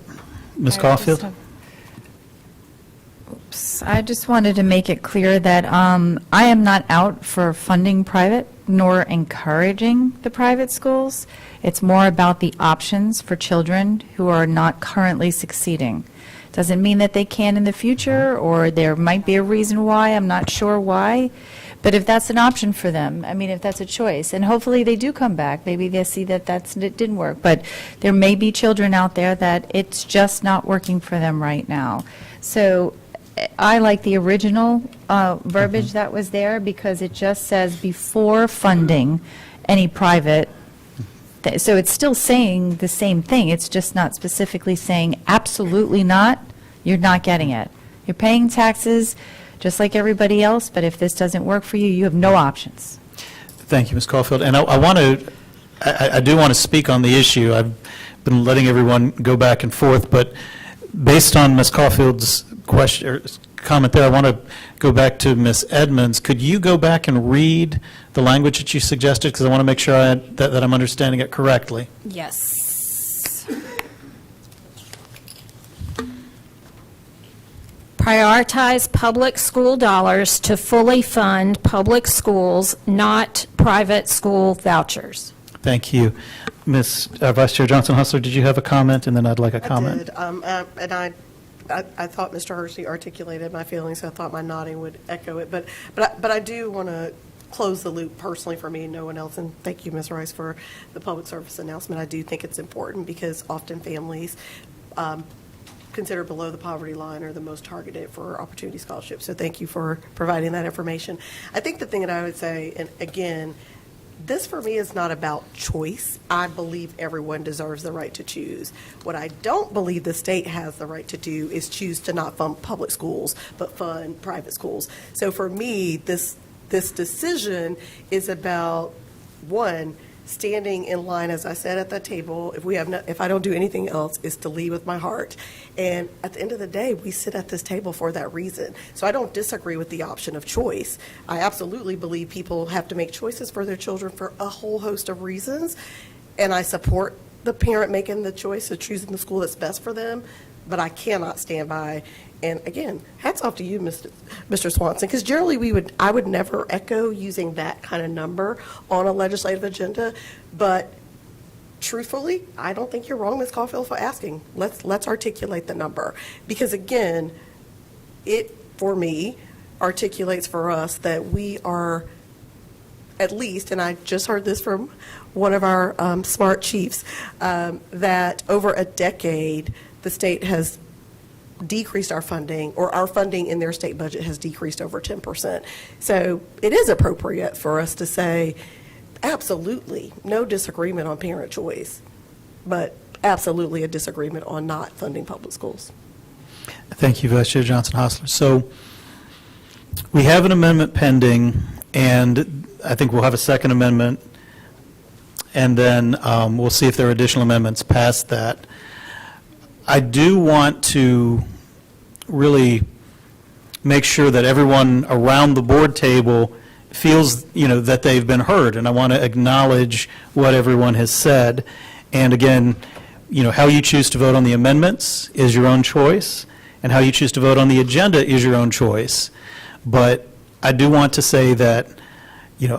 Ms. Caulfield? I just wanted to make it clear that I am not out for funding private nor encouraging the private schools. It's more about the options for children who are not currently succeeding. Doesn't mean that they can in the future, or there might be a reason why, I'm not sure why. But if that's an option for them, I mean, if that's a choice, and hopefully they do come back, maybe they see that it didn't work. But there may be children out there that it's just not working for them right now. So I like the original verbiage that was there, because it just says before funding any private. So it's still saying the same thing. It's just not specifically saying absolutely not, you're not getting it. You're paying taxes just like everybody else, but if this doesn't work for you, you have no options. Thank you, Ms. Caulfield. And I do want to speak on the issue. I've been letting everyone go back and forth, but based on Ms. Caulfield's question or comment there, I want to go back to Ms. Edmonds. Could you go back and read the language that you suggested? Because I want to make sure that I'm understanding it correctly. Yes. Prioritize public school dollars to fully fund public schools, not private school vouchers. Thank you. Ms. Vice Chair Johnson-Hustler, did you have a comment? And then I'd like a comment. I did, and I thought Mr. Hershey articulated my feelings, so I thought my nodding would echo it. But I do want to close the loop personally for me and no one else, and thank you, Ms. Rice, for the public service announcement. I do think it's important because often families considered below the poverty line are the most targeted for opportunity scholarships. So thank you for providing that information. I think the thing that I would say, and again, this for me is not about choice. I believe everyone deserves the right to choose. What I don't believe the state has the right to do is choose to not fund public schools, but fund private schools. So for me, this decision is about, one, standing in line, as I said at the table, if I don't do anything else, is to lead with my heart. And at the end of the day, we sit at this table for that reason. So I don't disagree with the option of choice. I absolutely believe people have to make choices for their children for a whole host of reasons. And I support the parent making the choice of choosing the school that's best for them. But I cannot stand by. And again, hats off to you, Mr. Swanson, because generally I would never echo using that kind of number on a legislative agenda. But truthfully, I don't think you're wrong, Ms. Caulfield, for asking. Let's articulate the number, because again, it for me articulates for us that we are at least, and I just heard this from one of our smart chiefs, that over a decade the state has decreased our funding, or our funding in their state budget has decreased over 10%. So it is appropriate for us to say, absolutely, no disagreement on parent choice, but absolutely a disagreement on not funding public schools. Thank you, Vice Chair Johnson-Hostler. So we have an amendment pending, and I think we'll have a second amendment, and then we'll see if there are additional amendments past that. I do want to really make sure that everyone around the board table feels, that they've been heard, and I want to acknowledge what everyone has said. And again, how you choose to vote on the amendments is your own choice, and how you choose to vote on the agenda is your own choice. But I do want to say that,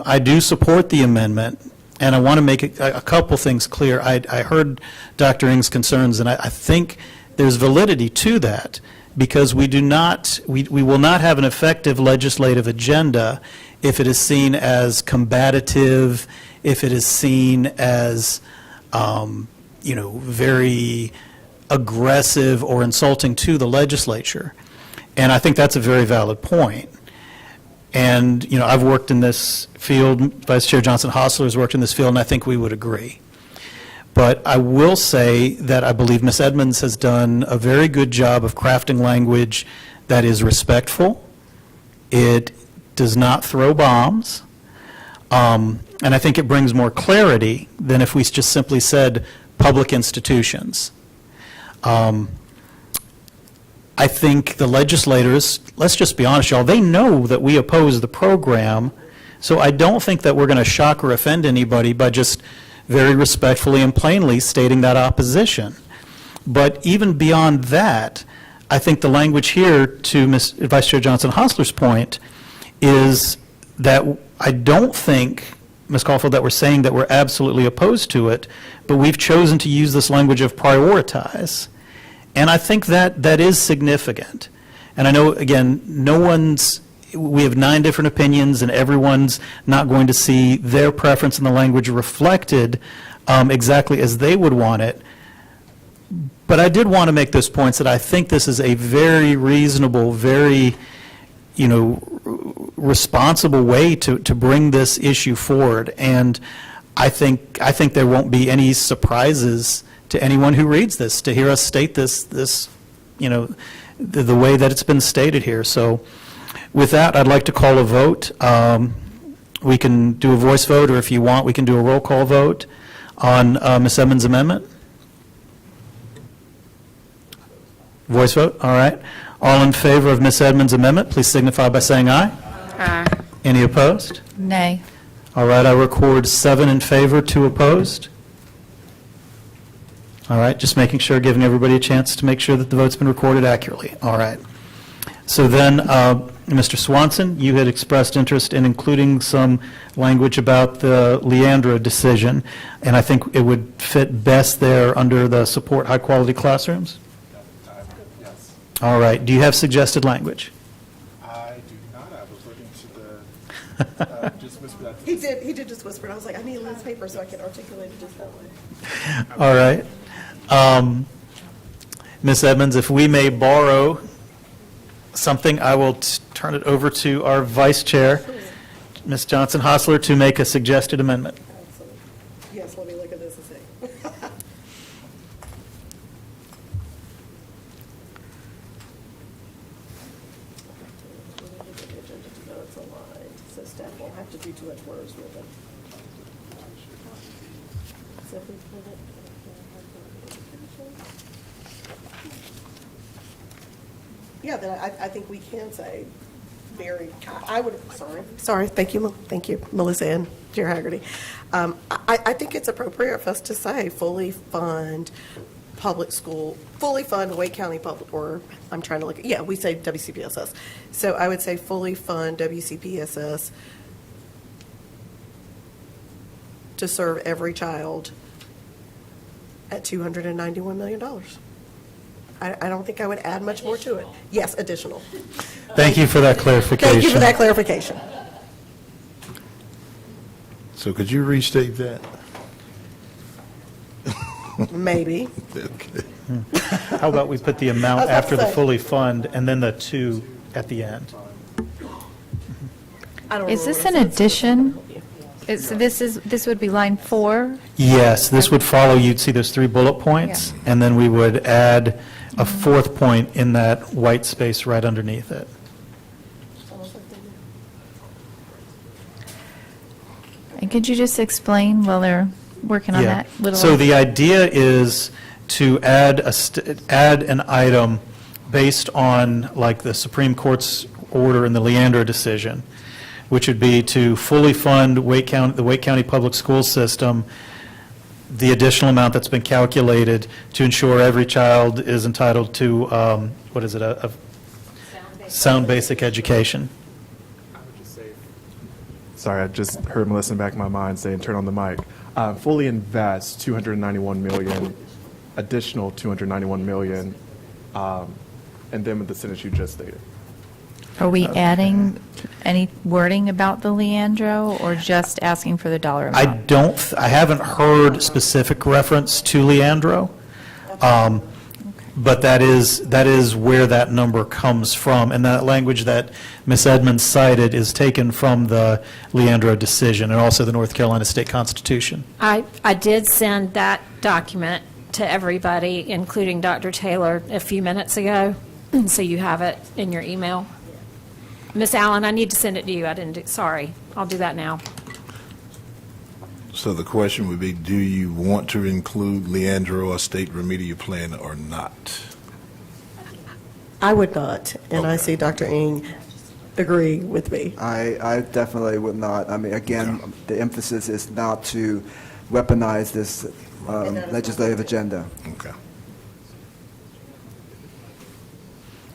I do support the amendment, and I want to make a couple things clear. I heard Dr. Ng's concerns, and I think there's validity to that, because we will not have an effective legislative agenda if it is seen as combative, if it is seen as, very aggressive or insulting to the legislature. And I think that's a very valid point. And, I've worked in this field, Vice Chair Johnson-Hostler has worked in this field, and I think we would agree. But I will say that I believe Ms. Edmonds has done a very good job of crafting language that is respectful, It does not throw bombs. And I think it brings more clarity than if we just simply said public institutions. I think the legislators, let's just be honest, y'all, they know that we oppose the program, so I don't think that we're going to shock or offend anybody by just very respectfully and plainly stating that opposition. But even beyond that, I think the language here, to Vice Chair Johnson-Hostler's point, is that I don't think, Ms. Caulfield, that we're saying that we're absolutely opposed to it, but we've chosen to use this language of prioritize. And I think that is significant. And I know, again, we have 9 different opinions, and everyone's not going to see their preference in the language reflected exactly as they would want it. But I did want to make this point that I think this is a very reasonable, very, responsible way to bring this issue forward. And I think there won't be any surprises to anyone who reads this, to hear us state this the way that it's been stated here. So with that, I'd like to call a vote. We can do a voice vote, or if you want, we can do a roll call vote on Ms. Edmonds' amendment. Voice vote, all right. All in favor of Ms. Edmonds' amendment, please signify by saying aye. Aye. Any opposed? Nay. All right, I record 7 in favor, 2 opposed. All right, just making sure, giving everybody a chance to make sure that the vote's been recorded accurately. All right. So then, Mr. Swanson, you had expressed interest in including some language about the Leandra decision, and I think it would fit best there under the support high-quality classrooms? Yes. All right. Do you have suggested language? I do not. I was looking to the, just whisper that. He did just whisper, and I was like, I need a list of paper so I can articulate it just that way. All right. Ms. Edmonds, if we may borrow something, I will turn it over to our Vice Chair, Ms. Johnson-Hostler, to make a suggested amendment. Absolutely. Yes, let me look at this and see. It's aligned, so staff won't have to do too much words with it. So if we put it. Yeah, then I think we can say thank you, Melissa and Chair Haggerty. I think it's appropriate for us to say fully fund Wake County Public, or I'm trying to we say WCPSS. So I would say fully fund WCPSS to serve every child at $291 million. I don't think I would add much more to it. Yes, additional. Thank you for that clarification. Thank you for that clarification. So could you restate that? Maybe. Okay. How about we put the amount I was about after to the say. fully fund and then the 2 at the end? I don't Is remember this what an it says. addition? This would be line 4? Yes, this would follow, you'd see those 3 bullet points, and then we would add a 4th point in that white space right underneath it. And could you just explain while they're working on Yeah. that little? So the idea is to add an item based on, like, the Supreme Court's order in the Leandra decision, which would be to fully fund the Wake County Public School System, the additional amount that's been calculated to ensure every child is entitled to, a sound basic education. Sorry, I just heard Melissa in the back of my mind saying, turn on the mic. Fully invest $291 million, additional $291 million, and then with the sentence you just stated. Are we adding any wording about the Leandro, or just asking for the dollar amount? I haven't heard specific reference to Leandro, but that is where that number comes from. And that language that Ms. Edmonds cited is taken from the Leandro decision and also the North Carolina State Constitution. I did send that document to everybody, including Dr. Taylor, a few minutes ago, so you have it in your email. Miss Allen, I need to send it to you. I didn't do, sorry. I'll do that now. So the question would be, do you want to include Leandro a state remedial plan or not? I would not, and I see Dr. Ng agree with me. I definitely would not. I mean, again, the emphasis is not to weaponize this legislative agenda. Okay.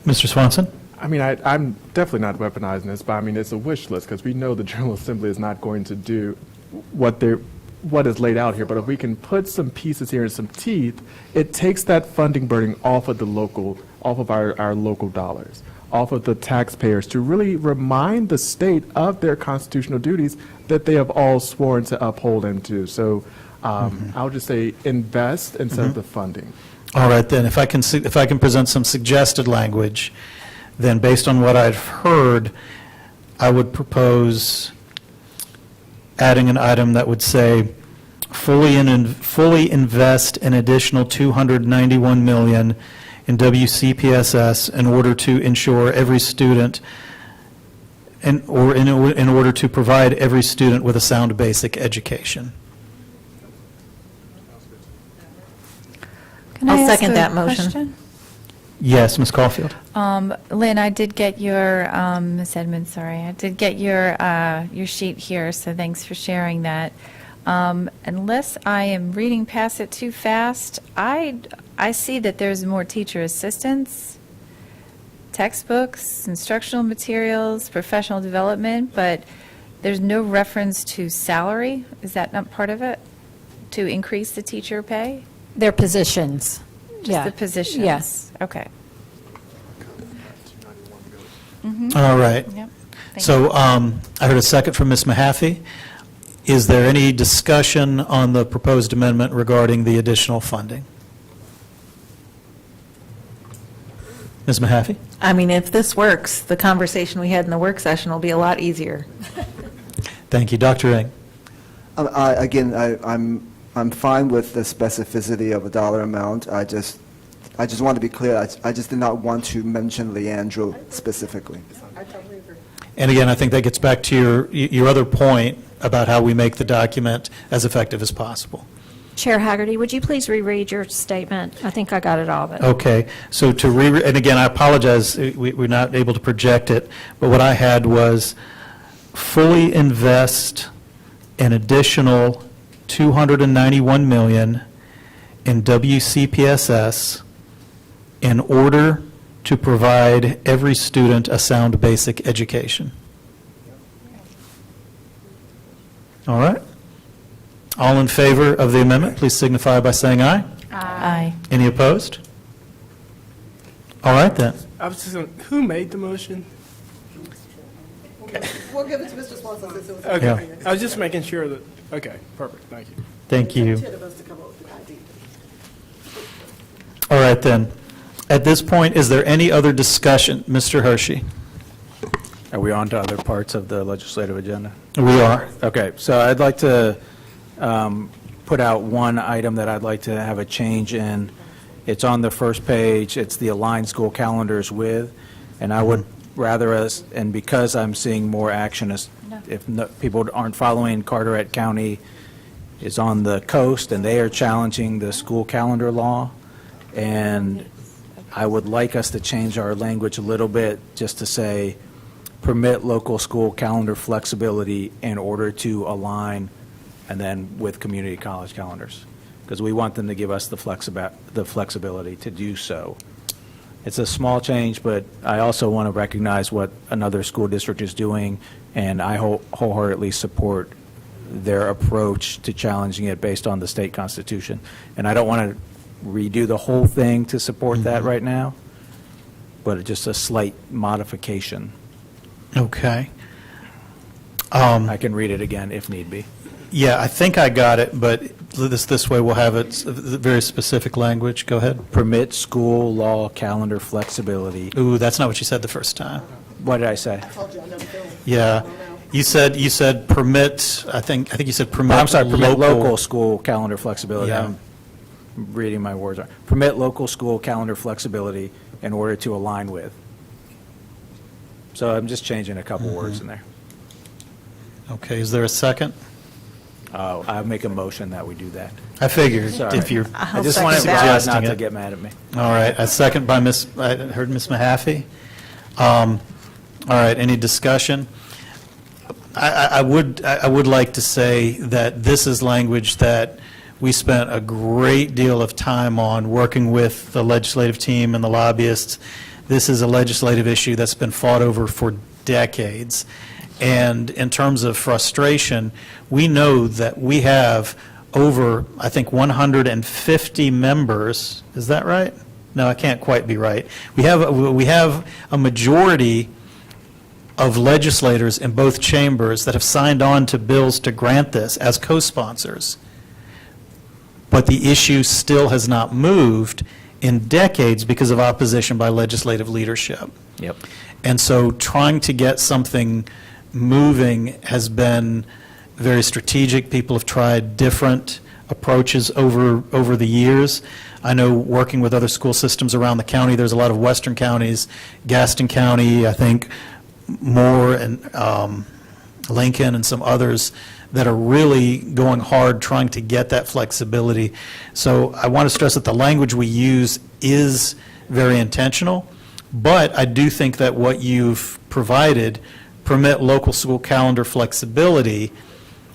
Mr. Swanson? I mean, I'm definitely not weaponizing this, but I mean, it's a wish list because we know the General Assembly is not going to do what is laid out here. But if we can put some pieces here and some teeth, it takes that funding burden off of our local dollars, off of the taxpayers, to really remind the state of their constitutional duties that they have all sworn to uphold and do. So I'll just say invest instead of the funding. All right, then, if I can present some suggested language, then based on what I've heard, I would propose adding an item that would say, fully invest an additional $291 million in WCPSS in order to ensure every student, in order to provide every student with a sound basic education. Can I I'll ask second a that motion. question? Yes, Ms. Caulfield? Lynn, I did get your, Ms. Edmonds, sorry, I did get your sheet here, so thanks for sharing that. Unless I am reading past it too fast, I see that there's more teacher assistance, textbooks, instructional materials, professional development, but there's no reference to salary. Is that not part of it? To increase the teacher pay? Their positions. Just the positions? Yes. Okay. All right. Yep. Thank So I heard a second from Ms. Mahaffey. Is there any discussion on the proposed amendment regarding the additional funding? Ms. Mahaffey? I mean, if this works, the conversation we had in the work session will be a lot easier. Thank you. Dr. Ng? I'm fine with the specificity of a dollar amount. I just want to be clear. I just did not want to mention Leandro specifically. And again, I think that gets back to your other point about how we make the document as effective as possible. Chair Haggerty, would you please reread your statement? I think I got it all. But Okay, so and again, I apologize, we're not able to project it, but what I had was fully invest an additional $291 million in WCPSS in order to provide every student a sound basic education. All right. All in favor of the amendment, please signify by saying aye. Aye. Any opposed? All right, then. I was just going, who made the motion? We'll give it to Mr. Swanson since it was. Okay, I was just making sure that, okay, perfect, thank you. Thank you. 10 of us to come up with the ID. All right, then. At this point, is there any other discussion? Mr. Hershey? Are we on to other parts of the legislative agenda? We are. Okay, so I'd like to put out one item that I'd like to have a change in. It's on the first page. It's the aligned school calendars with, and I would rather us, and because I'm seeing more action, if people aren't following, Carteret County is on the coast, and they are challenging the school calendar law, and I would like us to change our language a little bit, just to say, permit local school calendar flexibility in order to align, and then with community college calendars, because we want them to give us the flexibility to do so. It's a small change, but I also want to recognize what another school district is doing, and I wholeheartedly support their approach to challenging it based on the state constitution. And I don't want to redo the whole thing to support that right now, but just a slight modification. Okay. I can read it again if need be. Yeah, I think I got it, but this way we'll have it, very specific language. Go ahead. Permit school law calendar flexibility. Ooh, that's not what you said the first time. What did I say? Yeah. You said permit, I think you said permit. I'm sorry, permit local school calendar flexibility. Yeah. I'm reading my words. Permit local school calendar flexibility in order to align with. So I'm just changing a couple words in there. Okay, is there a second? I make a motion that we do that. I figured Sorry. if you're I just wanted second Rod not suggesting to it. get mad at me. All right, a second by I heard Ms. Mahaffey. All right, any discussion? I would like to say that this is language that we spent a great deal of time on working with the legislative team and the lobbyists. This is a legislative issue that's been fought over for decades. And in terms of frustration, we know that we have over, I think, 150 members. Is that right? No, I can't quite be right. We have a majority of legislators in both chambers that have signed on to bills to grant this as co-sponsors. But the issue still has not moved in decades because of opposition by legislative leadership. Yep. And so trying to get something moving has been very strategic. People have tried different approaches over the years. I know working with other school systems around the county, there's a lot of western counties, Gaston County, I think Moore and Lincoln and some others that are really going hard trying to get that flexibility. So I want to stress that the language we use is very intentional, but I do think that what you've provided, permit local school calendar flexibility,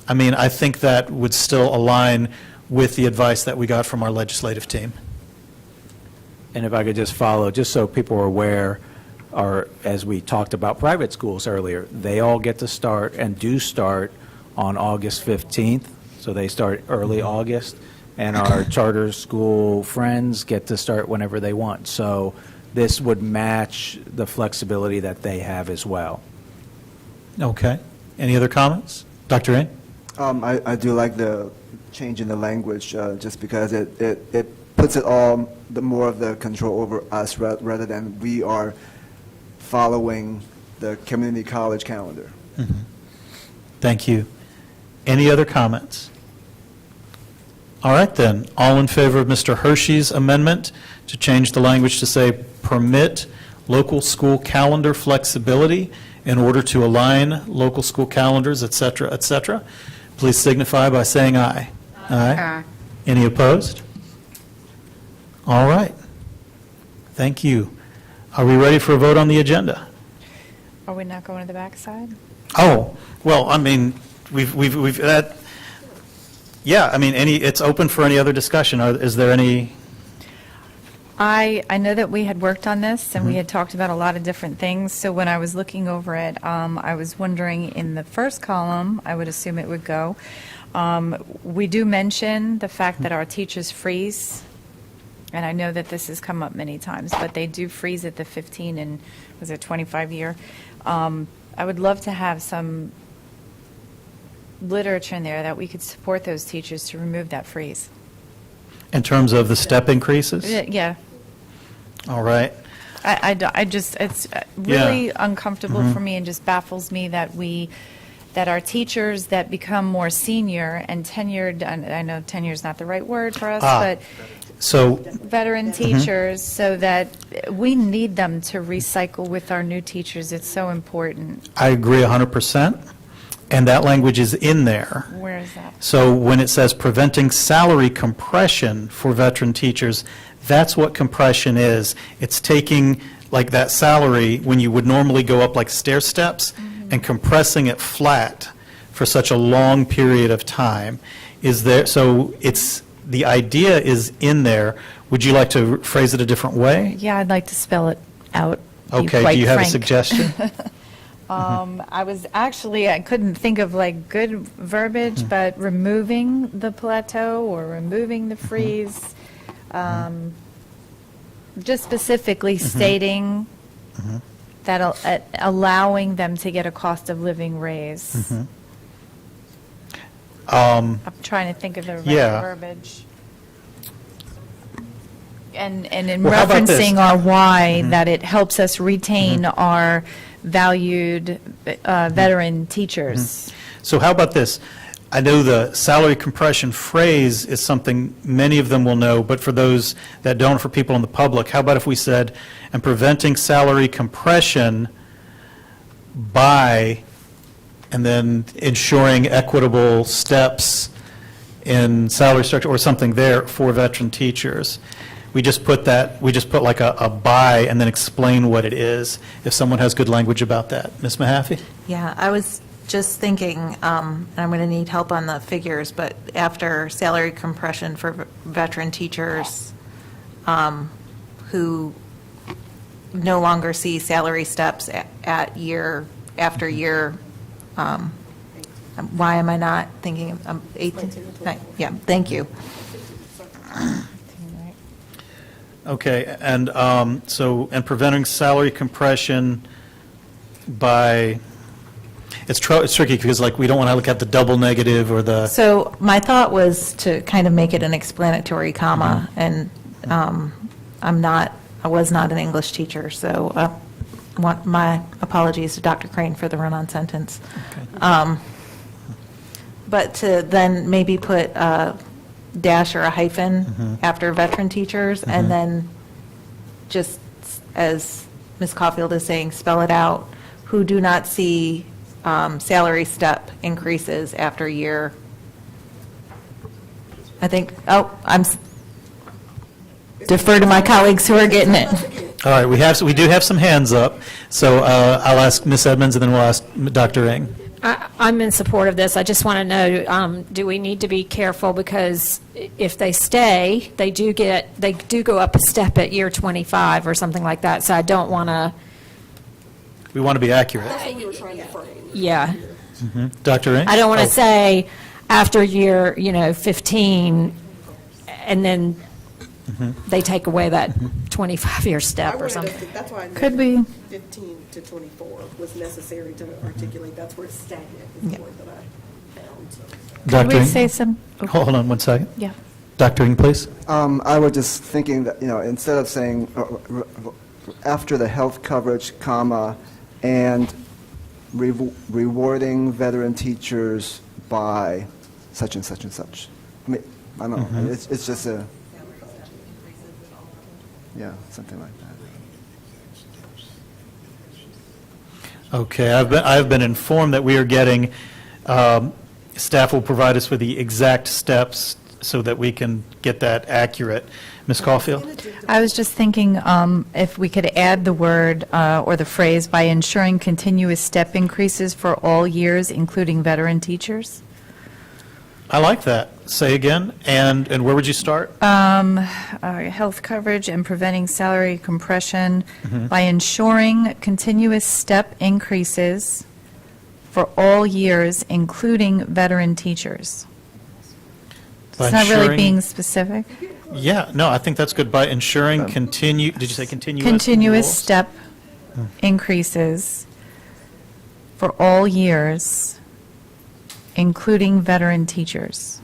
I mean, I think that would still align with the advice that we got from our legislative team. And if I could just follow, just so people are aware, or as we talked about private schools earlier, they all get to start and do start on August 15th, so they start early August, and our charter school friends get to start whenever they want. So this would match the flexibility that they have as well. Okay. Any other comments? Dr. Ing? I do like the change in the language, just because it puts it all, the more of the control over us rather than we are following the community college calendar. Mm-hmm. Thank you. Any other comments? All right, then. All in favor of Mr. Hershey's amendment to change the language to say permit local school calendar flexibility in order to align local school calendars, et cetera, please signify by saying aye. Aye. Any opposed? All right. Thank you. Are we ready for a vote on the agenda? Are we not going to the backside? Oh, well, I mean, we've that, yeah, I mean, it's open for any other discussion. Is there any? I know that we had worked on this, and we had talked about a lot of different things, so when I was looking over it, I was wondering, in the first column, I would assume it would go, we do mention the fact that our teachers freeze, and I know that this has come up many times, but they do freeze at the 15 and, was it 25 year? I would love to have some literature in there that we could support those teachers to remove that freeze. In terms of the step increases? Yeah. All right. I just, it's really uncomfortable for me and just baffles me that that our teachers that become more senior and tenured, and I know tenure is not the right word for us, but so veteran teachers, so that we need them to recycle with our new teachers. It's so important. I agree 100%, and that language is in there. Where is that? So when it says preventing salary compression for veteran teachers, that's what compression is. It's taking like that salary when you would normally go up like stair steps and compressing it flat for such a long period of time. Is there, so it's, the idea is in there. Would you like to phrase it a different way? Yeah, I'd like to spell it out. Okay, do you have a suggestion? I was actually, I couldn't think of like good verbiage, but removing the plateau or removing the freeze, just specifically stating that allowing them to get a cost of living raise. I'm trying to think of the right verbiage. And in Well, how about this? referencing our why, that it helps us retain our valued veteran teachers. So how about this? I know the salary compression phrase is something many of them will know, but for those that don't, for people in the public, how about if we said, and preventing salary compression by, and then ensuring equitable steps in salary structure or something there for veteran teachers. We just put like a by and then explain what it is, if someone has good language about that. Ms. Mahaffey? Yeah, I was just thinking, and I'm going to need help on the figures, but after salary compression for veteran teachers who no longer see salary steps at year after year, why am I not thinking, 18? Yeah, thank you. Okay, and and preventing salary compression by, it's tricky because like we don't want to look at the double negative or the. So my thought was to kind of make it an explanatory comma, and I was not an English teacher, so my apologies to Dr. Crane for the run-on sentence. Okay. But to then maybe put a dash or a hyphen after veteran teachers, and then just, as Ms. Caulfield is saying, spell it out, who do not see salary step increases after year. I think, defer to my colleagues who are getting it. All right, we do have some hands up, so I'll ask Ms. Edmonds and then we'll ask Dr. Ng. I'm in support of this. I just want to know, do we need to be careful, because if they stay, they do go up a step at year 25 or something like that, so I don't want to. We want to be accurate. That's what we were trying to frame. Yeah. Dr. Ng? I don't want to say after year, 15, and then they take away that 25-year step or something. That's why I Could we? 15 to 24 was necessary to articulate. That's where it's stagnant is the word that I found. So. Dr. Could we Ng? say some? Hold on one second. Yeah. Dr. Ng, please. I was just thinking that, instead of saying after the health coverage, comma, and rewarding veteran teachers by such and such and such. I mean, I don't know. It's just a, something like that. Okay, I've been informed that we are getting, staff will provide us with the exact steps so that we can get that accurate. Ms. Caulfield? I was just thinking if we could add the word or the phrase, by ensuring continuous step increases for all years, including veteran teachers. I like that. Say again, and where would you start? Health coverage and preventing salary compression by ensuring continuous step increases for all years, including veteran teachers. By It's not really ensuring- being specific. Yeah, no, I think that's good. By ensuring did you say continuous? Continuous rules? step increases for all years, including veteran teachers.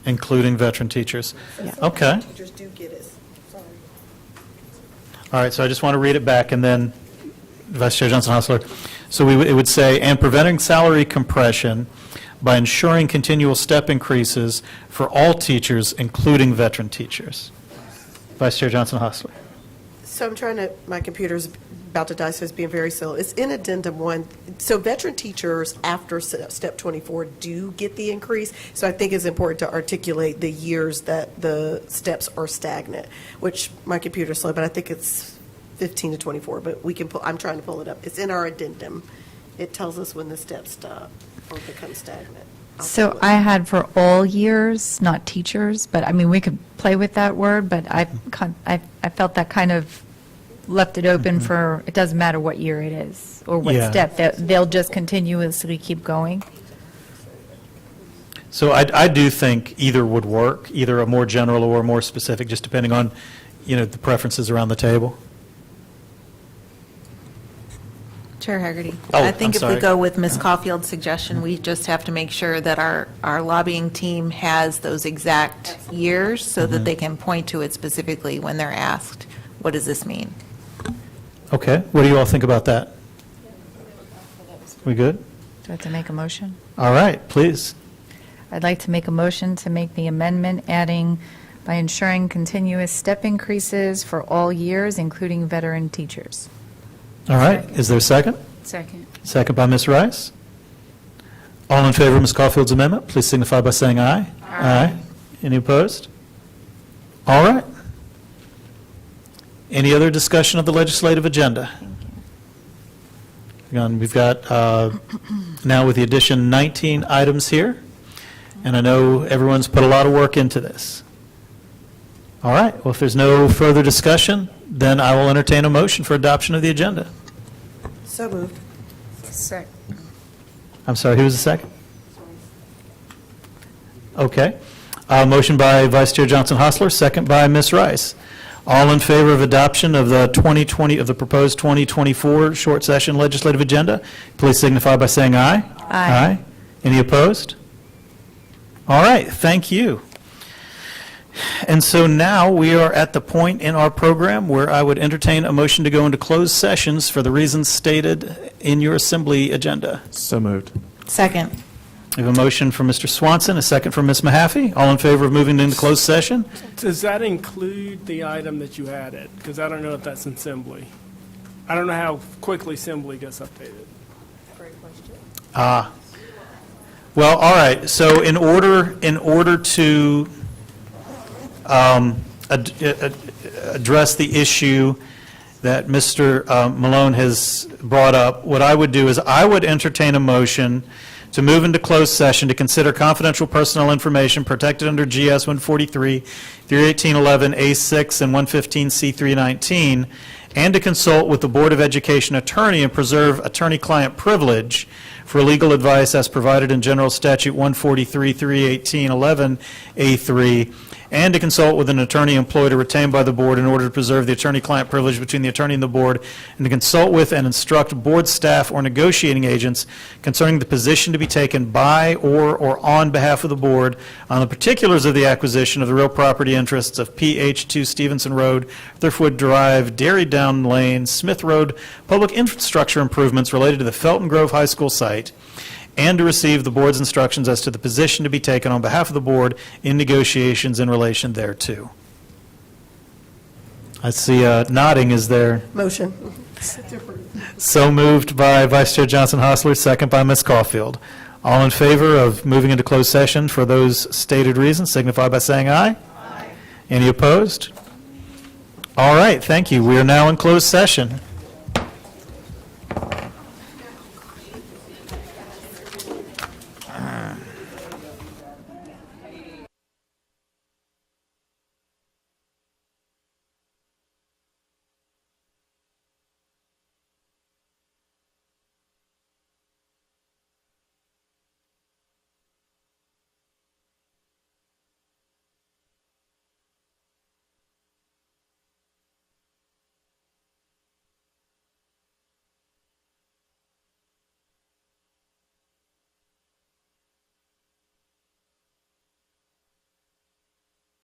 Including veteran teachers. Yeah. Okay. Teachers do get it. Sorry. All right, so I just want to read it back, and then Vice Chair Johnson-Hostler. So it would say, and preventing salary compression by ensuring continual step increases for all teachers, including veteran teachers. Vice Chair Johnson-Hostler. So I'm trying to, my computer's about to die, so it's being very slow. It's in addendum 1. So veteran teachers after step 24 do get the increase. So I think it's important to articulate the years that the steps are stagnant, which my computer's slow, but I think it's 15 to 24, but we can I'm trying to pull it up. It's in our addendum. It tells us when the steps stop or become stagnant. So I had for all years, not teachers, but I mean, we could play with that word, but I felt that kind of left it open for, it doesn't matter what year it is or what Yeah. step, they'll just continuously keep going. So I do think either would work, either a more general or a more specific, just depending on, the preferences around the table. Chair Hagerty. Oh, I think I'm if we sorry. go with Ms. Caulfield's suggestion, we just have to make sure that our lobbying team has those exact years so that they can point to it specifically when they're asked, what does this mean? Okay, what do you all think about that? We good? Do I have to make a motion? All right, please. I'd like to make a motion to make the amendment adding by ensuring continuous step increases for all years, including veteran teachers. All right, is there a second? Second. Second by Ms. Rice. All in favor of Ms. Caulfield's amendment, please signify by saying aye. Aye. Any opposed? All right. Any other discussion of the legislative agenda? Again, we've got, now with the addition, 19 items here, and I know everyone's put a lot of work into this. All right, well, if there's no further discussion, then I will entertain a motion for adoption of the agenda. So moved. Second. I'm sorry, who was the second? Okay. Motion by Vice Chair Johnson-Hostler, second by Ms. Rice. All in favor of adoption of the proposed 2024 short session legislative agenda, please signify by saying aye. Aye. Any opposed? All right, thank you. And so now we are at the point in our program where I would entertain a motion to go into closed sessions for the reasons stated in your assembly agenda. So moved. Second. We have a motion from Mr. Swanson, a second from Ms. Mahaffey. All in favor of moving into closed session? Does that include the item that you added? Because I don't know if that's in Assembly. I don't know how quickly Assembly gets updated. Well, all right, so in order to address the issue that Mr. Malone has brought up, what I would do is I would entertain a motion to move into closed session to consider confidential personnel information protected under GS 143, 31811, A6, and 115C319, and to consult with the Board of Education attorney and preserve attorney-client privilege for legal advice as provided in General Statute 143, 31811, A3, and to consult with an attorney employed or retained by the board in order to preserve the attorney-client privilege between the attorney and the board, and to consult with and instruct board staff or negotiating agents concerning the position to be taken by or on behalf of the board on the particulars of the acquisition of the real property interests of PH2 Stevenson Road, Thriftwood Drive, Dairy Down Lane, Smith Road, public infrastructure improvements related to the Felton Grove High School site, and to receive the board's instructions as to the position to be taken on behalf of the board in negotiations in relation thereto. I see nodding. Is there? Motion. So moved by Vice Chair Johnson-Hostler, second by Ms. Caulfield. All in favor of moving into closed session for those stated reasons, signify by saying aye. Aye. Any opposed? All right, thank you. We are now in closed session.